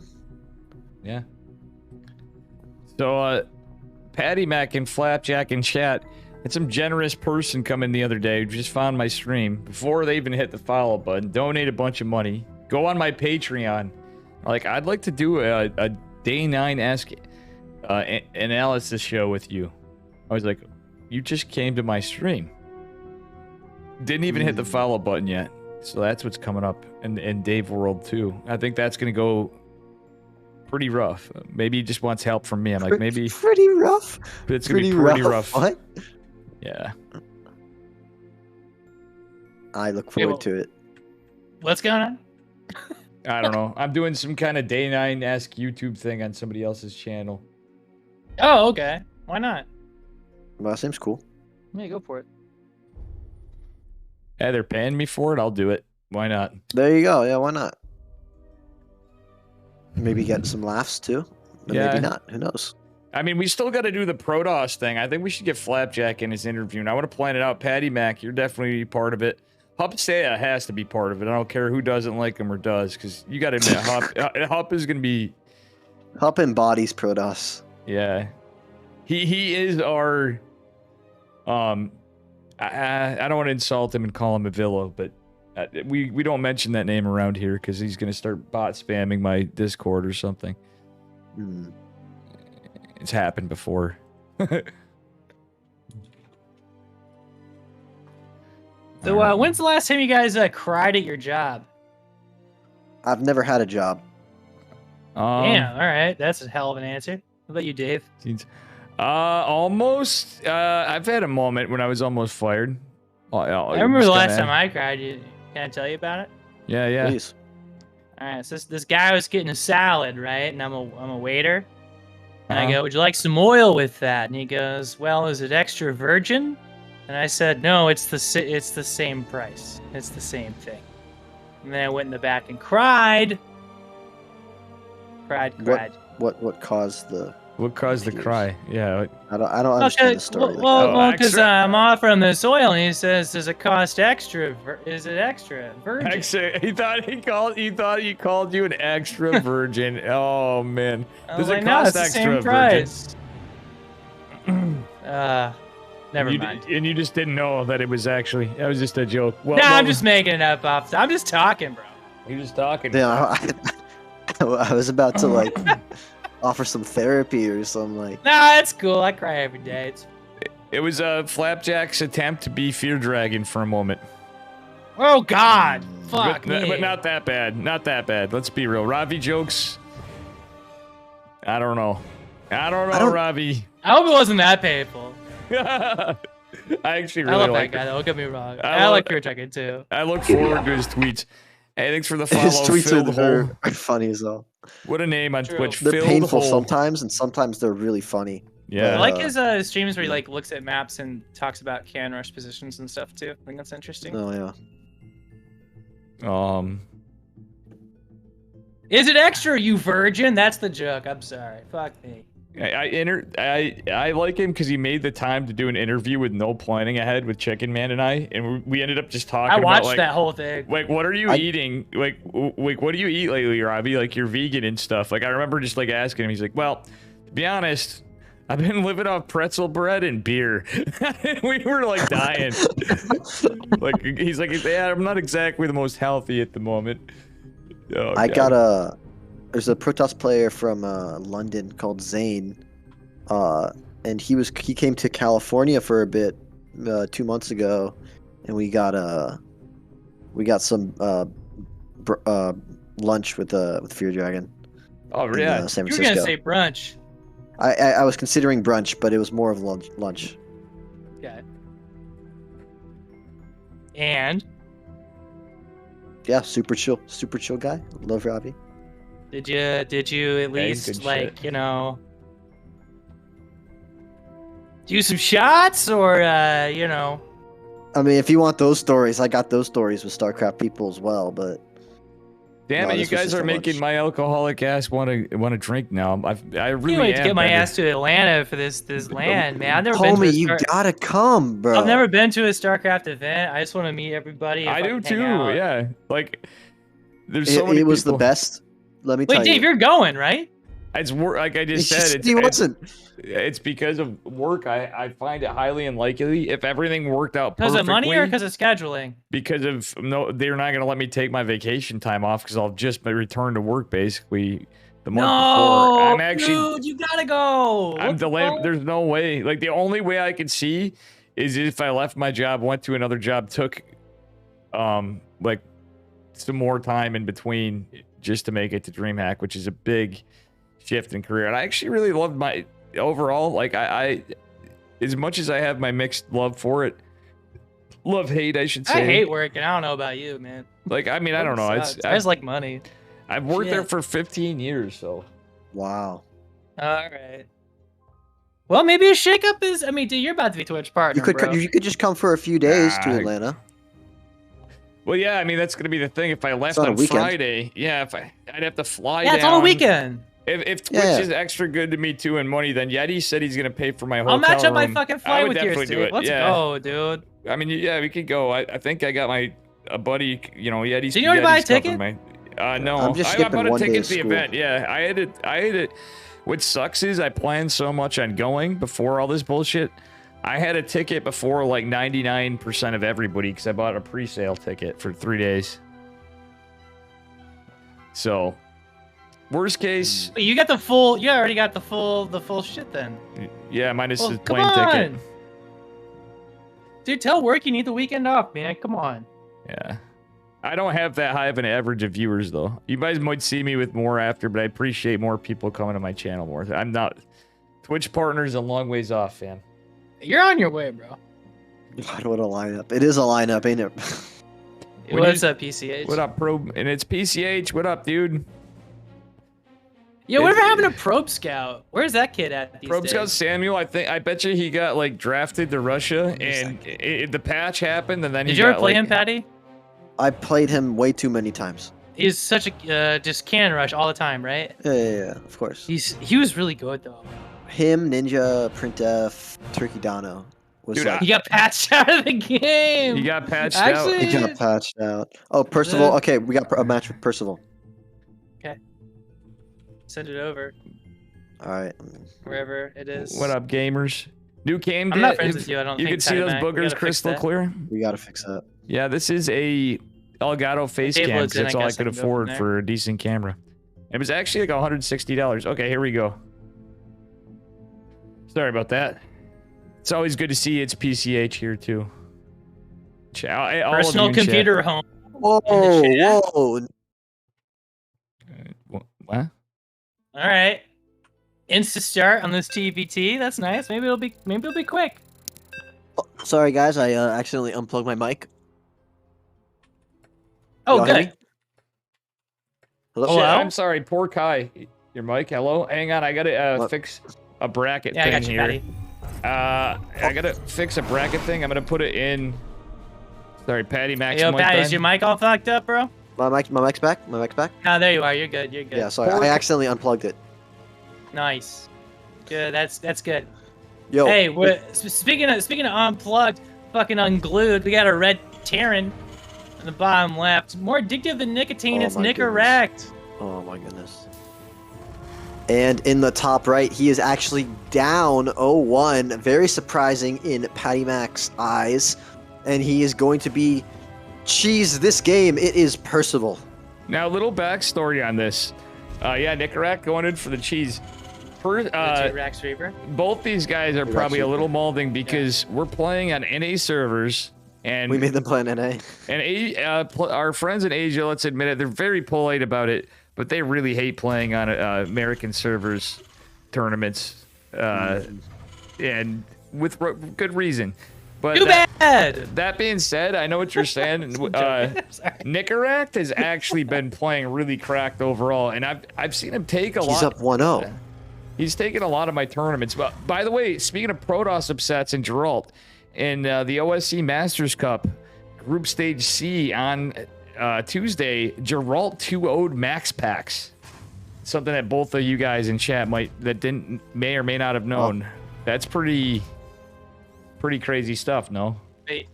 Yeah. So, Patty Mac and Flapjack in chat had some generous person come in the other day who just found my stream before they even hit the follow button, donate a bunch of money, go on my Patreon. Like, I'd like to do a Day 9-esque analysis show with you. I was like, you just came to my stream. Didn't even hit the follow button yet. So that's what's coming up in Dave World too. I think that's going to go pretty rough. Maybe he just wants help from me. I'm like, maybe... Pretty rough? It's going to be pretty rough. What? Yeah. I look forward to it. What's going on? I don't know. I'm doing some kind of Day 9-esque YouTube thing on somebody else's channel. Oh, okay. Why not? Well, seems cool. Yeah, go for it. Yeah, they're paying me for it. I'll do it. Why not? There you go. Yeah, why not? Maybe get some laughs too. But maybe not. Who knows? I mean, we still got to do the Protoss thing. I think we should get Flapjack in his interview. And I want to plan it out. Patty Mac, you're definitely part of it. Hupstea has to be part of it. I don't care who doesn't like him or does, because you got to admit, Hup is going to be... Hup embodies Protoss. Yeah. He is our... I don't want to insult him and call him a Villo, but we don't mention that name around here because he's going to start bot spamming my Discord or something. It's happened before. So, when's the last time you guys cried at your job? I've never had a job. Damn, all right. That's a hell of an answer. What about you, Dave? Almost. I've had a moment when I was almost fired. I remember the last time I cried. Can I tell you about it? Yeah. Please. All right, so this guy was getting a salad, right? And I'm a waiter. And I go, would you like some oil with that? And he goes, well, is it extra virgin? And I said, no, it's the same price. It's the same thing. And then I went in the back and cried. Cried. What caused the? What caused the cry? Yeah. I don't understand the story. Well, because I'm offering this oil, and he says, "Does it cost extra? Is it extra virgin?" Extra. He thought he called you an extra virgin. Oh man. Does it cost extra price. Never mind. And you just didn't know that it was actually. That was just a joke. Well, I'm just making it up. I'm just talking, bro. You're just talking. Yeah, I was about to like offer some therapy or something like. Nah, it's cool. I cry every day. It was Flapjack's attempt to be Fear Dragon for a moment. Oh God, fuck but, me. But not that bad. Not that bad. Let's be real. Ravi jokes. I don't know, Ravi. I hope it wasn't that painful. I actually really I love like that guy. Don't get me wrong. I like Fear Dragon too. I look forward to his tweets. Hey, thanks for the follow. His tweets are funny as well. What a name on Twitch. They're painful sometimes, and sometimes they're really funny. Yeah. I like his streams where he like looks at maps and talks about can rush positions and stuff too. I think that's interesting. Oh yeah. Is it extra, you virgin? That's the joke. I'm sorry. Fuck me. I like him because he made the time to do an interview with no planning ahead with Chicken Man and I, and we ended up just talking. I watched about, like, that whole thing. Like, what are you eating? Like, what do you eat lately, Robbie? Like, you're vegan and stuff. Like, I remember just like asking him. He's like, well, to be honest, I've been living off pretzel bread and beer. We were like dying. Like, he's like, yeah, I'm not exactly the most healthy at the moment. Oh, I got there's a Protoss player from London called Zane, and he came to California for a bit 2 months ago, and we got some lunch with Fear Dragon. Oh yeah, San You Francisco. were gonna say brunch. I was considering brunch, but it was more of lunch. Okay. And Yeah, super chill guy. Love Robbie. did you at least good like shit. you know do some shots or you know? I mean, if you want those stories, I got those stories with StarCraft people as well. But damn no, it, you this was guys just are a making lunch. my alcoholic ass want to drink now. I really Can't wait to am, get my Bender. ass to Atlanta for this land, man. I've never been to Homie, a you gotta come, bro. I've never been to a StarCraft event. I just want to meet everybody. I do hang too. out. Yeah, like there's so many. It was people. the best. Let me tell Wait, Dave, you. you're going, right? It's like I just said. He wasn't. It's because of work. I find it highly unlikely if everything worked out Because perfectly. of money or because of scheduling? Because of no, they're not gonna let me take my vacation time off because I'll just return to work basically the month before. I'm actually, dude, you gotta go. I'm delayed. There's no way. Like the only way I could see is if I left my job, went to another job, took like some more time in between just to make it to DreamHack, which is a big shift in career. And I actually really loved my overall, like I as much as I have my mixed love for it, love hate, I should say. I hate working. I don't know about you, man. Like, I mean, I don't know. I just like money. I've worked there Shit. for 15 years, so. Wow. All right. Well, maybe a shakeup is. I mean, dude, you're about to be Twitch partner, bro. You could just come for a few days to Nah. Atlanta. Well, yeah, I mean, that's going to be the thing. If I left on a on weekend. Friday, yeah, I'd have to fly Yeah, down. it's on a weekend. If Twitch Yeah. is extra good to me too and money, then Yeti said he's going to pay for my hotel I'll match up my room. fucking I flight would with yours, definitely do dude. it. Let's Yeah. go, dude. I mean, yeah, we could go. I think I got a buddy, Yeti's. Did you already buy a Yeti's covered ticket? No, I'm just I skipping bought a one day ticket of to the school. event. Yeah, I had it. What sucks is I planned so much on going before all this bullshit. I had a ticket before like 99% of everybody because I bought a pre-sale ticket for 3 days. So, worst case, Wait, you got the full. You already got the full shit then. yeah, minus Well, the come plane ticket. on. Dude, tell work you need the weekend off, man. Come on. Yeah. I don't have that high of an average of viewers, though. You guys might see me with more after, but I appreciate more people coming to my channel more. I'm not... Twitch partner's a long ways off, fam. You're on your way, bro. What a lineup. It is a lineup, ain't it? What's up, PCH? What up, Probe? And it's PCH. What up, dude? Yo, whatever happened to Probe Scout? Where's that kid at these Probe days? Scout Samuel, I bet you he got like drafted to Russia, and the patch happened, and then Did he you ever got, play like, him, Patty? I played him way too many times. He's such a just cannon rush all the time, right? Yeah, of course. He was really good though. Him, Ninja, Printf, Turkey Dono was Dude, like He got patched out of the game. He got patched Actually, he got patched out. Oh, Percival. Okay, we got a match with Percival. Send it over All right. wherever it is. What up, gamers? New game. I'm not friends with you. I don't You think. can see Patty those Mac. We boogers gotta fix crystal that. clear. We gotta fix that. Yeah, this is a Elgato face Dave cam. loads 'Cause in, that's I all I guess I could can go from afford there. for a decent camera. It was actually like $160. Okay, here we go. Sorry about that. It's always good to see it's PCH here too. All of you Personal in chat. computer home. Whoa, chat. whoa. What? All right. Insta start on this TVT. That's nice. Maybe it'll be quick. Oh, sorry, guys. I accidentally unplugged my mic. Oh, Y'all hear good. me? Hello? Hello? Shit, I'm sorry, poor Kai. Your mic, hello? Hang on, I gotta What? fix a bracket Yeah, I thing got you, here. Patty. I gotta fix a bracket thing. I'm gonna put it in. Sorry, Patty Max. Yo, mic Patty, then. is your mic all fucked up, bro? My mic's back. My mic's back. Oh, there you are. You're good. You're good. Yeah, sorry. Poor I Ca- accidentally unplugged it. Nice. Good. That's good. Yo. Hey, speaking of unplugged, fucking unglued, we got a red Terran in the bottom left. More addictive than nicotine. Oh It's my Nicorrect. Oh my goodness. And in the top right, he is actually down 0-1. Very surprising in Patty Mac's eyes. And he is going to be cheese this game. It is Percival. Now, a little backstory on this. Yeah, Nicorette going in for the cheese. Rex Reaper. Both these guys are Rex probably a Reaper. little molding because we're playing on NA servers. And We made them play in NA. our friends in Asia, let's admit it, they're very polite about it, but they really hate playing on American servers tournaments, and with good reason. But Too bad. that being said, I know what you're saying. Sorry. Nicorette has actually been playing really cracked overall, and I've seen him take a He's lot. up 1-0. He's taken a lot of my tournaments. But by the way, speaking of Protoss upsets in Geralt, in the OSC Masters Cup, Group Stage C on Tuesday, Geralt 2-0'd Max Packs. Something that both of you guys in chat may or may not have known. That's pretty crazy stuff, no? Wait,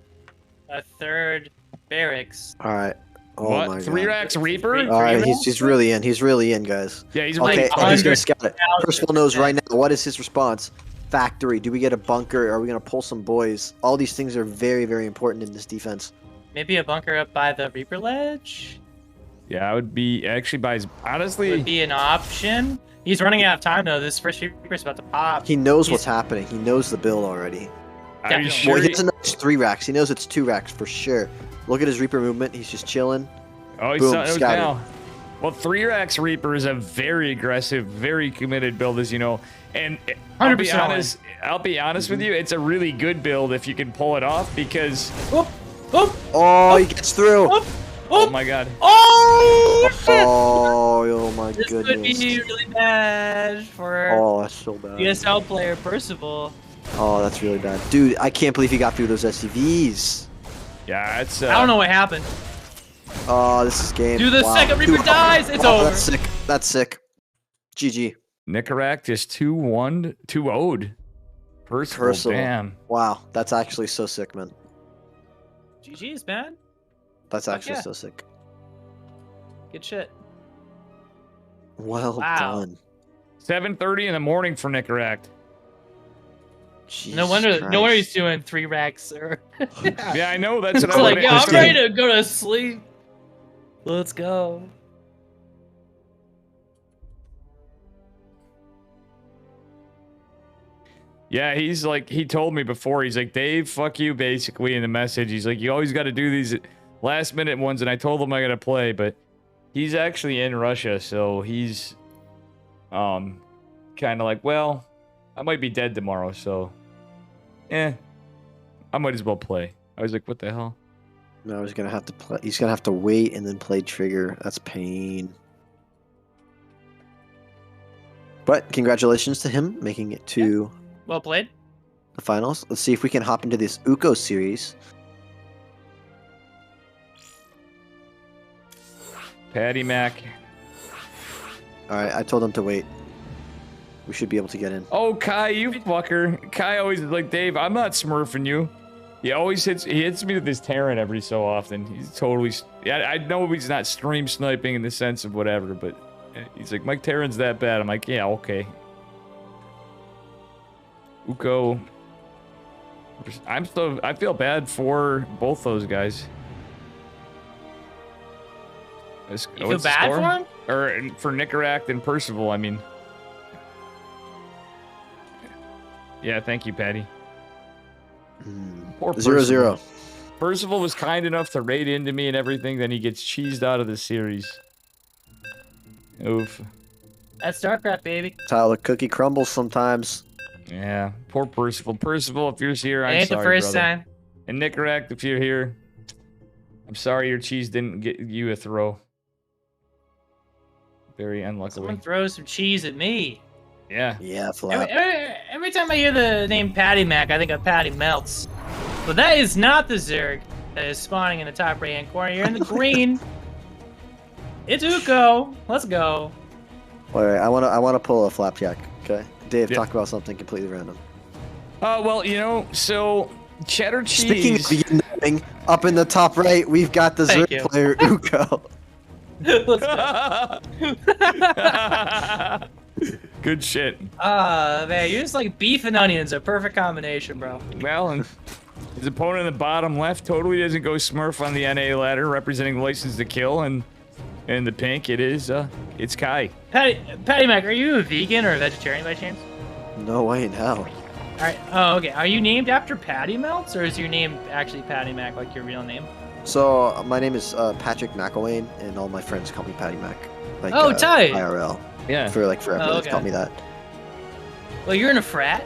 a third barracks. All right. Oh What? my 3 god. racks Reaper? All right, Reaper? he's really in. He's really in, guys. Yeah, he's Okay, really oh, he's gonna 100,000. scout it. Percival knows right now. What is his response? Factory. Do we get a bunker? Are we gonna pull some boys? All these things are very, very important in this defense. Maybe a bunker up by the Reaper ledge Yeah, I would be actually by his honestly. would be an option. He's running out of time though. This first Reaper's about to pop. He knows He's- what's happening. He knows the build already. Are Definitely. you sure? Well, he doesn't know it's 3 racks. He knows it's 2 racks for sure. Look at his Reaper movement. He's just chilling. Oh, he's Boom, starting it scouted. now. Well, 3 racks Reaper is a very aggressive, very committed build, as you know. And I'll be 100% honest. I'll be honest with you. It's a really good build if you can pull it off because. Oop, oop, Oh, he gets through. oop, Oh oop. my God. Oh shit! Oh my This could goodness. be really bad for Oh, that's so bad. ESL player Percival. Oh, that's really bad. Dude, I can't believe he got through those SCVs. Yeah, it's. I don't know what happened. Oh, this is game. Dude, the Wow. second Reaper Dude, dies. It's oh, over. That's sick. That's sick. GG. Nicorette just 2-1, 2-0'd. Percival. Damn. Wow, that's actually so sick, man. GG's, man. That's Fuck actually yeah. so sick. Good shit. Well Wow. done. 7:30 in the morning for Nicorette. Jesus No wonder Christ. he's doing 3 racks. Or Yeah, I know. That's what it's I like, wanted. yeah, I'm just ready to go to sleep. Let's go. Yeah, he's like, he told me before, he's like, Dave, fuck you, basically, in the message. He's like, you always got to do these last minute ones, and I told him I got to play, but he's actually in Russia, so he's kind of like, well, I might be dead tomorrow, so I might as well play. I was like, what the hell? No, he's gonna have to play. He's gonna have to wait and then play trigger. That's pain. But congratulations to him making it to Well played. the finals. Let's see if we can hop into this Uko series. Patty Mac. All right, I told him to wait. We should be able to get in. Oh, Kai, you fucker. Kai always is like, Dave, I'm not smurfing you. He always hits me with this Terran every so often. He's totally, yeah, I know he's not stream sniping in the sense of whatever, but he's like, Mike Terran's that bad. I'm like, yeah, okay. Uko. I feel bad for both those guys. You feel bad for him? Or for Nicaract and Percival, I mean. Yeah, thank you, Patty. Poor 0-0. Percival was kind enough to raid into me and everything, then he gets cheesed out of the series. Oof. That's StarCraft, baby. That's how the cookie crumbles sometimes. Yeah, poor Percival. Percival, if you're here, I'm Ain't sorry, the first brother. time. And Nicaract, if you're here, I'm sorry your cheese didn't get you a throw. Very unluckily. Someone throws some cheese at me. Yeah. Yeah, Flap. Every time I hear the name Patty Mac, I think of Patty Melts. But that is not the Zerg that is spawning in the top right-hand corner. You're in the green. It's Uko. Let's go. Wait, I wanna pull a flapjack. Okay, Dave, Yeah. talk about something completely random. Well, you know, so cheddar cheese. Speaking of you knowing, up in the top right, we've got the Thank Zerg you. player Uko. Let's go. Good shit. Man, you're just like beef and onions, a perfect combination, bro. Well, and his opponent in the bottom left totally doesn't go Smurf on the NA ladder, representing License to Kill, and in the pink it is it's Kai. Patty Mac, are you a vegan or a vegetarian by chance? No way in hell. All right. Oh, okay. Are you named after Patty Melts, or is your name actually Patty Mac, like your real name? So my name is Patrick McElwain, and all my friends call me Patty Mac. Like, Oh, tight. IRL. Yeah. For like forever, Oh, they've okay. called me that. Well, you're in a frat.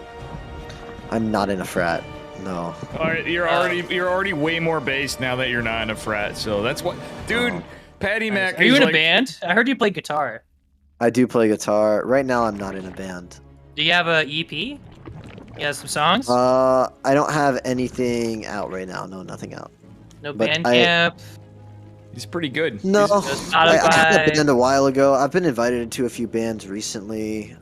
I'm not in a frat. No. All right, you're already way more based now that you're not in a frat. So that's what, dude. Oh. Patty Mac. Are you is in a like- band? I heard you play guitar. I do play guitar. Right now, I'm not in a band. Do you have a EP? You have some songs? I don't have anything out right now. No, nothing out. No but Bandcamp? He's pretty good. No, Just I had a Spotify. band a while ago. I've been invited into a few bands recently.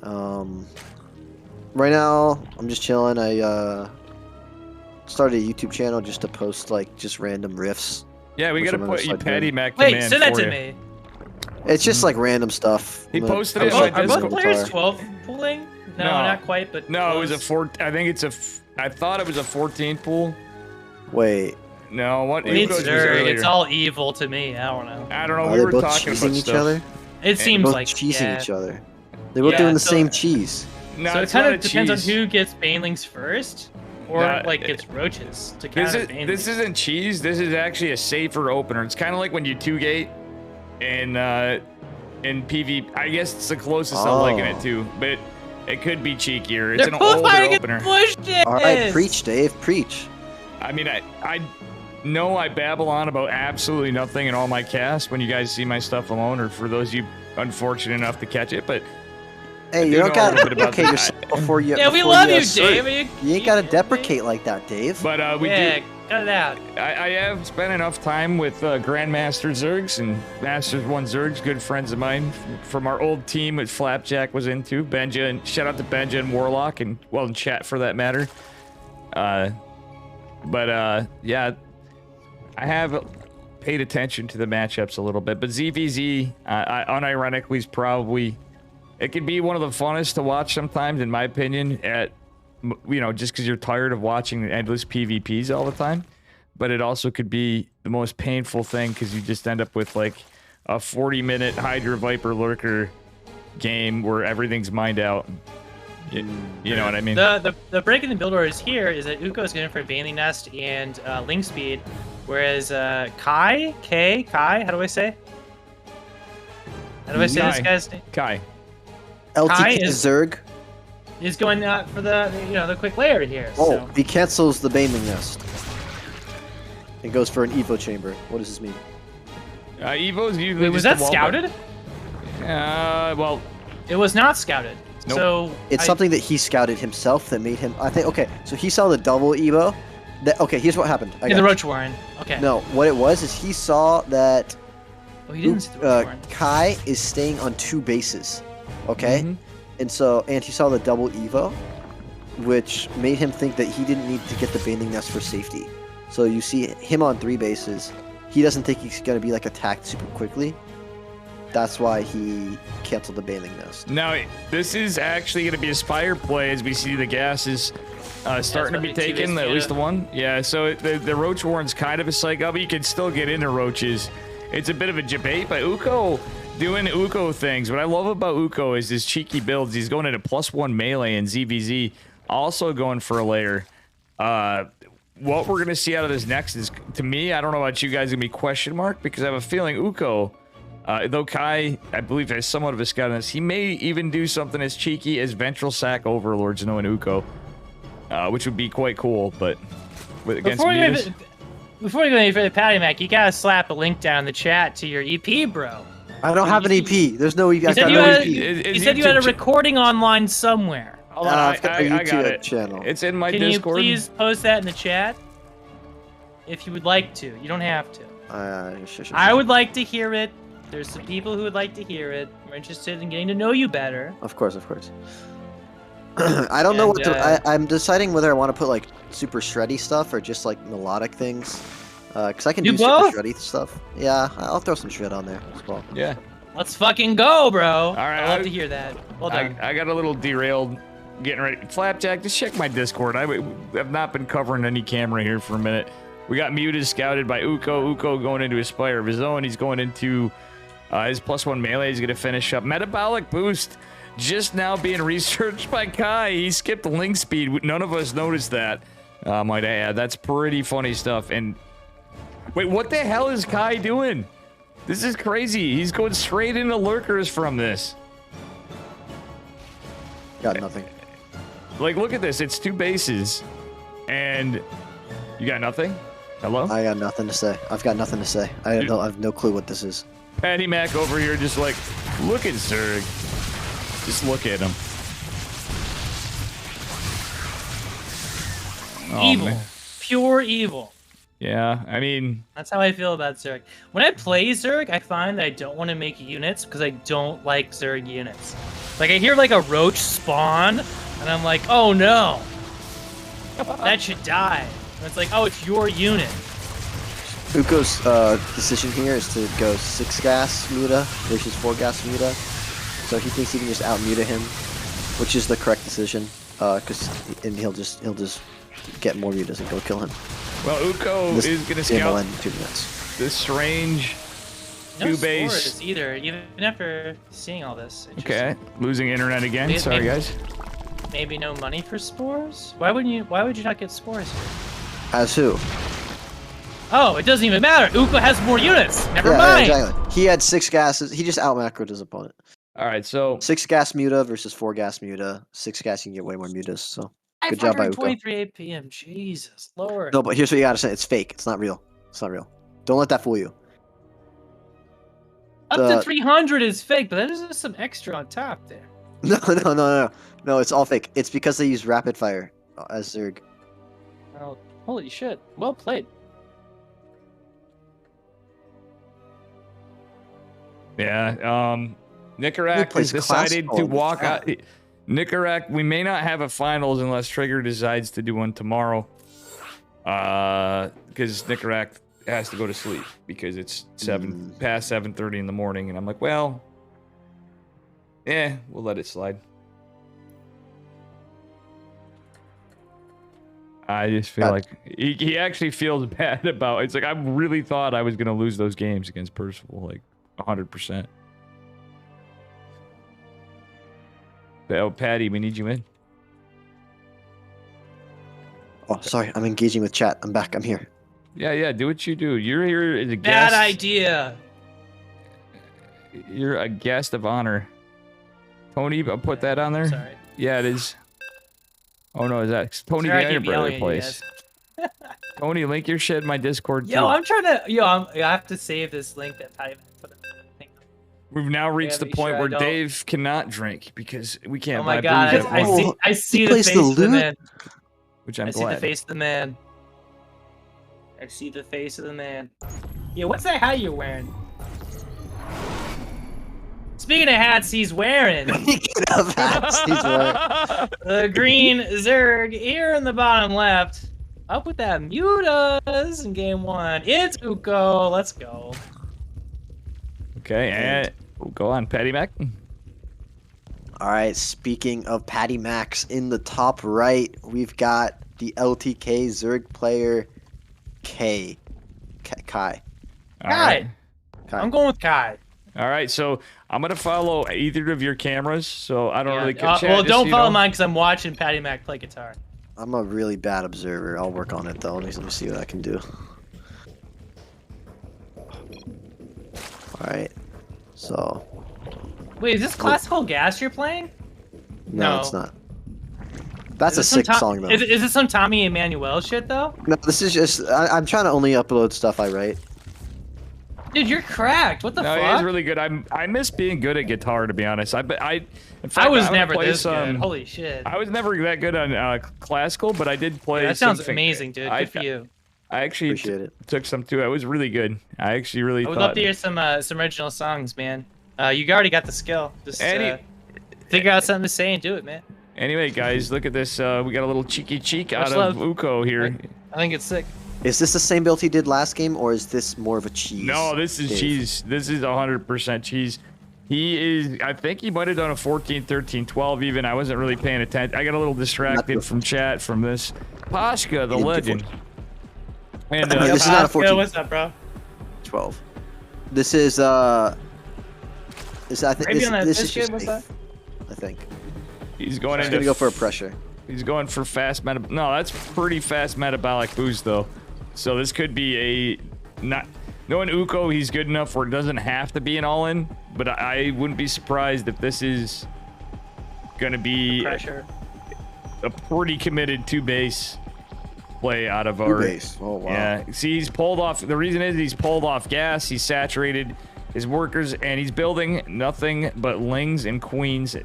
Right now, I'm just chilling. I started a YouTube channel just to post like just random riffs. Yeah, we Which gotta I'm gonna put you start Patty doing. Mac Wait, command send that for to you. me. It's just like random stuff. He I'm gonna posted it post in my Are both Discord. players guitar. 12 pooling? No, No. not quite, but No, it was a close. I think it's a. I thought it was a 14 pool. Wait, No, what? It's Ugo's was Zerg. earlier. It's all evil to me. I don't know. I don't know. are we they were both talking cheesing about each stuff. other? It seems Both like cheesing yeah. each other. They're both Yeah, doing the so- same cheese. No, So it it's kind not of a depends on cheese. who gets banelings first, or No, like gets roaches to This counter is banelings. this isn't cheese. This is actually a safer opener. It's kind of like when you 2-gate in PvP. I guess it's the closest I liken it Oh. to, but it could be cheekier. It's They're an both older fighting opener. against bushes. All right, preach, Dave, preach. I mean, I know I babble on about absolutely nothing in all my casts when you guys see my stuff alone, or for those of you unfortunate enough to catch it. But Hey, do you don't know a gotta little bit about deprecate that. yourself before you. Yeah, we before love you, assert. Dave. You ain't gotta deprecate like that, Dave. but we Yeah, do. cut it out. I have spent enough time with Grandmaster Zergs and Masters 1 Zergs, good friends of mine from our old team that Flapjack was into. Benja, and shout out to Benja and Warlock, and well, in chat for that matter. Yeah, I have paid attention to the matchups a little bit, but ZVZ, unironically, is probably, it could be one of the funnest to watch sometimes, in my opinion, just because you're tired of watching the endless PvPs all the time. But it also could be the most painful thing because you just end up with like a 40-minute Hydra Viper Lurker game where everything's mined out. You know what I mean? The break in the build orders here is that Uko is going for Baneling Nest and Link Speed, whereas Kai, how do I say? How do I say this Kai. guy's name? Kai. LTK is- Zerg. He's going for the the quick layer here. Oh, So. he cancels the Baneling Nest. It goes for an Evo chamber. What does this mean? Evo's usually. Wait, was just that a wall scouted? well, It was not scouted. Nope. So It's something that he scouted himself that made him. I think. Okay, so he saw the double Evo. Okay, here's what happened. in the Roach Warren. Okay. No, what it was is he saw that Oh, he didn't see the Roach Warren. Kai is staying on 2 bases. Okay, Mhm. and he saw the double Evo, which made him think that he didn't need to get the Baneling Nest for safety. So you see him on 3 bases. He doesn't think he's gonna be like attacked super quickly. That's why he canceled the Baneling Nest. now this is actually going to be a Spire play as we see the gases starting to be it's gonna be taken, two-base at least the meta. one. Yeah, so the Roach Warren's kind of a psycho, but you can still get into Roaches. It's a bit of a debate, but Uko doing Uko things. What I love about Uko is his cheeky builds. He's going into +1 melee and ZVZ, also going for a layer. What we're going to see out of this next is, to me, I don't know about you guys, going to be question mark, because I have a feeling Uko, though Kai, I believe, has somewhat of a scout on this, he may even do something as cheeky as Ventral Sack Overlords knowing Uko, which would be quite cool, but against Mutas. Before you go any further, Patty Mac, you gotta slap a link down in the chat to your EP, bro. I don't have an EP. There's no. You said you had a recording online somewhere. Hold on, I've got a I got YouTube it. channel. It's in my Can Discord. you please post that in the chat? If you would like to. You don't have to. I would like to hear it. There's some people who would like to hear it. We're interested in getting to know you better. Of course. I don't know what to. I'm deciding whether I want to put like super shreddy stuff or just like melodic things. Because I can do super shreddy stuff. Yeah, I'll throw some shred on there as well. Yeah. Let's fucking go, bro. All right, I love to hear that. Well done. I got a little derailed getting ready. Flapjack, just check my Discord. I have not been covering any camera here for a minute. We got Mutas scouted by Uko. Uko going into a Spire of his own. He's going into his +1 melee. He's going to finish up. Metabolic boost just now being researched by Kai. He skipped link speed. None of us noticed that. Might I add. That's pretty funny stuff. And wait, what the hell is Kai doing? This is crazy. He's going straight into lurkers from this. Got nothing. Like, look at this. It's 2 bases. And you got nothing? Hello? I got nothing to say. I've got nothing to say. I have no clue what this is. Patty Mac over here just like, look at Zerg. Just look at him. Oh, Evil. man. Pure evil. Yeah, I mean... That's how I feel about Zerg. When I play Zerg, I find that I don't want to make units because I don't like Zerg units. Like, I hear like a roach spawn, and I'm like, oh no. That should die. And it's like, oh, it's your unit. Uko's decision here is to go 6 gas Muta versus 4 gas Muta. So he thinks he can just out Muta him, which is the correct decision. And he'll just get more Mutas and go kill him. Well, Uko is going to scout 2 minutes. this strange No 2-base. spores either, even after seeing all this. Okay, losing internet again. Sorry, guys. Maybe no money for spores? Why would you not get spores here? As who? Oh, it doesn't even matter. Uko has more units. Never Yeah, mind. exactly. He had 6 gases. He just out macroed his opponent. All right, so 6 gas Muta versus 4 gas Muta. 6 gas, you can get way more Mutas. So good job by Uko. 523 APM. Jesus Lord. No, but here's what you gotta say. It's fake. It's not real. It's not real. Don't let that fool you. Up to 300 is fake, but there's just some extra on top there. No, it's all fake. It's because they use rapid fire as Zerg. Oh, holy shit. Well played. yeah, Nicarak plays has decided classical to with walk that. out. Nicarak, we may not have a finals unless Trigger decides to do one tomorrow. Because Nicarak has to go to sleep because it's past 7:30 in the morning, and I'm like, well, we'll let it slide. I just feel like he actually feels bad about it. It's like I really thought I was gonna lose those games against Percival, like 100%. Oh, Patty, we need you in. Oh, sorry. I'm engaging with chat. I'm back. I'm here. Yeah, do what you do. You're here as a guest. Bad idea. You're a guest of honor. Tony, I'll put that on there. Sorry. Yeah, it is. Oh no, is that Tony Sorry, I behind keep your brother yelling at you place? Tony, link your shit in my Discord too. Yo, I'm trying to. I have to save this link that Patty put in the thing. We've now reached the make point sure I where don't- Dave cannot drink because we can't Oh my buy god, booze at I once, see the plays face the of the loot? man. which I'm I see the glad. face of the man. I see the face of the man. Yeah, what's that hat you're wearing? Speaking of hats, he's wearing Speaking of hats, he's wearing. the green Zerg here in the bottom left. Up with that Mutas in game 1. It's Uko. Let's go. Okay, and go on, Patty Mac. All right, speaking of Patty Max, in the top right, we've got the LTK Zerg player, Kai. Kai. Kai. I'm going with Kai. All right, so I'm gonna follow either of your cameras, so I don't really care. Well, don't follow mine because I'm watching Patty Mac play guitar. I'm a really bad observer. I'll work on it though. Let me see what I can do. All right, so. Wait, is this classical gas you're playing? No, No. it's not. That's a Is this sick song though. Is it some Tommy Emmanuel shit though? No, this is just. I'm trying to only upload stuff I write. Dude, you're cracked. What the No, fuck? it is really good. I miss being good at guitar, to be honest. In fact, I was I'm gonna never play this some- good. Holy shit. I was never that good on classical, but I did play. That sounds something- amazing, dude. Good for you. I actually Appreciate it. took some too. It was really good. I actually really I would thought. love to hear some original songs, man. You already got the skill. Just figure out something to say and do it, man. Anyway, guys, look at this. We got a little cheeky cheek out Much of love. Uko here. I think it's sick. Is this the same build he did last game, or is this more of a cheese? No, this is Dave? cheese. This is 100% cheese. He is, I think he might have done a 14, 13, 12 even. I wasn't really paying attention. I got a little distracted from chat from this. Pashka, the He did legend. And This is not a 14. Yo, what's up, bro? 12. This is I think Maybe this, on that this is biscuit, just what's safe, I think. he's going He's into gonna go for a pressure. He's going for fast No, that's pretty fast metabolic boost though. So this could be a not knowing Uko, he's good enough where it doesn't have to be an all-in, but I wouldn't be surprised if this is gonna be Pressure. a pretty committed two base play out of Two our base. Oh wow. Yeah. See, he's pulled off. The reason is he's pulled off gas. He's saturated his workers, and he's building nothing but lings and queens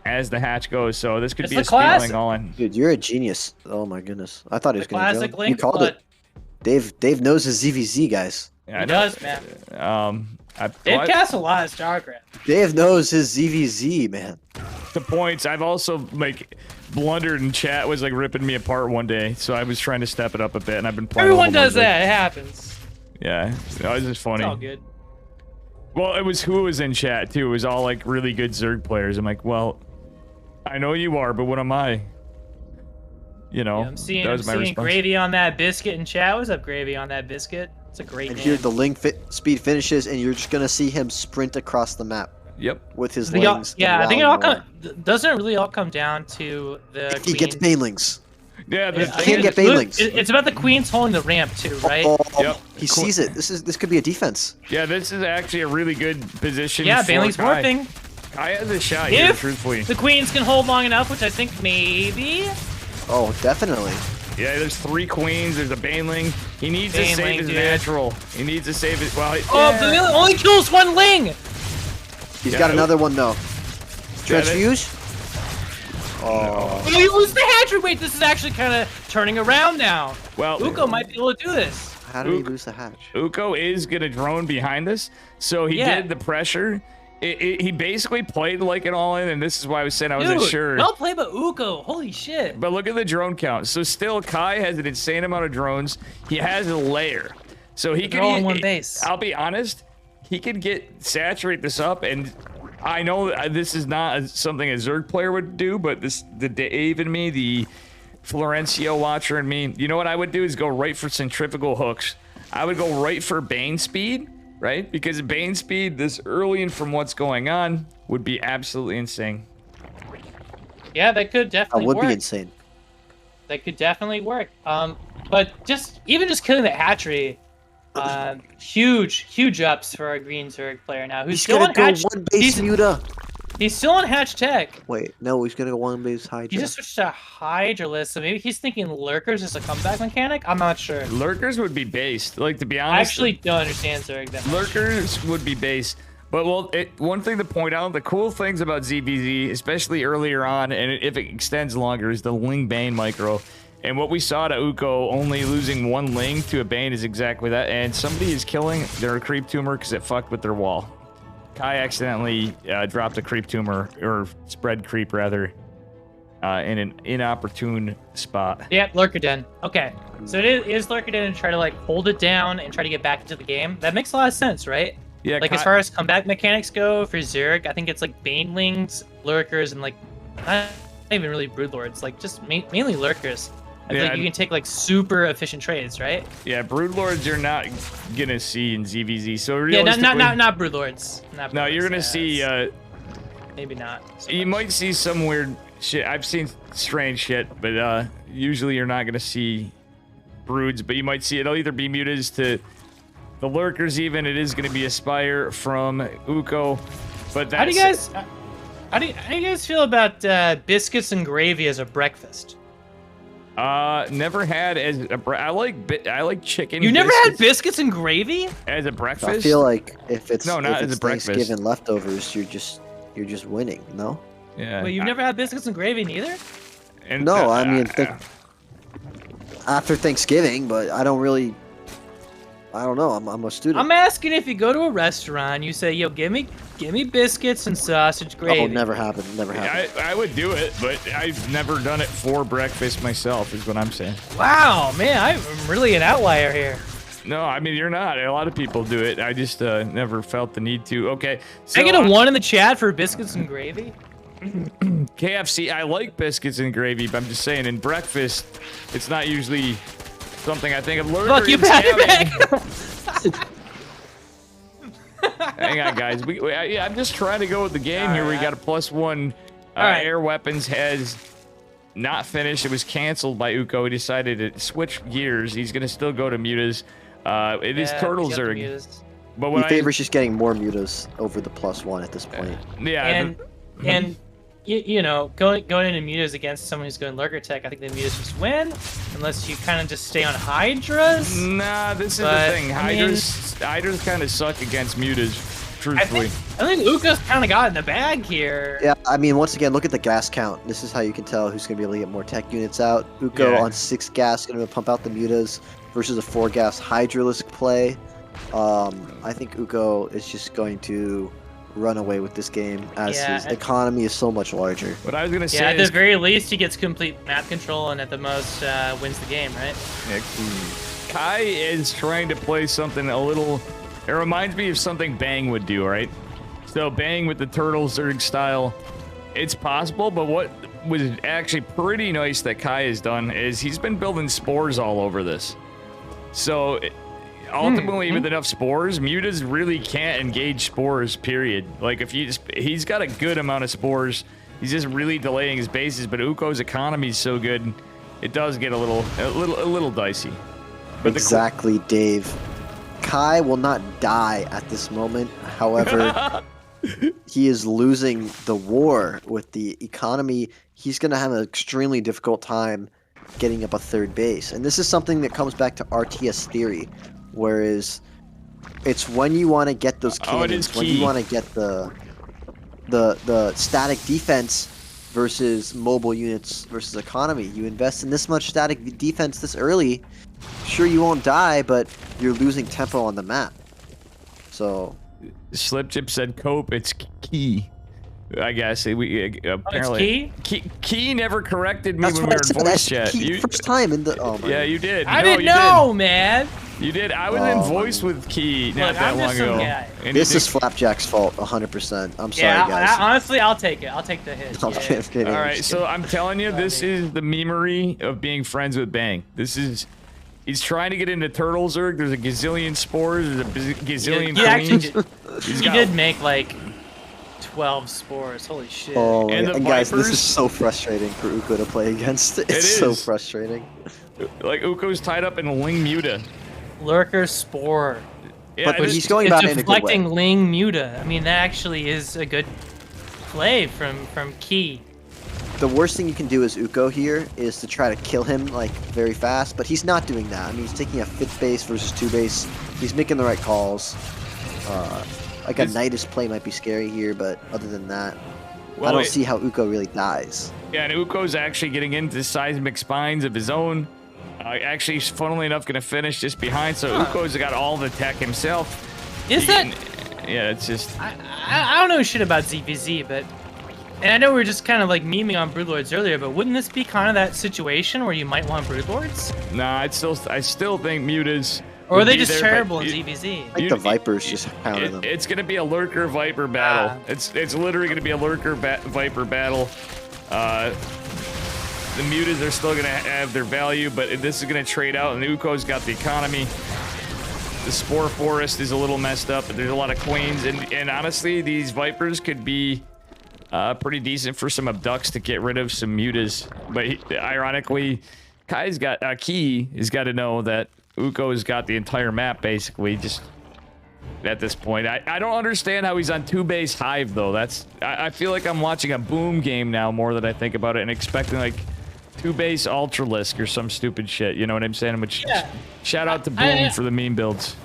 as the hatch goes. So this could It's be the a stealing classic. all in. Dude, you're a genius. Oh my goodness. I thought he was gonna Classic jump. You link, called but it. Dave knows his ZVZ, guys. Yeah, I he know. does, man. Dave Well, casts a lot of StarCraft. Dave knows his ZVZ, man. the points. I've also like blundered and chat was like ripping me apart one day, so I was trying to step it up a bit, and I've been playing. Everyone a little does more. that. It happens. Yeah, it was just funny. It's all good. Well, it was who was in chat too. It was all like really good Zerg players. I'm like, well, I know you are, but what am I? You know, Yeah, I'm seeing, that was my response. Gravy on that biscuit in chat. What's up, Gravy on that biscuit? It's a great And name. here the link speed finishes, and you're just gonna see him sprint across the map Yep. with his I think lings. I think it all around doesn't it really all come down to the If he queen? gets banelings. Yeah, Yeah, the I can't think get it's- banelings. It's about the queens holding the ramp too, right? Oh, Yep. he sees it. This could be a defense. Yeah, this is actually a really good position. Yeah, for baneling's Kai. morphing. Kai has a shot here, If truthfully. the queens can hold long enough, which I think maybe. Oh, definitely. Yeah, there's 3 queens. There's a baneling. He needs to Baneling, save his dude. natural. He needs to save his. Well, Oh, but it only kills one ling. He's Yeah, got it- another one though. Yeah, that- Transfuse. Oh. Oh, you lose the hatchery. Wait, this is actually kind of turning around now. well, Uko might be able to do this. How did he Ook- lose the hatch? Uko is gonna drone behind us, so he Yeah. did the pressure. He basically played like an all-in, and this is why I was saying I wasn't Dude, sure. well played by Uko. Holy shit. But look at the drone count. So still, Kai has an insane amount of drones. He has a layer, so he They're can. all in one base. I'll be honest. He could saturate this up, and I know that this is not something a Zerg player would do, but the Dave and me, the Florencio watcher and me, you know what I would do is go right for centrifugal hooks. I would go right for Bane speed, right? Because Bane speed this early and from what's going on would be absolutely insane. Yeah, that could That definitely would work. be insane. That could definitely work. But even just killing the hatchery, huge ups for our green Zerg player now. Who's He's still gonna on go hatch. one base he's- muta. He's still on Hatch Tech. Wait, no, he's gonna go one base Hydra. He just switched to Hydralisk, so maybe he's thinking Lurkers is a comeback mechanic? I'm not sure. Lurkers would be based. Like, to be honest, I actually don't understand Zerg that much. Lurkers would be based. But, well, one thing to point out, the cool things about ZVZ, especially earlier on, and if it extends longer, is the Ling Bane micro. And what we saw to Uko only losing one Ling to a Bane is exactly that. And somebody is killing their creep tumor because it fucked with their wall. Kai accidentally dropped a creep tumor, or spread creep rather, in an inopportune spot. Yep, Lurker Den. Okay, so it is Lurker Den to try to like hold it down and try to get back into the game. That makes a lot of sense, right? Yeah. Like as far as comeback mechanics go for Zerg, I think it's like Banelings, Lurkers, and like not even really Broodlords, like just mainly Lurkers. I feel like you can take like super efficient trades, right? Yeah, Broodlords you're not gonna see in ZVZ. So Yeah, realistically, not Broodlords. No, you're gonna see. Maybe not. So You much. might see some weird shit. I've seen strange shit, but usually you're not gonna see broods. But you might see it'll either be mutas to the lurkers. Even it is gonna be Aspire from Uko. But that's, how do you guys feel about biscuits and gravy as a breakfast? never had as a I like chicken. You never had biscuits biscuits and gravy? as a breakfast? I feel like if it's No, not if as it's a breakfast. Thanksgiving leftovers, you're just winning. No. Yeah. Well, you've never had biscuits and gravy neither? And, No, I mean after Thanksgiving, but I don't really. I don't know. I'm a student. I'm asking if you go to a restaurant, you say, "Yo, give me biscuits and sausage gravy." Oh, never happened. Never happened. I would do it, but I've never done it for breakfast myself, is what I'm saying. Wow, man, I'm really an outlier here. No, I mean, you're not. A lot of people do it. I just never felt the need to. Okay. So, Can I get a 1 in the chat for biscuits and gravy? KFC, I like biscuits and gravy, but I'm just saying, in breakfast, it's not usually something I think of. Look, you pat it back. Hang on, guys. I'm just trying to go with the game here. We got a +1. right. Air weapons has not finished. It was canceled by Uko. He decided to switch gears. He's going to still go to mutas. It is Turtle Zerg. But He what favors just getting more mutas over the +1 at this point. yeah, And you know, going into mutas against someone who's going lurker tech, I think the mutas just win, unless you kind of just stay on hydras. nah, this is But, the thing. I mean- Hydras kind of suck against mutas, truthfully. I think Uka's kind of got in the bag here. Yeah, I mean, once again, look at the gas count. This is how you can tell who's going to be able to get more tech units out. Uko Yeah. on 6 gas, going to pump out the mutas versus a 4 gas Hydralisk play. I think Uko is just going to run away with this game as Yeah, his economy is so much larger. What I was gonna Yeah, say at the is, very least, he gets complete map control, and at the most, wins the game, right? Kai is trying to play something a little. It reminds me of something Bang would do, right? So Bang with the Turtle Zerg style, it's possible. But what was actually pretty nice that Kai has done is he's been building spores all over this. So ultimately, with enough spores, mutas really can't engage spores. Period. Like if he's got a good amount of spores. He's just really delaying his bases. But Uko's economy is so good, it does get a little dicey. But Exactly, Dave. Kai will not die at this moment. However, he is losing the war with the economy. He's going to have an extremely difficult time getting up a third base. And this is something that comes back to RTS theory, whereas it's when you want to get those cannons, when you want to get the static defense versus mobile units versus economy. You invest in this much static defense this early, sure you won't die, but you're losing tempo on the map. So Slip Chip said cope. It's key. I guess apparently key never corrected me that's when what we I were said. in voice That's chat. key first time in the. Oh my Yeah, God. you did. I No, didn't you know, man. You did. I was Oh, in voice with Key not Look, that I'm long just some ago. guy. And This he is Flapjack's fault, 100%. I'm sorry, Yeah, guys. honestly, I'll take it. I'll take the hit. I'm Yeah. kidding. all I'm right, just so I'm telling you, this Sorry. is the memery of being friends with Bang. This is. He's trying to get into Turtle Zerg. There's a gazillion spores. There's a gazillion He actually queens. did, he did make like 12 spores. Holy shit. Oh, my And God. the And guys, this Vipers- is so frustrating for Uko to play against. It's It so is. frustrating. Like Uko's tied up in a Ling Muta. Lurker spore. Yeah, But this- he's going It's about it in a good way. deflecting Ling Muta. I mean, that actually is a good play from Key. The worst thing you can do as Uko here is to try to kill him like very fast, but he's not doing that. I mean, he's taking a 5th base versus 2 base. He's making the right calls. Like a Nidus play might be scary here, but other than that, I don't see how Uko really dies. Yeah, and Uko's actually getting into seismic spines of his own. Actually, funnily enough, going to finish just behind. So Uko's got all the tech himself. Yeah, it's just... I don't know shit about ZVZ, but... And I know we were just kind of like memeing on Broodlords earlier, but wouldn't this be kind of that situation where you might want Broodlords? Nah, I still think Mutas... Or are they just terrible in ZVZ? I think the Vipers just pounded them. It's going to be a Lurker Viper battle. It's literally going to be a Lurker Viper battle. The Mutas are still going to have their value, but this is going to trade out, and Uko's got the economy. The Spore Forest is a little messed up, but there's a lot of Queens, and honestly, these Vipers could be pretty decent for some Abducts to get rid of some Mutas. But ironically, Key has got to know that Uko's got the entire map, basically, just at this point. I don't understand how he's on 2-base Hive, though. I feel like I'm watching a Boom game now more than I think about it, and expecting, like, 2-base Ultralisk or some stupid shit, you know what I'm saying? Which, shout out to Boom for the meme builds.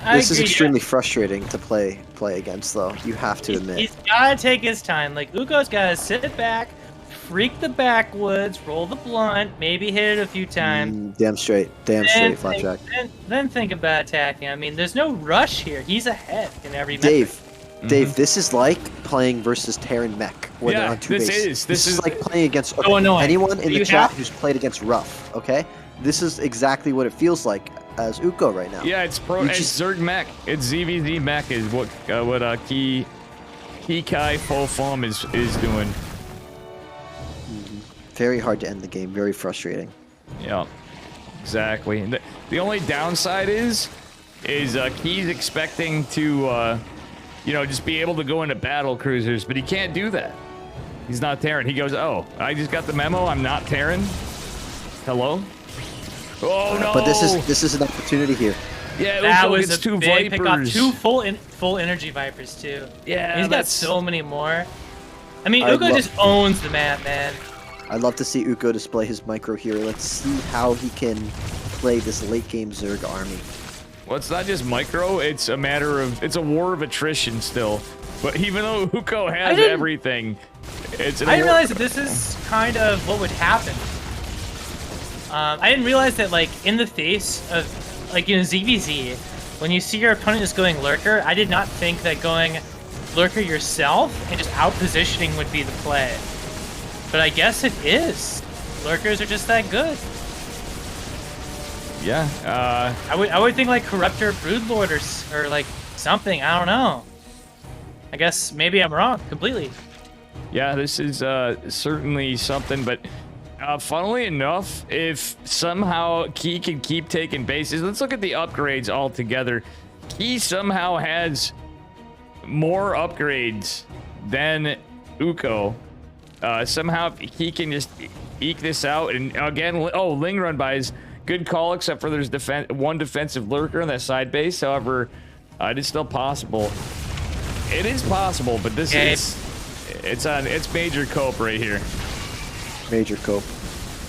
This is extremely frustrating to play against, though. You have to admit. He's gotta take his time. Like, Uko's gotta sit back, freak the backwoods, roll the blunt, maybe hit it a few times. Damn straight, Flapjack. Then think about attacking. I mean, there's no rush here. He's ahead in every Dave, this is like playing versus Terran Mech when they're on 2 base. This is like playing against anyone in the chat who's played against Rough, okay? This is exactly what it feels like as Uko right now. Yeah, it's Zerg Mech. It's ZVZ Mech is what Key Kai Fo Fum is doing. Very hard to end the game. Very frustrating. Yeah, exactly. The only downside is Key's expecting to, just be able to go into battle cruisers, but he can't do that. He's not Terran. He goes, oh, I just got the memo. I'm not Terran. Hello? Oh no! But this is an opportunity here. Yeah, that was a 2 big Vipers. Pick up 2 full energy Vipers too. Yeah, he's got so many more. I mean, Uko just owns the map, man. I'd love to see Uko display his micro here. Let's see how he can play this late game Zerg army. Well, it's not just micro. It's a matter of it's a war of attrition still. But even though Uko has everything, I didn't realize that this is kind of what would happen. I didn't realize that, like, in the face of, like, ZVZ, when you see your opponent is going Lurker, I did not think that going Lurker yourself and just out-positioning would be the play. But I guess it is. Lurkers are just that good. Yeah. I would think, like, Corruptor Broodlord or like, something. I don't know. I guess maybe I'm wrong completely. Yeah, this is certainly something, but... funnily enough, if somehow Key can keep taking bases, let's look at the upgrades altogether. Key somehow has more upgrades than Uko. Somehow he can just eke this out, and again, Ling Run buys good call, except for there's one defensive Lurker in that side base. However, it is still possible. It is possible, but this is it's major cope right here. Major cope.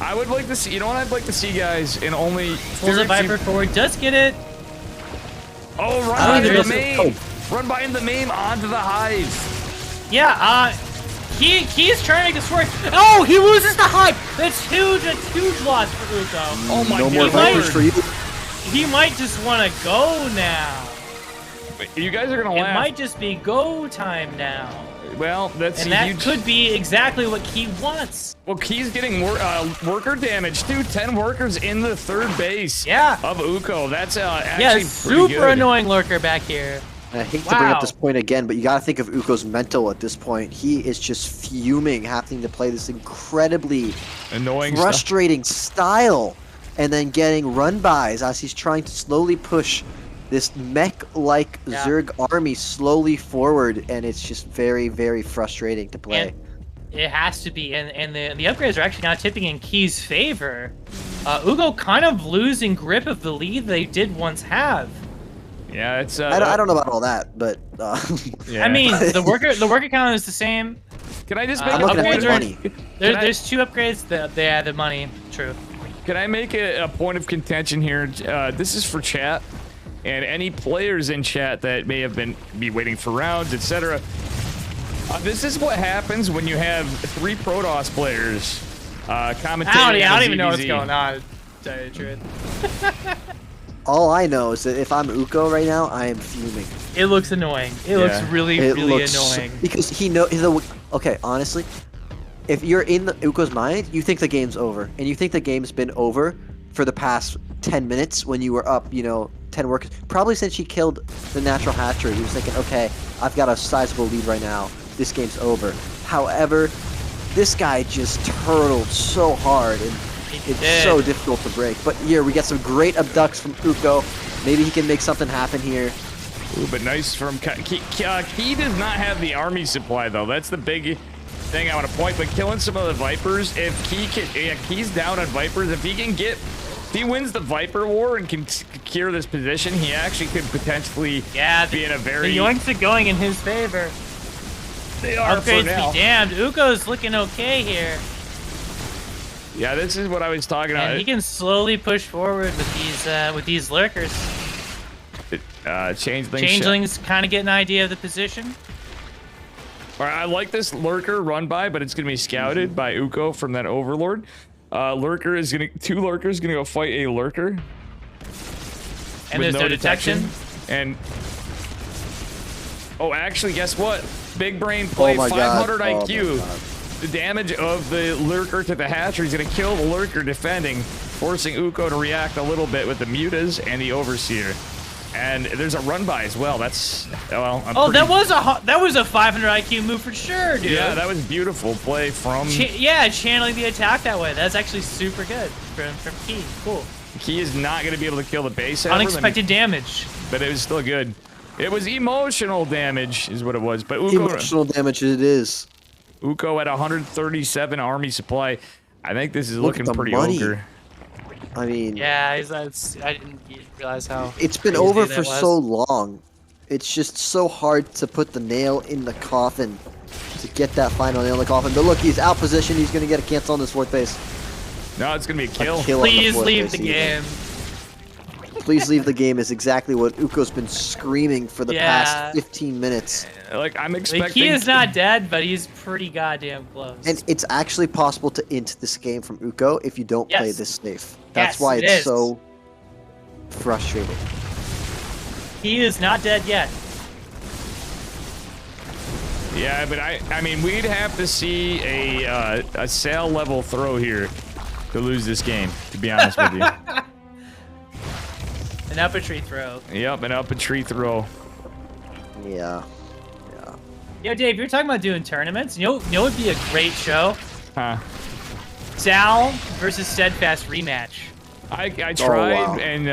I would like to see, you know what I'd like to see, guys, in only... Pulls a Viper forward, does get it. Oh, run by into the main. Run by into the main, onto the Hive. Yeah, Key's trying to make this work. Oh, he loses the Hive. That's huge, a huge loss for Uko. Oh my God. No more Vipers for you. He might just want to go now. You guys are going to laugh. It might just be go time now. Well, that's that could be exactly what Key wants. Well, Key's getting worker damage too. 10 workers in the 3rd base. Yeah. Of Uko. That's actually super annoying Lurker back here. And I hate to bring up this point again, but you got to think of Uko's mental at this point. He is just fuming, having to play this incredibly annoying, frustrating style, and then getting run-bys as he's trying to slowly push this mech-like Zerg army slowly forward, and it's just very, very frustrating to play. And it has to be, and the upgrades are actually now tipping in Key's favor. Uko kind of losing grip of the lead they did once have. Yeah, it's. I don't know about all that, but Yeah. I mean, the worker count is the same. Can I just make I'm a looking at point? the money. There's 2 upgrades. The money. True. Can I make a point of contention here? This is for chat, and any players in chat that may have be waiting for rounds, etc. This is what happens when you have 3 Protoss players commentating. I on don't even know what's ZVZ. going on. To tell you the truth. All I know is that if I'm Uko right now, I am fuming. It looks annoying. It looks really, It really looks annoying. because okay, honestly, if you're in Uko's mind, you think the game's over, and you think the game's been over for the past 10 minutes when you were up, 10 workers. Probably since he killed the natural hatchery, he was thinking, okay, I've got a sizable lead right now. This game's over. However, this guy just turtled so hard, and it's so difficult to break. But here, we get some great abducts from Uko. Maybe he can make something happen here. Ooh, but nice from Key does not have the army supply, though. That's the big thing I want to point. But killing some of the Vipers, if Key's down on Vipers, if he wins the Viper War and can secure this position, he actually could potentially be in a very... The yoinks are going in his favor. They are for Upgrades now. be damned. Uko's looking okay here. Yeah, this is what I was talking about. And he can slowly push forward with these lurkers. Changelings kind of get an idea of the position. All right, I like this lurker run by, but it's gonna be scouted by Uko from that Overlord. Two lurkers gonna go fight a lurker. And there's no detection. And oh, actually, guess what? Big brain play, my 500 God. Oh IQ. my God. The damage of the lurker to the hatchery is gonna kill the lurker defending, forcing Uko to react a little bit with the mutas and the overseer. And there's a run by as well. That's that was a 500 IQ move for sure, dude. Yeah, that was beautiful play from. Channeling the attack that way. That's actually super good from Key. Cool. Key is not going to be able to kill the base. However, Unexpected damage. But it was still good. It was emotional damage, is what it was. But Uko, Emotional damage it is. Uko at 137 army supply. I think this is Look at looking the pretty money. ogre. I mean, Yeah, I didn't realize how. it's been crazy over that for was. so long. It's just so hard to put the nail in the coffin to get that final nail in the coffin. But look, he's out positioned. He's going to get a cancel on this fourth base. No, it's going to be a kill. On the Please fourth leave base the even. game. Please leave the game is exactly what Uko's been screaming for the Yeah. past 15 minutes. Like, I'm Like, expecting... he is not dead, but he's pretty goddamn close. And it's actually possible to int this game from Uko if you don't play Yes. this safe. That's Yes, why it it's is. so frustrating. He is not dead yet. Yeah, but I mean, we'd have to see a sail level throw here to lose this game, to be honest with you. An up a tree throw. Yep, an up a tree throw. Yeah. Yeah. Yo, Dave, you're talking about doing tournaments. You know what would be a great show? Huh. Sal versus Steadfast rematch. I tried, wow. and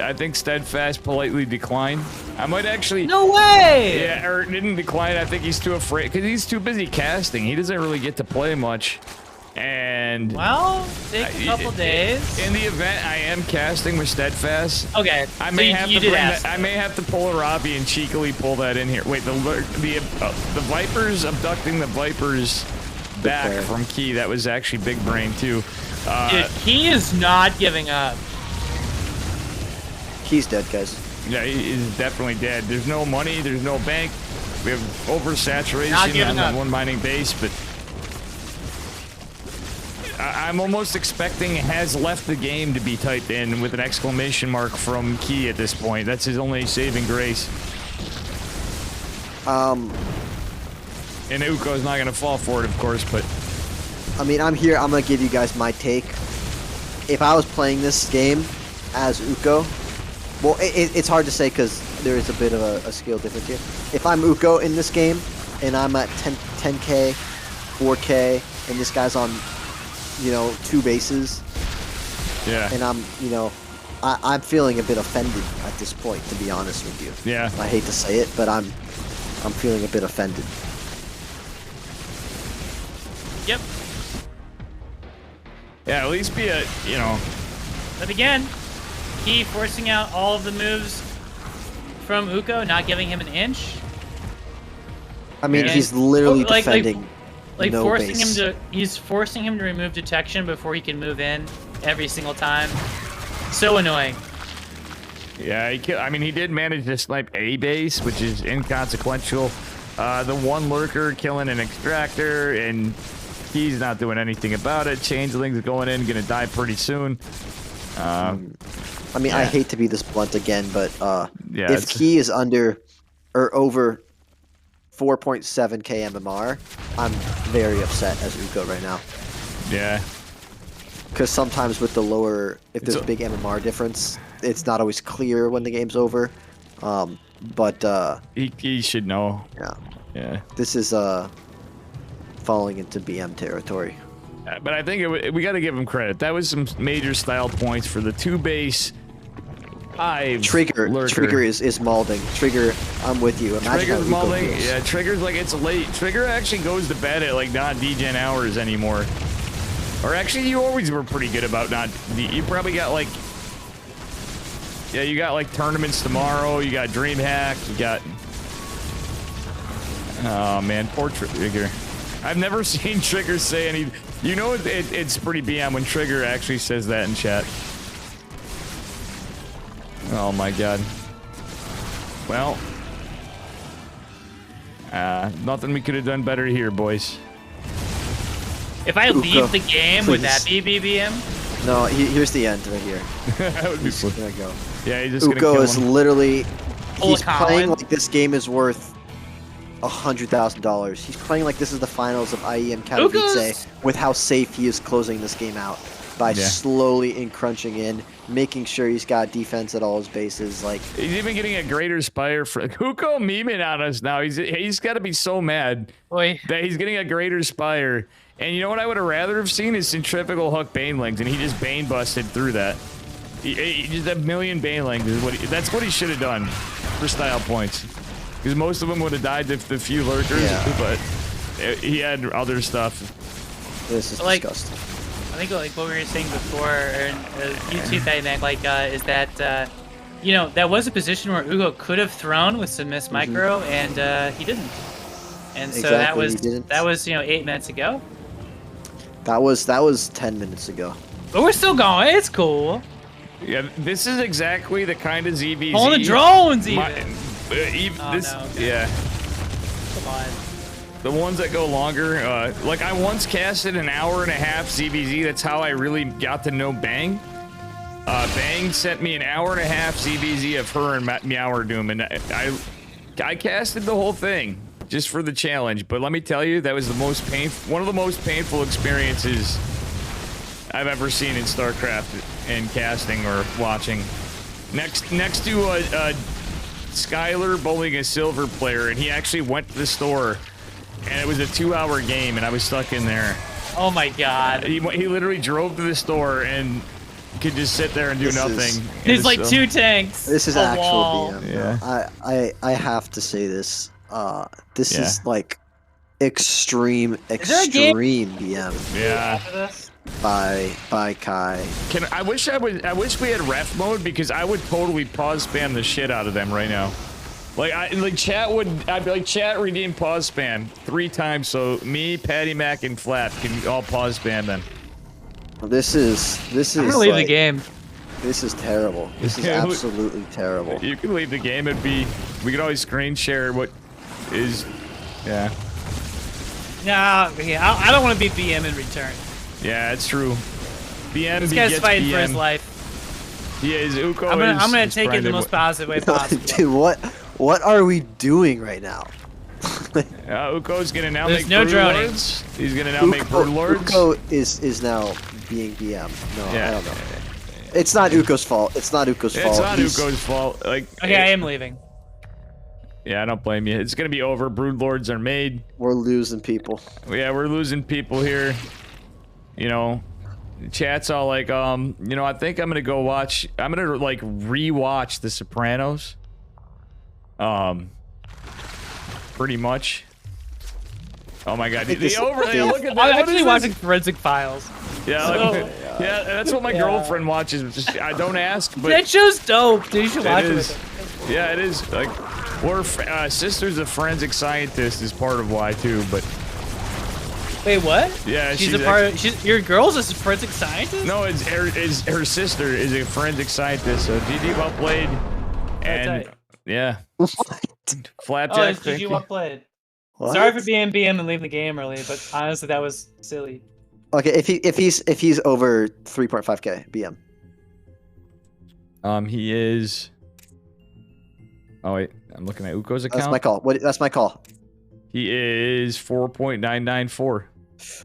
I think Steadfast politely declined. I might actually... No way! Yeah, or didn't decline. I think he's too afraid, because he's too busy casting. He doesn't really get to play much. And... Well, take a couple days. In the event I am casting with Steadfast, Okay, I so may you have did to bring ask. I may have to pull a Robbie and cheekily pull that in here. Wait, the Vipers abducting the Vipers back player. from Key. That was actually big brain too. Dude, he is not giving up. He's dead, guys. Yeah, he is definitely dead. There's no money. There's no bank. We have Not oversaturation giving on up. that one mining base, but I'm almost expecting has left the game to be typed in with an exclamation mark from Key at this point. That's his only saving grace. And Uko's not going to fall for it, of course, but... I mean, I'm here. I'm going to give you guys my take. If I was playing this game as Uko, well, it's hard to say because there is a bit of a skill difference here. If I'm Uko in this game and I'm at 10k, 4k, and this guy's on, 2 bases, Yeah. and I'm, I'm feeling a bit offended at this point, to be honest with you. Yeah. I hate to say it, but I'm feeling a bit offended. Yep. Yeah, at least be a, But again, Key forcing out all of the moves from Uko, not giving him an inch. I mean, And- he's literally like- defending Like no forcing base. him to, he's forcing him to remove detection before he can move in every single time. So annoying. Yeah, I mean, he did manage to snipe a base, which is inconsequential. The one lurker killing an extractor, and he's not doing anything about it. Changeling's going in, gonna die pretty soon. I mean, yeah. I hate to be this blunt again, but Yeah, if it's- Key is under or over 4.7k MMR, I'm very upset as Uko right now. Yeah. Because sometimes with the lower, if there's a big MMR difference, it's not always clear when the game's over. But he should know. Yeah. Yeah. This is falling into BM territory. But I think we got to give him credit. That was some major style points for the 2-base. Trigger lurker. is maulding. Trigger, I'm with you. Imagine Trigger's how Uko mauling. feels. Yeah, Trigger's like it's late. Trigger actually goes to bed at like not degen hours anymore. Or actually, you always were pretty good about not. You probably got like. Yeah, you got like tournaments tomorrow. You got DreamHack. You got. Oh man, poor Trigger. I've never seen Trigger say any. You know, it's pretty BM when Trigger actually says that in chat. Oh my god. Well, nothing we could have done better here, boys. If I leave Uko, the game, would that be BBM? No, here's the end right here. That would be He's fun. gonna go. Yeah, he's just gonna kill Uko is him. literally. Pull He's a Colin. playing like this game is worth $100,000. He's playing like this is the finals of IEM Katowice Uko's- with how safe he is closing this game out by Yeah. slowly encroaching in, making sure he's got defense at all his bases. Like He's even getting a greater spire for Huko memeing on us now. He's got to be so mad Boy. that he's getting a greater spire. And you know what I would have rather have seen is centrifugal hook banelings, and he just bane busted through that. He just a million banelings is what. That's what he should have done for style points, because most of them would have died to the few lurkers. Yeah. But he had other stuff. this is Like- disgusting. I think like what we were saying before, or YouTube that meant like is that you know that was a position where Ugo could have thrown with some miss micro, and he didn't. And so Exactly, he didn't. that was 8 minutes ago. That was 10 minutes ago. But we're still going. It's cool. Yeah, this is exactly the kind of ZVZ. On the drones even. Oh, no, okay. Yeah. Come on. The ones that go longer, like I once casted an hour and a half ZVZ. That's how I really got to know Bang. Bang sent me an hour and a half ZVZ of her and Meower Doom, and I casted the whole thing just for the challenge. But let me tell you, that was the most one of the most painful experiences I've ever seen in StarCraft in casting or watching. Next to Skylar bowling a silver player, and he actually went to the store. And it was a 2-hour game, and I was stuck in there. Oh my god. He literally drove to the store and could just sit there and do This nothing. is- And There's it's like so- 2 tanks. This is a actual wall. BM. Yeah. I have to say this. This Yeah. is like extreme there a game- BM Yeah. After this? by Kai. I wish we had ref mode, because I would totally pause spam the shit out of them right now. I'd be like, chat redeem pause spam 3 times, so me, Patty Mac, and Flap can all pause spam them. This is I'm gonna leave the like- game. This is terrible. This is Yeah, absolutely terrible. You can leave the game. We could always screen share what is. Yeah. No, yeah, I don't want to be BM in return. Yeah, it's true. BM. This he guy's gets fighting for BM. his life. He is. Uko I'm gonna is take it the grinding. most positive way possible. Dude, what are we doing right now? Uko's gonna now There's make no Brood droning. Lords. He's gonna now make Brood Lords. Uko is now being BM. No, Yeah. I don't know. It's not Uko's fault. It's not Uko's fault. It's not He's- Uko's fault. Like, Okay, I am leaving. yeah, I don't blame you. It's gonna be over. Brood Lords are made. We're losing people. Yeah, we're losing people here. You know, chat's all like, you know, I think I'm gonna go watch. I'm gonna like rewatch The Sopranos. Pretty much. Oh my god, think the this- overlay. the- Look at that. I'm What actually is watching this? Forensic Files. Yeah, So- look, Yeah, that's what my girlfriend watches. Just, I don't ask, but That show's dope, dude. You should watch it is. with her. Yeah, it is. Like, or sister's a forensic scientist is part of why too. But Wait, what? yeah, She's a part of. Your girl's a forensic scientist? No, it's her sister is a forensic scientist. So GG well played, and yeah, Flapjack. Oh, GG well played. What? Sorry for being BM and leaving the game early, but honestly, that was silly. Okay, if he's over 3.5k BM. He is. Oh wait, I'm looking at Uko's account. That's my call. That's my call. He is 4.994.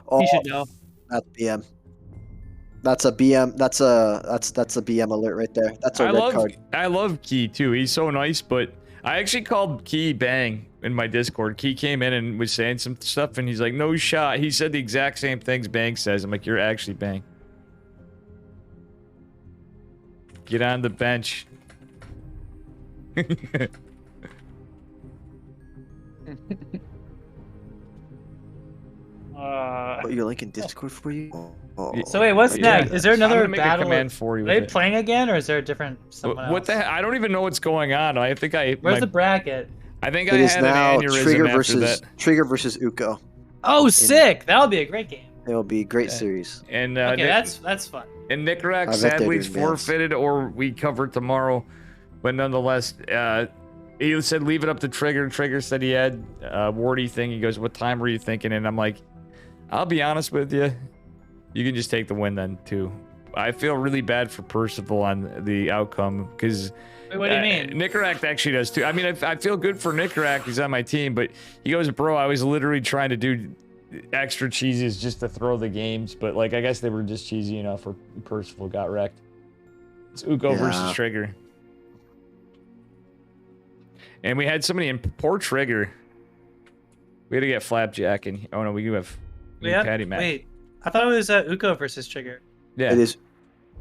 Oh, You should know. that's BM. That's a BM. That's a BM alert right there. That's a red card. I love Key too. He's so nice, but I actually called Key Bang in my Discord. Key came in and was saying some stuff, and he's like, "No shot." He said the exact same things Bang says. I'm like, "You're actually Bang." Get on the bench. Put your link in Discord for you. Oh. So wait, what's Yeah. next? Is there I'm another gonna make a battle? command for you Are they with it. playing again, or is there a different someone What the else? heck? I don't even know what's going on. I think Where's the bracket? I think It I is had now an aneurysm Trigger after versus that. Trigger versus Uko. Oh, sick! That'll be a great game. It'll be a great series. And Okay, that's fun. And Nickerack I bet sadly they're is doing bands. forfeited, or we cover tomorrow. But nonetheless, he said leave it up to Trigger. Trigger said he had a warty thing. He goes, "What time were you thinking?" And I'm like, I'll be honest with you. You can just take the win then too. I feel really bad for Percival on the outcome because. Wait, what do you mean? Nickerack actually does too. I mean, I feel good for Nickerack. He's on my team, but he goes, "Bro, I was literally trying to do extra cheeses just to throw the games, but like I guess they were just cheesy enough for Percival got wrecked." It's Uko versus Trigger. And we had somebody in poor Trigger. We had to get Flapjack and oh no, we do have Patty Mac. Wait, I thought it was Uko versus Trigger. Yeah. It is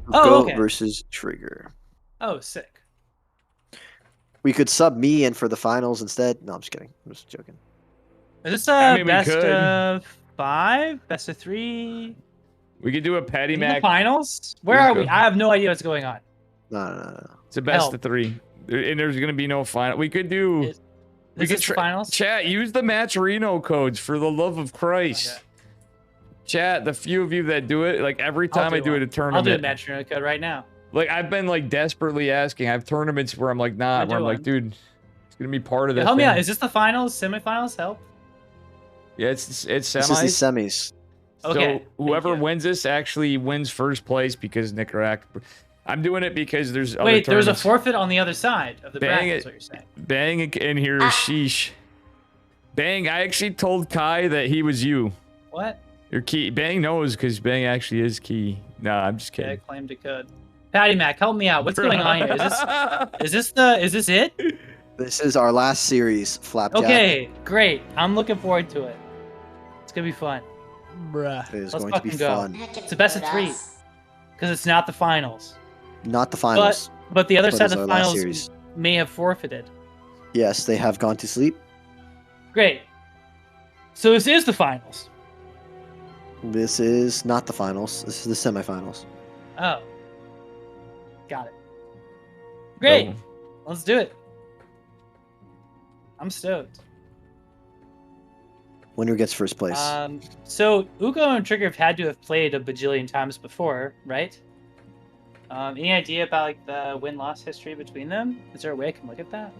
Uko Oh, okay. versus Trigger. Oh, sick. We could sub me in for the finals instead. No, I'm just kidding. I'm just joking. Is this I mean, we best could. of 5? Best of 3? We could do a Patty In the Mac. finals? Where are we? Uko. I have no idea what's going on. No. It's a best Help. of 3. And there's gonna be no final. We could do Is we could this the finals? Chat, use the Matcherino codes for the love of Christ. Okay. Chat, the few of you that do it, like every time I do it a I'll tournament. do a match code right now. Like I've been like desperately asking. I have tournaments where I'm like, nah, I'll where I'm do like, one. dude, it's gonna be part of Yeah, that. help me thing. out. Is this the finals? Semifinals? Help. Yeah, it's This semis. is the semis. Okay, So whoever thank you. wins this actually wins first place because Nickerack. I'm doing it because there's other Wait, there's a tournaments. forfeit on the other side of the Bang bracket. it. Is what you're saying. Bang in here, sheesh. Bang, I actually told Kai that he was you. What? Your Key. Bang knows because Bang actually is Key. Nah, I'm just Yeah, kidding. claim to code. Patty Mac, help me out. What's going on here? Is this it? This is our last series, Flapjack. Okay, great. I'm looking forward to it. It's gonna be fun. Bruh. It is Let's going to be fucking go. fun. It's a best of 3. Because it's not the finals. Not the finals. But the other But side it's of the our last finals series. may have forfeited. Yes, they have gone to sleep. Great. So this is the finals. This is not the finals. This is the semifinals. Oh. Got it. Great. Oh. Let's do it. I'm stoked. Winner gets first place. So Uko and Trigger have had to have played a bajillion times before, right? Any idea about like the win-loss history between them? Is there a way I can look at that?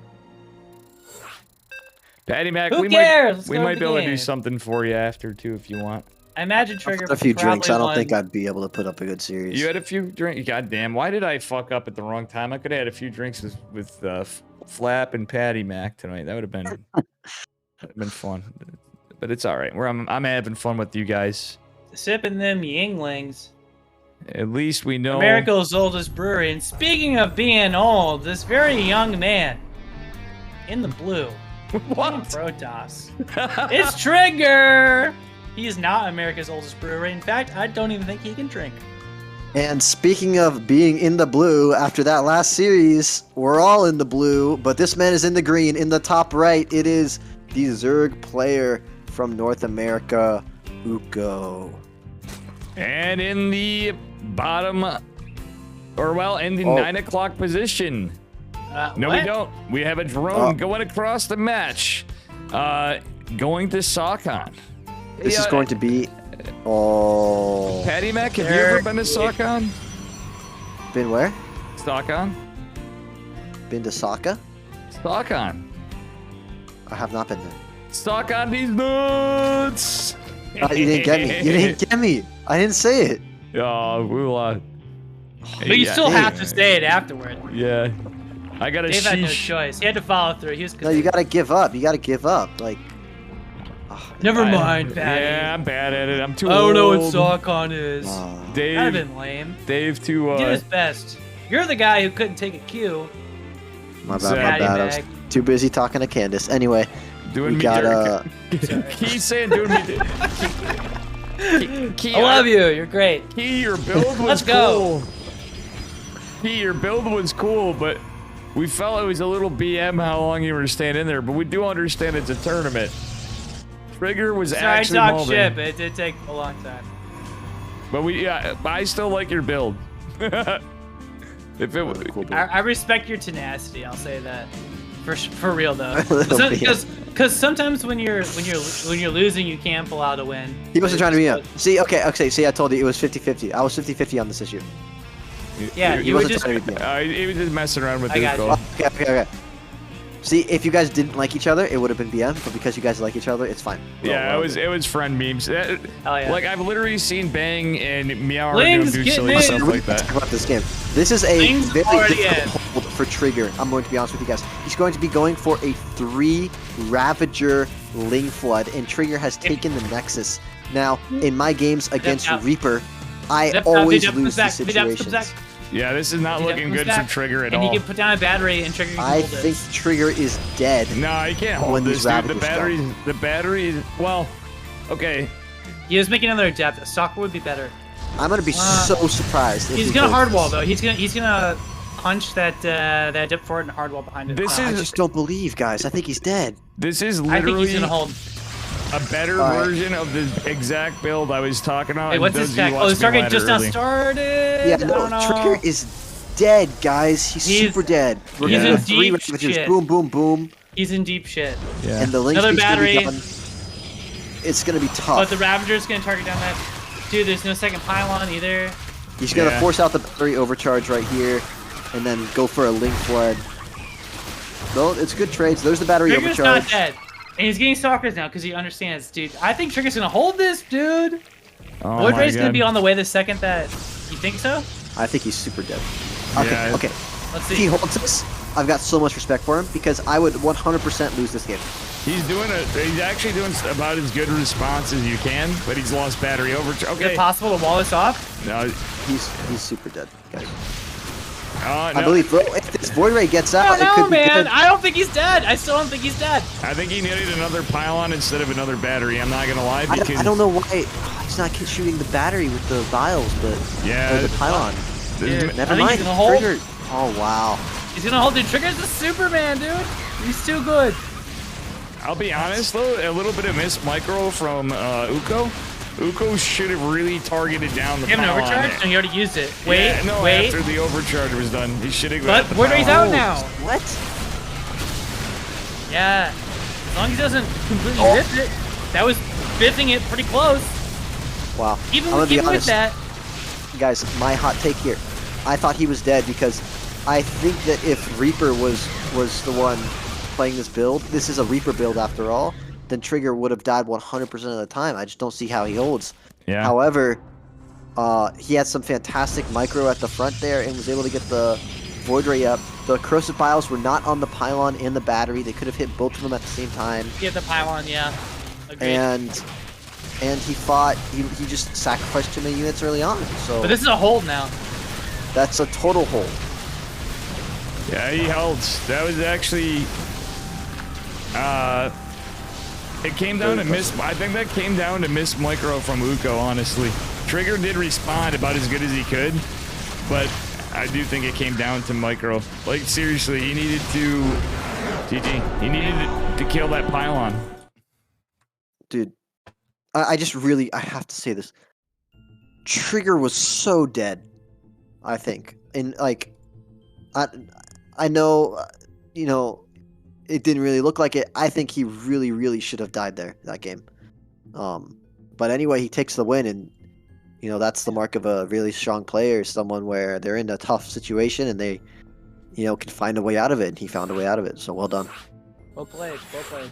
Patty Mac, Who we cares? Let's might, we go to might the be able to do game. something for you after too if you want. I imagine Trigger. a few drinks. I probably don't think won- I'd be able to put up a good series. You had a few drinks. God damn, why did I fuck up at the wrong time? I could have had a few drinks with Flap and Patty Mac tonight. That would have been fun. But it's all right. I'm having fun with you guys. Sipping them Yinglings. At least we know. America's oldest brewery. And speaking of being old, this very young man in the blue. What? Protoss. It's Trigger! He is not America's oldest brewery. In fact, I don't even think he can drink. And speaking of being in the blue, after that last series, we're all in the blue, but this man is in the green. In the top right, it is the Zerg player from North America, Uko. And in the bottom, or well, in the 9 o'clock position. No, what? we don't. We have a drone going across the match, going to Saucon. This is going to be. Oh. Patty Mac, have you ever been to Saucon? Been where? Saucon? Been to Saka? Saucon. I have not been there. Saucon these nuts! You didn't get me. You didn't get me. I didn't say it. Oh, we'll, But you still have to say it afterward. Yeah. I got a Dave had no sheesh. choice. He had to follow through. He was. No, you gotta give up. You gotta give up. Like. Never mind, Patty. Yeah, I'm bad at it. I'm too I old. don't know what Saucon is. Dave, That'd have been lame. Dave to, He did his best. You're the guy who couldn't take a cue. My bad, Patty my bad. I was Mag. too busy talking to Candace. Anyway, doing we me got dirty. He's saying doing me dirty. Key, I love you. You're great. Key, your build was Let's go. cool. Key, your build was cool, but we felt it was a little BM how long you were staying in there, but we do understand it's a tournament. Trigger was Sorry, actually talk molding. shit, but it did take a long time. But I still like your build. If it was cool build. I respect your tenacity. I'll say that. For real though. Little bit. Because sometimes when you're losing, you can pull out a win. He wasn't trying to be up. See, okay. See, I told you it was 50-50. I was 50-50 on this issue. Yeah, He you were wasn't just. trying to be up. he was just messing around with I got Duco. you. Okay. See, if you guys didn't like each other, it would have been BM. But because you guys like each other, it's fine. Yeah, it was friend memes. Hell yeah. Like I've literally seen Bang and Meow Ling's do getting silly in. stuff like Let's that. talk about this game. This is a Ling's very already difficult hold for Trigger. I'm going to be honest with you guys. He's going to be going for a 3 Ravager Ling Flood, and Trigger has taken the Nexus. Now, in my games against out. Reaper, I Zip out, always Vidap lose comes these back, Vidap comes situations. back. Yeah, this is not Vidap looking comes good back, for Trigger at and all. he can put down a battery and Trigger can I hold think it. Trigger is dead. No, he can't hold When this, these dude. The Ravagers battery, well, okay. He was making another adept. Soccer would be better. I'm gonna be so surprised. If He's he gonna goes- hardwall though. He's gonna punch that dip forward and hardwall behind it. This I is just don't believe, guys. I think he's dead. this is I think literally he's gonna hold. a better All right. version of the exact build I was talking about. Wait, and what's those his of you tech? who Oh, his watched me target just now early. Yeah, started. I don't no, know. Trigger is dead, guys. He's super dead. We're he's gonna in do 3 deep Ravagers. shit. Boom, boom, boom. He's in deep shit. Yeah. And the link Another speed's gonna be battery. done. It's gonna be But tough. the Ravager's gonna target down that. Dude, there's no second pylon either. He's gonna Yeah. force out the battery overcharge right here, and then go for a link flood. No, it's good trades. There's the battery Trigger's overcharge. not dead. And he's getting stalkers now because he understands, dude. I think Trigger's gonna hold this, dude. Oh Void my Ray's gonna God. be on the way the second that. You think so? I think he's super dead. Okay, Yeah. okay. Let's If he see. holds this, I've got so much respect for him because I would 100% lose this game. He's actually doing about as good a response as you can, but he's lost battery over. Is Okay. it possible to wall this off? No, He's super dead, guys. no. I believe if this Void Ray gets I out, don't it know, could be man. good. I don't think he's dead. I still don't think he's dead. I think he needed another pylon instead of another battery. I'm not gonna lie because I don't know why he's not shooting the battery with the vials, but Yeah. or the pylon. Dude, Never I think mind. he's gonna hold. Triggered. Oh wow. He's gonna hold. Dude, Trigger's a Superman, dude. He's too good. I'll be honest though, a little bit of missed micro from Uko. Uko should have really targeted down the You have an pylon. overcharge? No, he already used it. Wait, Yeah, no, wait. after the overcharge was done, he should have. But Void Ray's out now. What? Yeah. As long as he doesn't completely rip it. That was biffing it pretty close. Wow. Even, I'm gonna be even with honest, that. guys. My hot take here. I thought he was dead because I think that if Reaper was the one playing this build, this is a Reaper build after all, then Trigger would have died 100% of the time. I just don't see how he holds. Yeah. However, he had some fantastic micro at the front there and was able to get the Void Ray up. The corrosive bios were not on the pylon and the battery. They could have hit both of them at the same time. Get the pylon, yeah. Agreed. And he fought. He just sacrificed too many units early on. So But this is a hold now. that's a total hold. Yeah, he held. That was actually. It came down to miss. I think that came down to miss micro from Uko. Honestly, Trigger did respond about as good as he could, but I do think it came down to micro. Like seriously, he needed to. GG. He needed to kill that pylon. Dude, I just really, I have to say this. Trigger was so dead. I think, and like, I know, you know, it didn't really look like it. I think he really, really should have died there that game. But anyway, he takes the win, and you know that's the mark of a really strong player, someone where they're in a tough situation and they, you know, can find a way out of it. And he found a way out of it. So well done. Well played. Well played.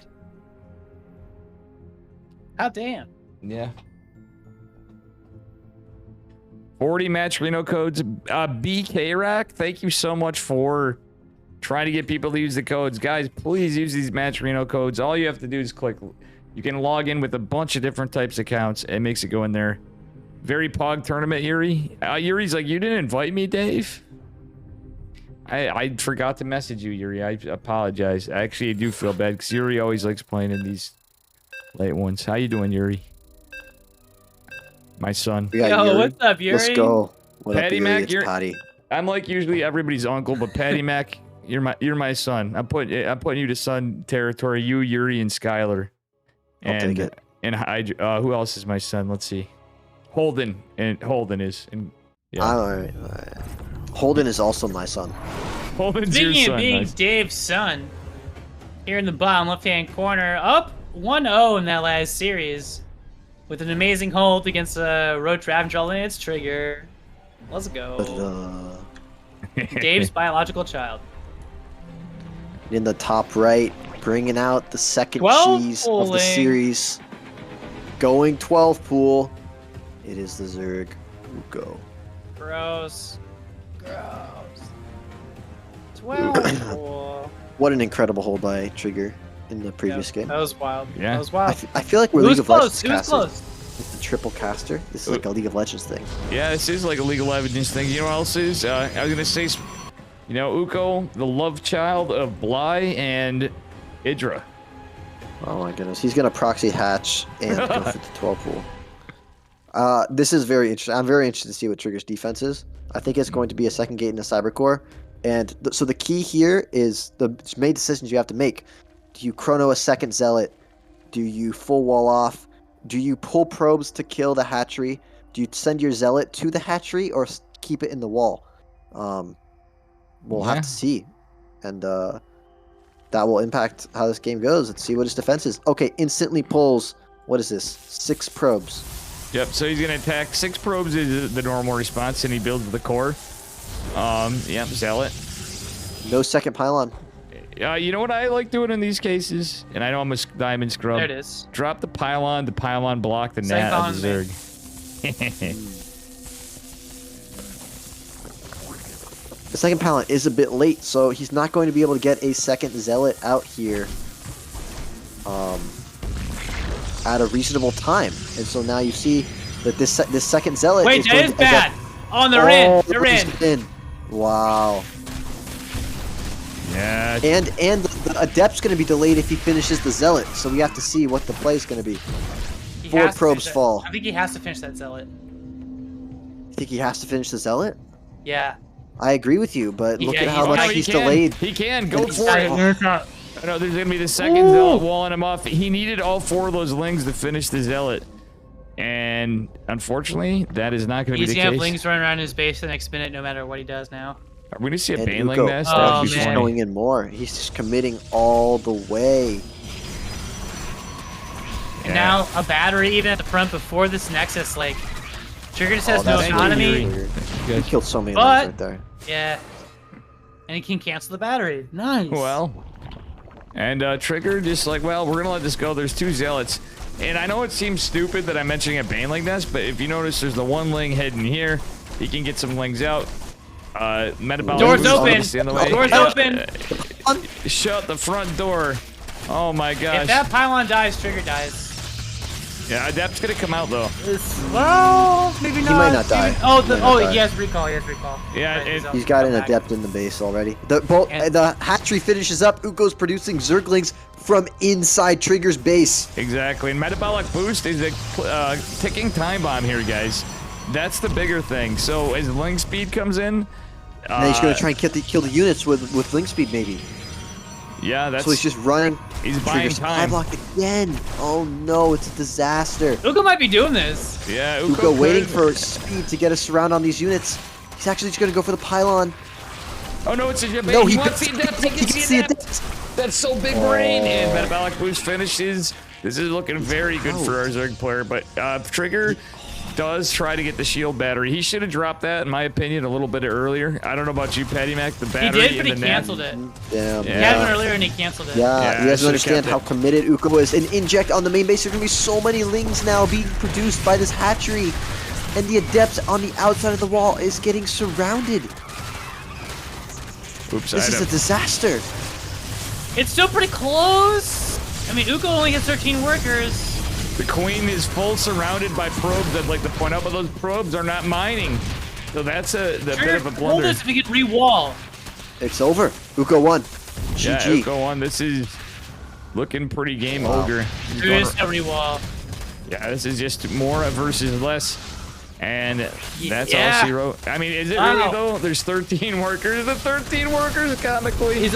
How damn. Yeah. 40 match Reno codes. BK Rack, thank you so much for trying to get people to use the codes. Guys, please use these match Reno codes. All you have to do is click. You can log in with a bunch of different types of accounts. It makes it go in there. Very Pog tournament, Yuri. Yuri's like, you didn't invite me, Dave? I forgot to message you, Yuri. I apologize. I actually do feel bad because Yuri always likes playing in these late ones. How you doing, Yuri? My son. We got Yo, Yuri. what's up, Yuri? Let's go. What Patty up, Yuri? Mac, It's you're- Patty. I'm like usually everybody's uncle, but Patty Mac, you're my son. I'm putting you to son territory. You, Yuri, and Skylar. I'll take it. And who else is my son? Let's see. Holden is. And yeah. All right. Holden is also my son. Holden's your Speaking son. of being Nice. Dave's son, here in the bottom left-hand corner, up 1-0 in that last series, with an amazing hold against a road trap draw in its trigger. Let's go. Dave's biological child. In the top right, bringing out the second 12 cheese of the pooling. series. Going 12 pool. It is the Zerg Uko. Gross. 12. What an incredible hold by Trigger in the previous game. That was wild. Yeah. That was wild. I feel like we're It League was of close. Legends It was casters. close. With the triple caster. This is like a League of Legends thing. Yeah, this is like a League of Legends thing. You know what else is? I was gonna say, you know, Uko, the love child of Bly and Idra. Oh my goodness. He's going to proxy hatch and go for the 12 pool. This is very interesting. I'm very interested to see what Trigger's defense is. I think it's going to be a second gate in a Cybercore. And so the key here is the main decisions you have to make. Do you chrono a second zealot? Do you full wall off? Do you pull probes to kill the hatchery? Do you send your zealot to the hatchery or keep it in the wall? We'll Yeah. have to see. And that will impact how this game goes. Let's see what his defense is. Okay, instantly pulls, what is this? 6 probes. Yep, so he's gonna attack. 6 probes is the normal response, and he builds the core. Yep, Zealot. No second pylon. You know what I like doing in these cases? And I know I'm a diamond scrub. There it is. Drop the pylon block the Second net of the pylon, Zerg. The second pylon is a bit late, so he's not going to be able to get a second zealot out here at a reasonable time. And so now you see that this second zealot Wait, is that going is to end bad. up- Oh, they're in. They're he's in. Wow. Yeah. And the adept's going to be delayed if he finishes the zealot. So we have to see what the play is going to be. He 4 has to probes finish it. fall. I think he has to finish that zealot. Think he has to finish the zealot? Yeah. I agree with you, but look Yeah, at how he's- much no, he he's can. delayed. He can. Go He's- for it. Oh. I know there's gonna be the second zealot walling him off. He needed all 4 of those lings to finish the zealot, and unfortunately, that is not gonna He's be the gonna have case. Lings running around his base the next minute, no matter what he does now. Are we gonna see a And Baneling Uko, nest? Oh, That would he's be just man. funny. going in more. He's just committing all the way. And Yeah. now a battery even at the front before this Nexus, like, Trigger just has Oh, no that's economy. weird. He Good. killed so many But- lines right there. Yeah. And he can cancel the battery. Nice. Well, and Trigger just like, well, we're gonna let this go. There's 2 zealots, and I know it seems stupid that I'm mentioning a Baneling nest, but if you notice, there's the 1 ling heading here. He can get some lings out. Metabolic Door's boost open. obviously in the way. Door's open. Shut the front door. Oh my gosh. If that pylon dies, Trigger dies. Yeah, Adept's gonna come out though. Well, maybe not. might not die. Oh, He might not die. he has recall. He has recall. Yeah, Right, it- He's got an come back. adept in the base already. And- The hatchery finishes up. Uko's producing Zerglings from inside Trigger's base. Exactly, and metabolic boost is a ticking time bomb here, guys. That's the bigger thing. So as ling speed comes in, And he's going to try and kill the units with link speed, maybe. yeah, that's So he's just running. He's buying Trigger supply time. block again. Oh no, it's a disaster. Uko might be doing this. Yeah, Uko could. waiting for speed to get us around on these units. He's actually just gonna go for the pylon. Oh no, it's a Japan. No, he wants the adept. He gets the adept. That's so big brain. And Metabolic Boost finishes. This is looking very good for our Zerg player, but Trigger does try to get the shield battery. He should have dropped that, in my opinion, a little bit earlier. I don't know about you, Patty Mac. The He battery did, but he in the canceled net. it. Damn. He had one earlier and he canceled it. Yeah, you guys should've understand kept how it. committed Uko is. An inject on the main base. There's gonna be so many lings now being produced by this hatchery, and the adept on the outside of the wall is getting surrounded. Oops, This is a disaster. It's still pretty close. I mean, Uko only gets 13 workers. The queen is full surrounded by probes. I'd like to point out, but those probes are not mining. So that's a bit of a Hold blunder. this if we could re-wall. It's over. Uko won. Yeah, GG. go on. This is looking pretty game Wow. ogre. He's There going is no re-wall. Yeah, this is just more versus less. And that's Yeah. all she wrote. I mean, is it Wow. really though? There's 13 workers. The 13 workers comically.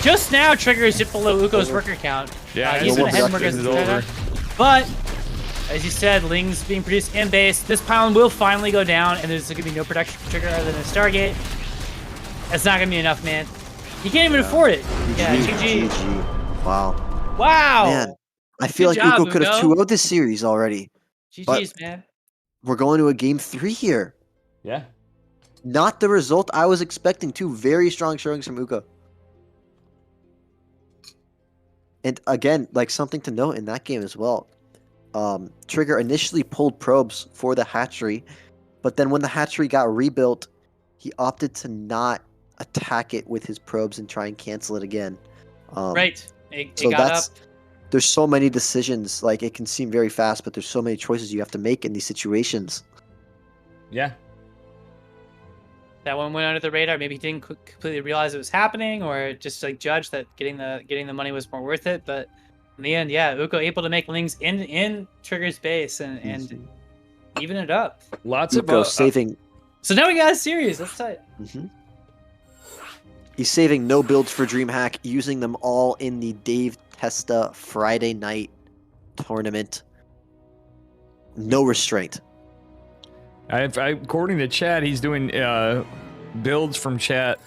Just now Trigger is dipped below Uko's worker count. Yeah, he's no been more ahead in workers production than is Trigger. over. But as you said, Ling's being produced in base. This pylon will finally go down, and there's gonna be no production for Trigger other than a Stargate. That's not gonna be enough, man. He can't even afford it. Yeah, GG. Wow. Wow. Man, I feel Good like job, Uko could have Uko. 2-0'd this series already. GG's, man. We're going to a game 3 here. Yeah. Not the result I was expecting. 2 very strong showings from Uko. And again, like something to note in that game as well. Trigger initially pulled probes for the hatchery, but then when the hatchery got rebuilt, he opted to not attack it with his probes and try and cancel it again. Right. It So got that's up. there's so many decisions. Like it can seem very fast, but there's so many choices you have to make in these situations. Yeah. That one went under the radar. Maybe he didn't completely realize it was happening, or just like judge that getting the money was more worth it. But in the end, yeah, Uko able to make Lings in Trigger's base and even it up. Lots of Uko saving. So now we got a series. That's tight. He's saving no builds for DreamHack, using them all in the Dave Testa Friday night tournament. No restraint. according to chat, he's doing builds from chat.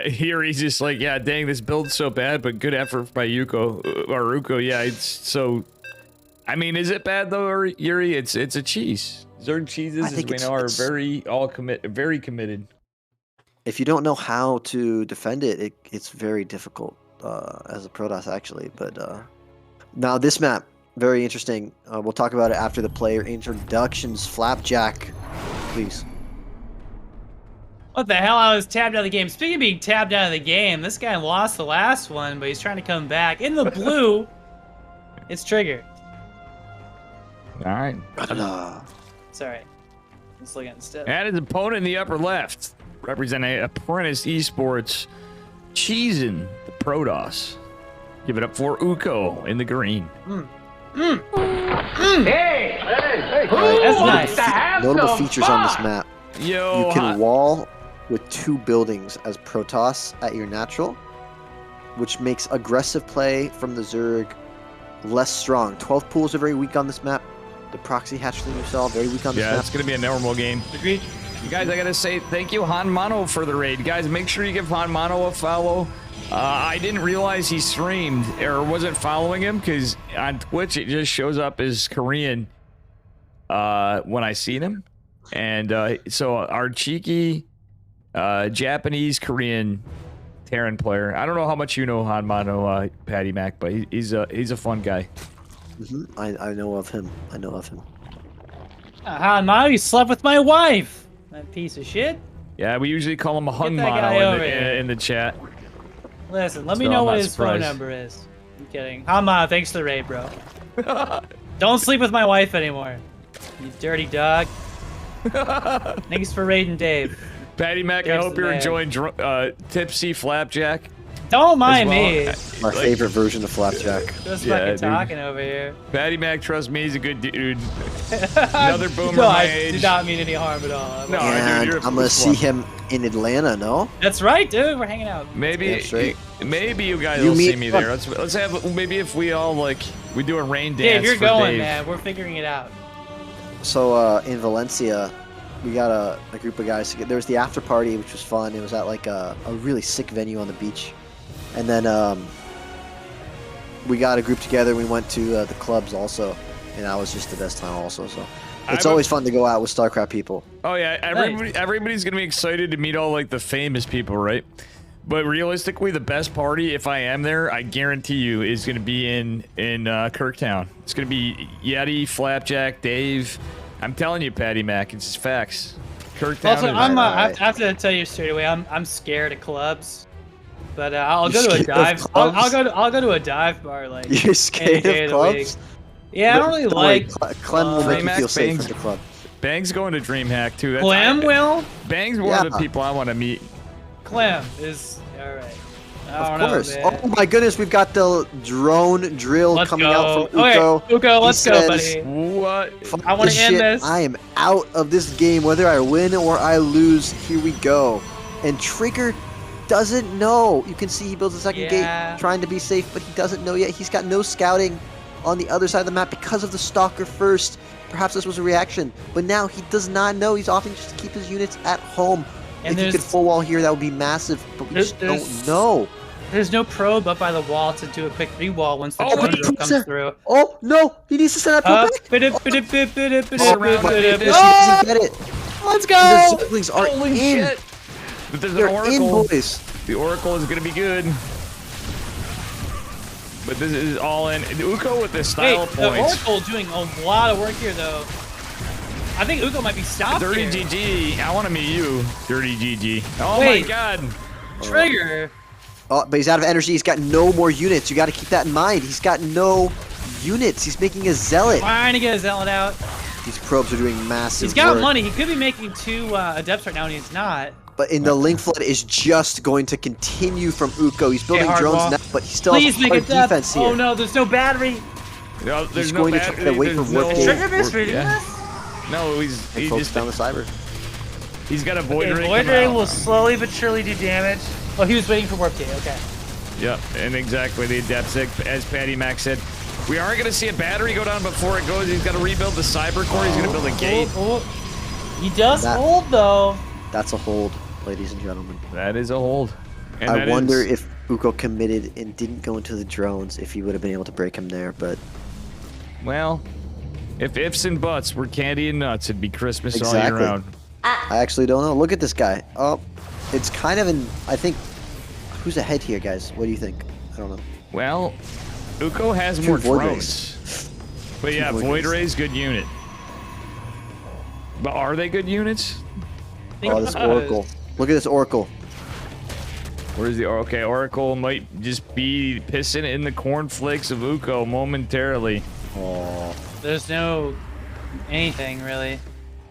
Here he's just like, yeah, dang, this build's so bad, but good effort by Uko or Uko. Yeah, it's so. I mean, is it bad though, Yuri? It's a cheese. Zerg cheeses, as we know, are very committed. If you don't know how to defend it, it's very difficult as a Protoss actually. But now this map, very interesting. We'll talk about it after the player introductions. Flapjack, please. What the hell? I was tabbed out of the game. Speaking of being tabbed out of the game, this guy lost the last one, but he's trying to come back. In the blue, it's Trigger. All right. Sorry. Let's look at instead. And his opponent in the upper left, representing Apprentice Esports, cheesing the Protoss. Give it up for Uko in the green. Hey! That's nice. Notable features on this map. Yo, You can wall with 2 buildings as Protoss at your natural, which makes aggressive play from the Zerg less strong. 12 pools are very weak on this map. The proxy hatchling you saw, very weak on this yeah, map. it's gonna be a normal game. Agreed. You guys, I gotta say thank you, Han Mono, for the raid. Guys, make sure you give Han Mono a follow. I didn't realize he streamed or wasn't following him because on Twitch it just shows up as Korean when I seen him. And so our cheeky Japanese Korean Terran player. I don't know how much you know Han Mono, Patty Mac, but he's a fun guy. I know of him. I know of him. Mom, you slept with my wife. That piece of shit. Yeah, we usually call him a Hung that guy Mono over here. in the chat. Listen, let me So know I'm what not his phone surprised. number is. I'm kidding. Hama, thanks for the raid, bro. Don't sleep with my wife anymore. You dirty dog. Thanks for raiding Dave. Patty Mac, I There's hope the you're man. enjoying Tipsy Flapjack. Don't mind well. me. My favorite version of Flapjack. Just Yeah, fucking dude. talking over here. Patty Mac, trust me, he's a good dude. Another boomer No, my I age. did not mean any harm at all. No. And dude, I'm gonna see him in Atlanta. No. That's right, dude. We're hanging out. Maybe, Damn straight. maybe you guys You will meet- see me there. Let's have maybe if we all like we do a rain dance. Dave, you're for going, Dave. man. We're figuring it out. So in Valencia, we got a group of guys. There was the after party, which was fun. It was at like a really sick venue on the beach, and then we got a group together. We went to the clubs also, and that was just the best time also. So it's I'm a- always fun to go out with StarCraft people. Oh yeah, everybody's gonna be excited to meet all like the famous people, right? But realistically, the best party, if I am there, I guarantee you, is gonna be in Kirktown. It's gonna be Yeti, Flapjack, Dave. I'm telling you, Patty Mac, it's just facts. Kirktown. Also, is- I have to tell you straight away. I'm scared of clubs, but I'll go to a scared of dive. I'll clubs? go to a dive bar like. You're scared day of of the week. clubs? Yeah, I don't really Don't worry, like. Clem will make you Max feel safe Bangs. at the club. Bang's going to DreamHack too. Clem will. Bang's one of Yeah. the people I want to meet. Clem is all right. I Of don't course. know, man. Oh my goodness, we've got the drone drill Let's coming go. out from Okay, Uko. Uko, let's He go, says, buddy. What? "Fuck I wanna this end shit. this." I am out of this game, whether I win or I lose. Here we go. And Trigger doesn't know. You can see he builds a second Yeah. gate, trying to be safe, but he doesn't know yet. He's got no scouting on the other side of the map because of the Stalker first. Perhaps this was a reaction, but now he does not know. He's opting just to keep his units at home. And if he could there's- full wall here, that would be massive, but we There's- just there's- don't know. There's no probe up by the wall to do a quick re-wall once the Oh, drone wait, drill it's comes a- through. Oh no! He needs to send that Uh, pull back. He doesn't Oh, get it. let's The go! Zerglings are Holy in. shit! But there's an They're in, oracle. boys. The oracle is gonna be good. But this is all in. Uko with the Hey, style the points. Oracle doing a lot of work here, though. I think Uko might be stopped Dirty here. GG. I want to meet you, Dirty GG. Oh Wait. my god. Trigger. Oh, but he's out of energy. He's got no more units. You got to keep that in mind. He's got no units. He's making a zealot. Trying to get a zealot out. These probes are doing massive He's got work. money. He could be making 2 adepts right now, and he's not. But in the link flood is just going to continue from Uko. He's building hard drones wall. now, but he still Please has a make a hard depth. defense here. Oh no, there's no battery. No, there's He's no going to try battery, to wait for there's warp no- gate. Trigger base warp- reading yeah. this? No, he Focus just down the cyber. he's got a void Okay, ray. Void coming Ray out. will slowly but surely do damage. Oh, he was waiting for warp gate. Okay. Yep, and exactly the adept, as Patty Mac said. We aren't going to see a battery go down before it goes. He's got to rebuild the cyber core. He's going to build a gate. He does That- hold though. That's a hold, ladies and gentlemen. That is a hold. And I that wonder is- if Uko committed and didn't go into the drones, if he would have been able to break him there, but Well, if ifs and buts were candy and nuts, it'd be Christmas all year Exactly. round. I actually don't know. Look at this guy. Oh, it's kind of in, I think, who's ahead here, guys? What do you think? I don't know. Well, Uko has Two more Void drones. But yeah, Void Void Rays. Ray's good unit. But are they good units? Oh, this Oracle. Look at this Oracle. Where's the okay? Oracle might just be pissing in the cornflakes of Uko momentarily. Oh, There's no anything really.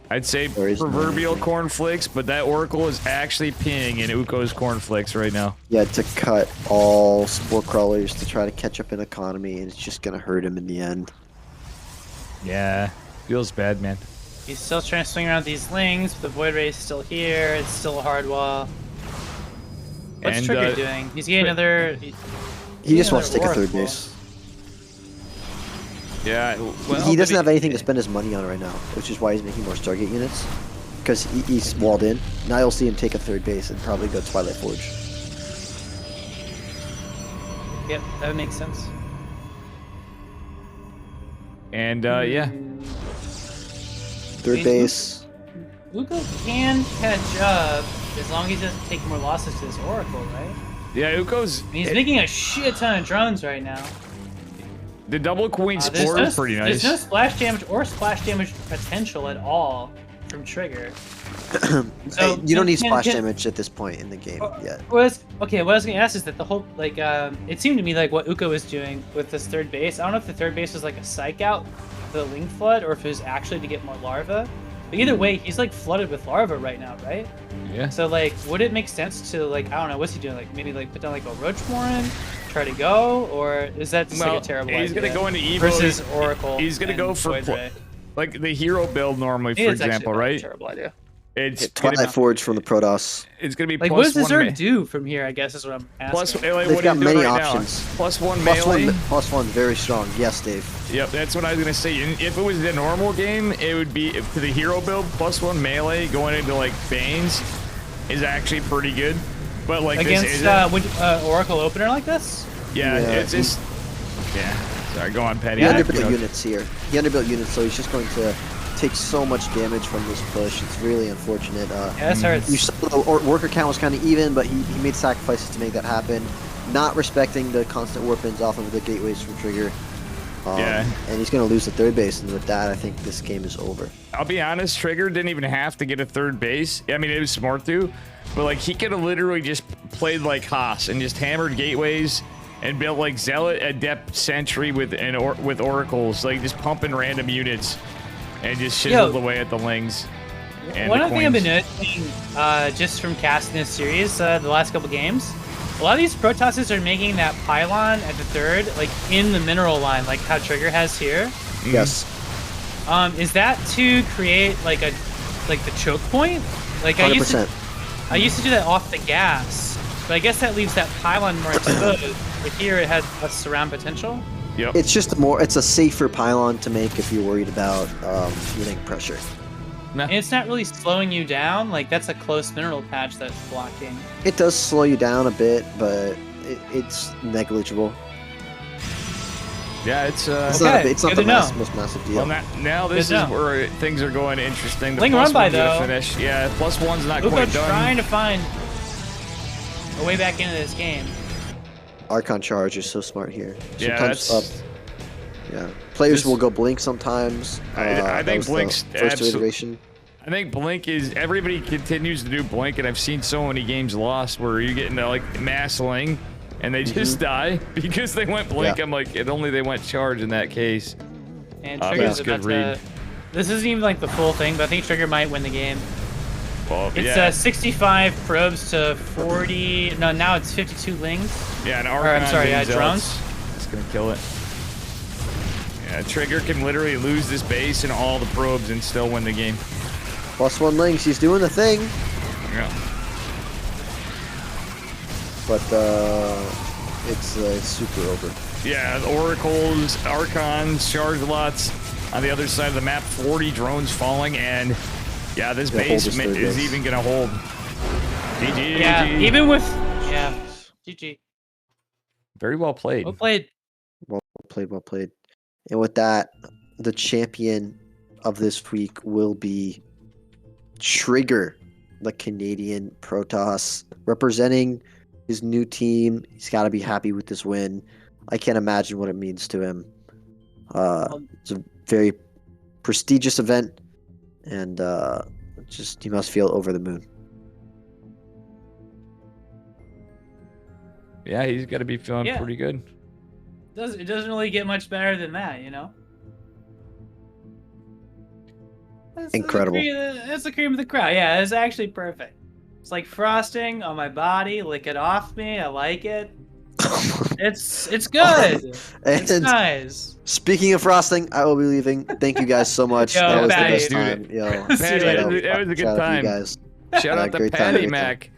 I'd say There is no proverbial anything. cornflakes, but that Oracle is actually peeing in Uko's cornflakes right now. he had to cut all spore crawlers to try to catch up in economy, and it's just gonna hurt him in the end. Yeah, feels bad, man. He's still trying to swing around these lings, but the Void Ray is still here. It's still a hard wall. What's And, Trigger doing? He's getting another. He just wants to take a another third Oracle. base. Yeah, well, He doesn't have anything to spend his money on right now, which is why he's making more Stargate units. Because he's walled in. Now you'll see him take a third base and probably go Twilight Forge. Yep, that makes sense. And yeah, Third He's- base. Uko can catch up as long as he doesn't take more losses to this Oracle, right? yeah, Uko's I mean, he's making a shit ton of drones right now. the double queen There's spore no- is pretty nice. There's no splash damage or splash damage potential at all from Trigger. So, You don't need can- splash can- damage at this point in the game yet. What I was gonna ask is that the whole like it seemed to me like what Uko was doing with this third base. I don't know if the third base was like a psych out for the Link Flood or if it was actually to get more larvae. But either way, he's like flooded with larva right now, right? Yeah. So like, would it make sense to like, I don't know, what's he doing? Like maybe like put down like a roach warren, try to go, or is that just like a terrible he's idea? gonna go into Evo versus Oracle. He's gonna go for Void Ray. like the hero build normally, Maybe for it's actually example, not a right? terrible idea. It's Twilight Forge from the Protoss. It's gonna be Like, plus what does this one Zerg do from here? I guess is what I'm asking. plus. Like, They've what got are you doing many right options. now? Plus one Plus melee. plus one, very strong. Yes, Dave. Yep, that's what I was gonna say. And if it was the normal game, it would be to the hero build plus one melee going into like Banes is actually pretty good. But like against this Oracle opener like this? yeah, Yeah, it's just Sorry, go on, Patty. He Yeah. underbuilt units here. He underbuilt units, so he's just going to take so much damage from this push. It's really unfortunate. Yeah, this hurts. You saw the worker count was kind of even, but he made sacrifices to make that happen. Not respecting the constant warp ins off of the gateways from Trigger. Yeah. And he's going to lose the third base, and with that, I think this game is over. I'll be honest, Trigger didn't even have to get a third base. I mean, it was smart to, but like he could have literally just played like Haas and just hammered gateways and built like Zealot, Adept, Sentry with oracles, like just pumping random units and just chiseled away at the Lings. And One the thing I've been coins. noticing, just from casting this series, the last couple games, a lot of these Protosses are making that pylon at the third, like in the mineral line, like how Trigger has here. Yes. Is that to create like the choke point? Like 100%. I used to do that off the gas, but I guess that leaves that pylon more exposed. But here it has a surround potential. Yep. It's just it's a safer pylon to make if you're worried about feeling pressure. And it's not really slowing you down. Like that's a close mineral patch that's blocking. It does slow you down a bit, but it's negligible. Yeah, it's It's Okay, not, it's not good the to know. most massive deal. well now this Good is to know. where things are going interesting. The Ling plus run by, one's gonna though. finish. Yeah, plus one's not Lugo quite done. trying to find a way back into this game. Archon charge is so smart here. Yeah, Sometimes that's. Yeah, players Just- will go blink sometimes. I That think was the Blink's first absolute- iteration. I think Blink is everybody continues to do Blink, and I've seen so many games lost where you get into like mass Ling and they just die because they went Blink. Yeah. I'm like, if only they went Charge in that case. And That's Trigger's good about to. read. This isn't even like the full thing, but I think Trigger might win the game. Well, It's yeah, 65 probes to 40. No, now it's 52 lings. yeah, an I'm Archon sorry, being drones. Zealots, it's gonna kill it. Yeah, Trigger can literally lose this base and all the probes and still win the game. Plus one links, he's doing the thing, Yeah. but it's super over. Yeah, the Oracles, Archons, Charge lots on the other side of the map. 40 drones falling, and yeah, this Yeah, hold base this third is base. even gonna hold. GG. Yeah, GG. even with. Yeah. GG. Very well played. Well played. Well played, well played. And with that, the champion of this week will be Trigger, the Canadian Protoss, representing his new team. He's got to be happy with this win. I can't imagine what it means to him. It's a very prestigious event, and just he must feel over the moon. Yeah, he's got to be feeling Yeah. pretty good. It doesn't really get much better than that, you know? Incredible. That's the cream of the crop. Yeah, it's actually perfect. It's like frosting on my body. Lick it off me. I like it. It's good. It's And nice. speaking of frosting, I will be leaving. Thank you guys so much. Yo, that was Patty, the best dude. time. Yo, See Patty, you later. that was a good shout out to time. you guys. Shout out to great time, Patty great time. Mac.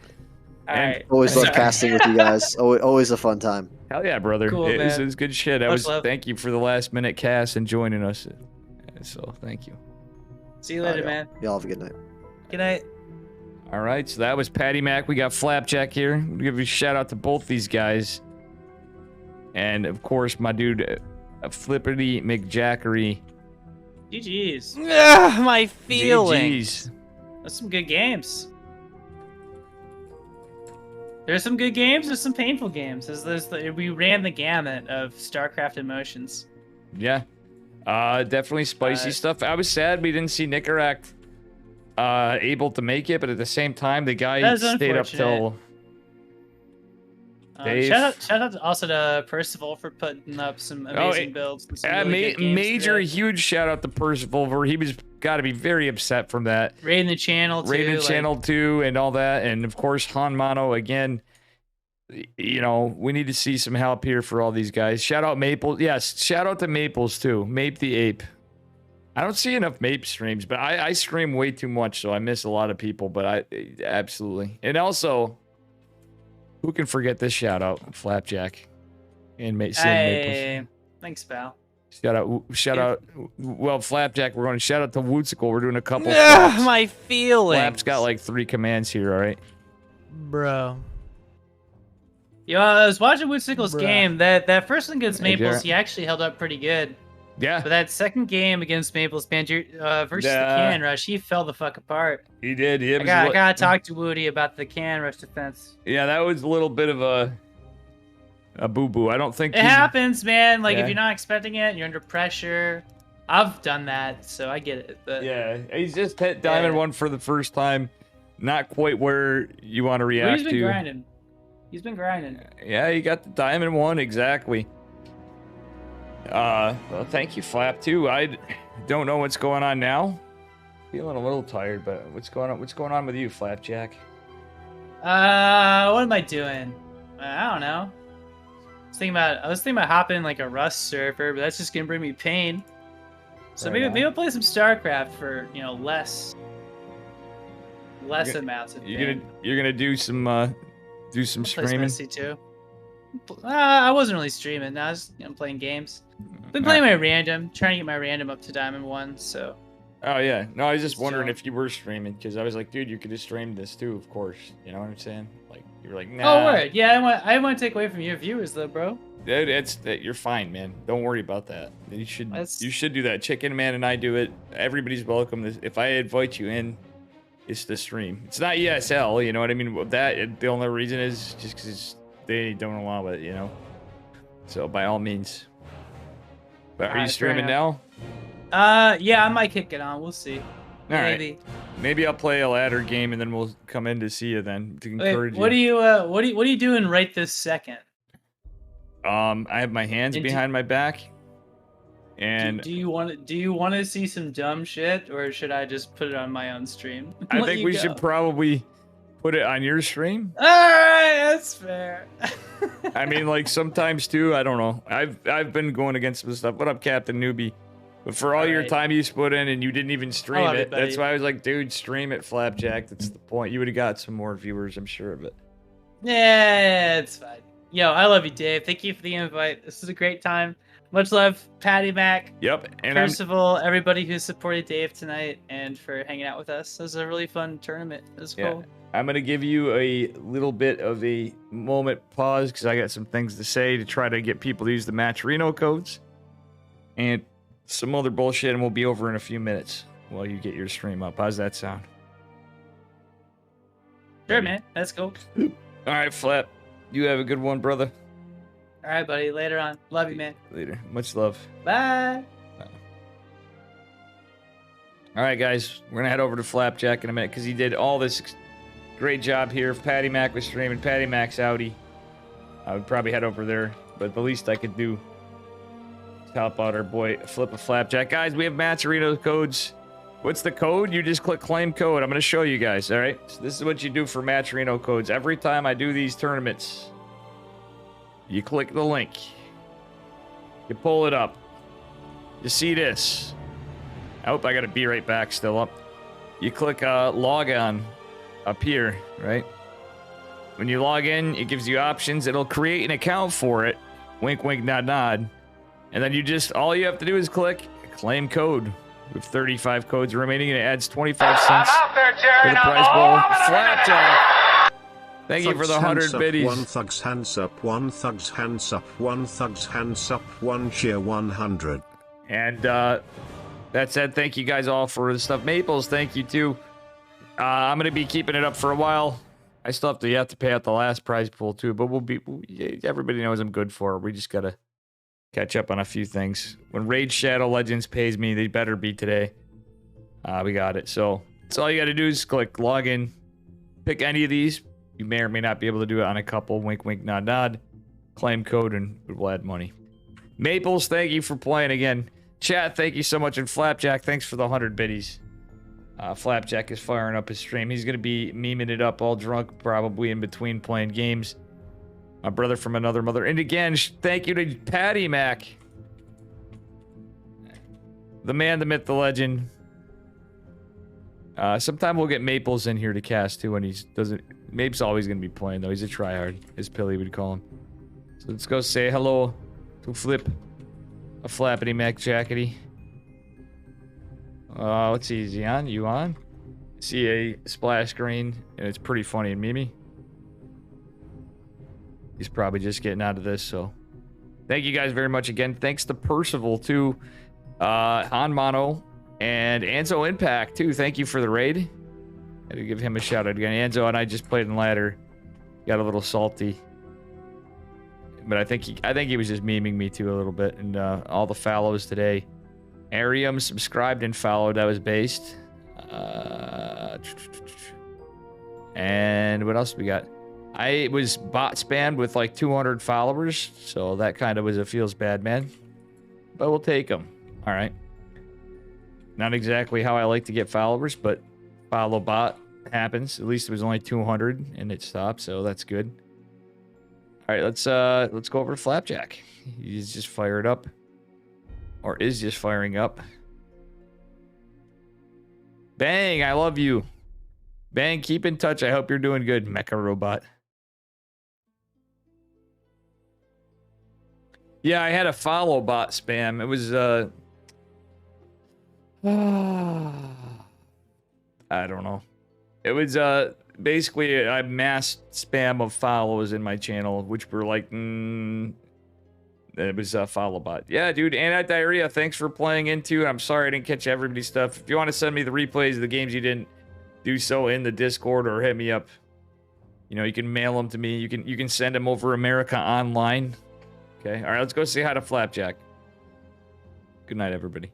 All And- right. Always love Sorry. casting with you guys. Always a fun time. Hell yeah, brother. Cool, it man. was good shit. Much love. Thank you for the last minute cast and joining us. So thank you. See you later, man. Y'all have a good night. Good night. All right, so that was Patty Mac. We got Flapjack here. We'll give a shout out to both these guys. And of course, my dude, Flippity McJackery. GG's. My GGs. That's some good games. There's some good games. There's some painful games. We ran the gamut of StarCraft emotions. Yeah. Definitely spicy stuff. I was sad we didn't see Nicaract able to make it, but at the same time, the guy That's stayed up till. Dave. Shout out also to Percival for putting up some amazing builds. And some really good games Major, today. huge shout out to Percival, where he was got to be very upset from that. Raiding the channel too. Raiding like, channel 2 and all that, and of course Hanmano again. You know, we need to see some help here for all these guys. Shout out Maples. Yes, shout out to Maples too. Mape the Ape. I don't see enough Mape streams, but I stream way too much, so I miss a lot of people. But I absolutely, and also, who can forget this shout out, Flapjack, and Maples. Hey, thanks, pal. Shout out. Well, Flapjack, we're going to shout out to Wootsicle. We're doing a couple. Ugh, my feelings. Flap's got like 3 commands here. All right, Bro. Yo, I was watching Woodsicle's Bruh. game. That first one against Hey, Maples, Jarrett. he actually held up pretty good. yeah, But that second game against Maples, man, versus the Yeah. can rush, he fell the fuck apart. he did. He I was gotta talk to Woody about the can rush defense. Yeah, that was a little bit of a boo boo. I don't think It happens, man. Like Yeah. if you're not expecting it, you're under pressure. I've done that, so I get it. But Yeah, he's just hit Diamond Yeah. 1 for the first time. Not quite where you want to react Woody's been to. grinding. He's been grinding. Yeah, you got the Diamond 1 exactly. Well, thank you, Flap too. I don't know what's going on now. Feeling a little tired, but what's going on? What's going on with you, Flapjack? What am I doing? I don't know. I was thinking about hopping like a Rust server, but that's just gonna bring me pain. So Right maybe on. maybe I'll play some StarCraft for less amounts of pain. You're gonna do some Play streaming. some SC2. I wasn't really streaming. I was playing games. Been playing my random, trying to get my random up to Diamond 1. So Oh yeah, no, I was just Just wondering chilling. if you were streaming because I was like, dude, you could have streamed this too, of course. You know what I'm saying? Like you were like, nah. oh word, yeah. I want to take away from your viewers though, bro. Dude, you're fine, man. Don't worry about that. You should do that. Chicken Man and I do it. Everybody's welcome. If I invite you in, it's the stream. It's not ESL, you know what I mean? The only reason is just because they don't allow it, you know. So by all means. But are you Alright, fair streaming now? Yeah, I might kick it on. We'll see. All right. Maybe. Maybe I'll play a ladder game and then we'll come in to see you then to Wait, encourage what are you. what are you doing right this second? I have my hands And behind my back. And Do you want to see some dumb shit, or should I just put it on my own stream? I Let think you we go? should probably put it on your stream. All right, that's fair. I mean, like sometimes too. I don't know. I've been going against some stuff. What up, Captain Newbie? But for all your Alright. time you put in and you didn't even stream love it, it, buddy. that's why I was like, dude, stream it, Flapjack. That's the point. You would have got some more viewers, I'm sure of it. Yeah, it's fine. Yo, I love you, Dave. Thank you for the invite. This is a great time. Much love, Patty Mac, Yep. And I'm Percival, everybody who supported Dave tonight, and for hanging out with us. This was a really fun tournament. It was Yeah. cool. I'm gonna give you a little bit of a moment pause because I got some things to say to try to get people to use the Matcherino codes and some other bullshit, and we'll be over in a few minutes while you get your stream up. How's that sound? Sure, man. That's cool. All right, Flap. You have a good one, brother. All right, buddy. Later on. Love you, man. Later. Much love. Bye. All right, guys. We're gonna head over to Flapjack in a minute because he did all this great job here. If Patty Mac was streaming, Patty Mac's outie. I would probably head over there, but the least I could do is help out our boy Flip a Flapjack. Guys, we have Matcherino codes. What's the code? You just click claim code. I'm going to show you guys, all right? So this is what you do for Matcherino codes. Every time I do these tournaments, you click the link. You pull it up. You see this. I hope I got to be right back still up. You click log on up here, right? When you log in, it gives you options. It'll create an account for it. Wink, wink, nod, nod. And then all you have to do is click claim code. With 35 codes remaining, and it adds 25 cents to the prize bowl. Flapjack. Thank you for the 100 biddies. One thug's hands up, one thug's hands up, one thug's hands up, one cheer 100. And that said, thank you guys all for the stuff. Maples, thank you too. I'm gonna be keeping it up for a while. I still have to pay out the last prize pool too, but everybody knows I'm good for it. We just gotta catch up on a few things. When Raid Shadow Legends pays me, they better be today. We got it. So that's all you gotta do is click login, pick any of these. You may or may not be able to do it on a couple. Wink, wink, nod, nod. Claim code, and we'll add money. Maples, thank you for playing again. Chat, thank you so much. And Flapjack, thanks for the 100 biddies. Flapjack is firing up his stream. He's going to be memeing it up all drunk, probably in between playing games. My brother from another mother. And again, thank you to Patty Mac. The man, the myth, the legend. Sometime we'll get Maples in here to cast too when he doesn't... Mape's always going to be playing though. He's a tryhard, as Pilly would call him. So let's go say hello to Flip. A flappity Mac jackety. Let's see, is he on? You on? See a splash screen, and it's pretty funny and Mimi. He's probably just getting out of this, so. Thank you guys very much again. Thanks to Percival, too. Han Mono, and Anzo Impact, too. Thank you for the raid. Had to give him a shout out again. Anzo and I just played in ladder. Got a little salty. But I think he was just memeing me too a little bit, and all the follows today. Arium subscribed and followed. That was based. And what else we got? I was bot spammed with like 200 followers, so that kind of was a feels bad, man. But we'll take them. All right. Not exactly how I like to get followers, but follow bot happens. At least it was only 200 and it stopped, so that's good. All right, let's go over to Flapjack. He's just fired up, or is just firing up. Bang! I love you. Bang! Keep in touch. I hope you're doing good, Mecha Robot. Yeah, I had a follow bot spam. It was I don't know. It was basically a mass spam of follows in my channel, which were like, it was a follow bot. Yeah, dude, Anti-Diarrhea, thanks for playing into. I'm sorry I didn't catch everybody's stuff. If you want to send me the replays of the games you didn't do so in the Discord or hit me up, you know, you can mail them to me. You can send them over America Online. Okay, all right, let's go say hi to Flapjack. Good night, everybody.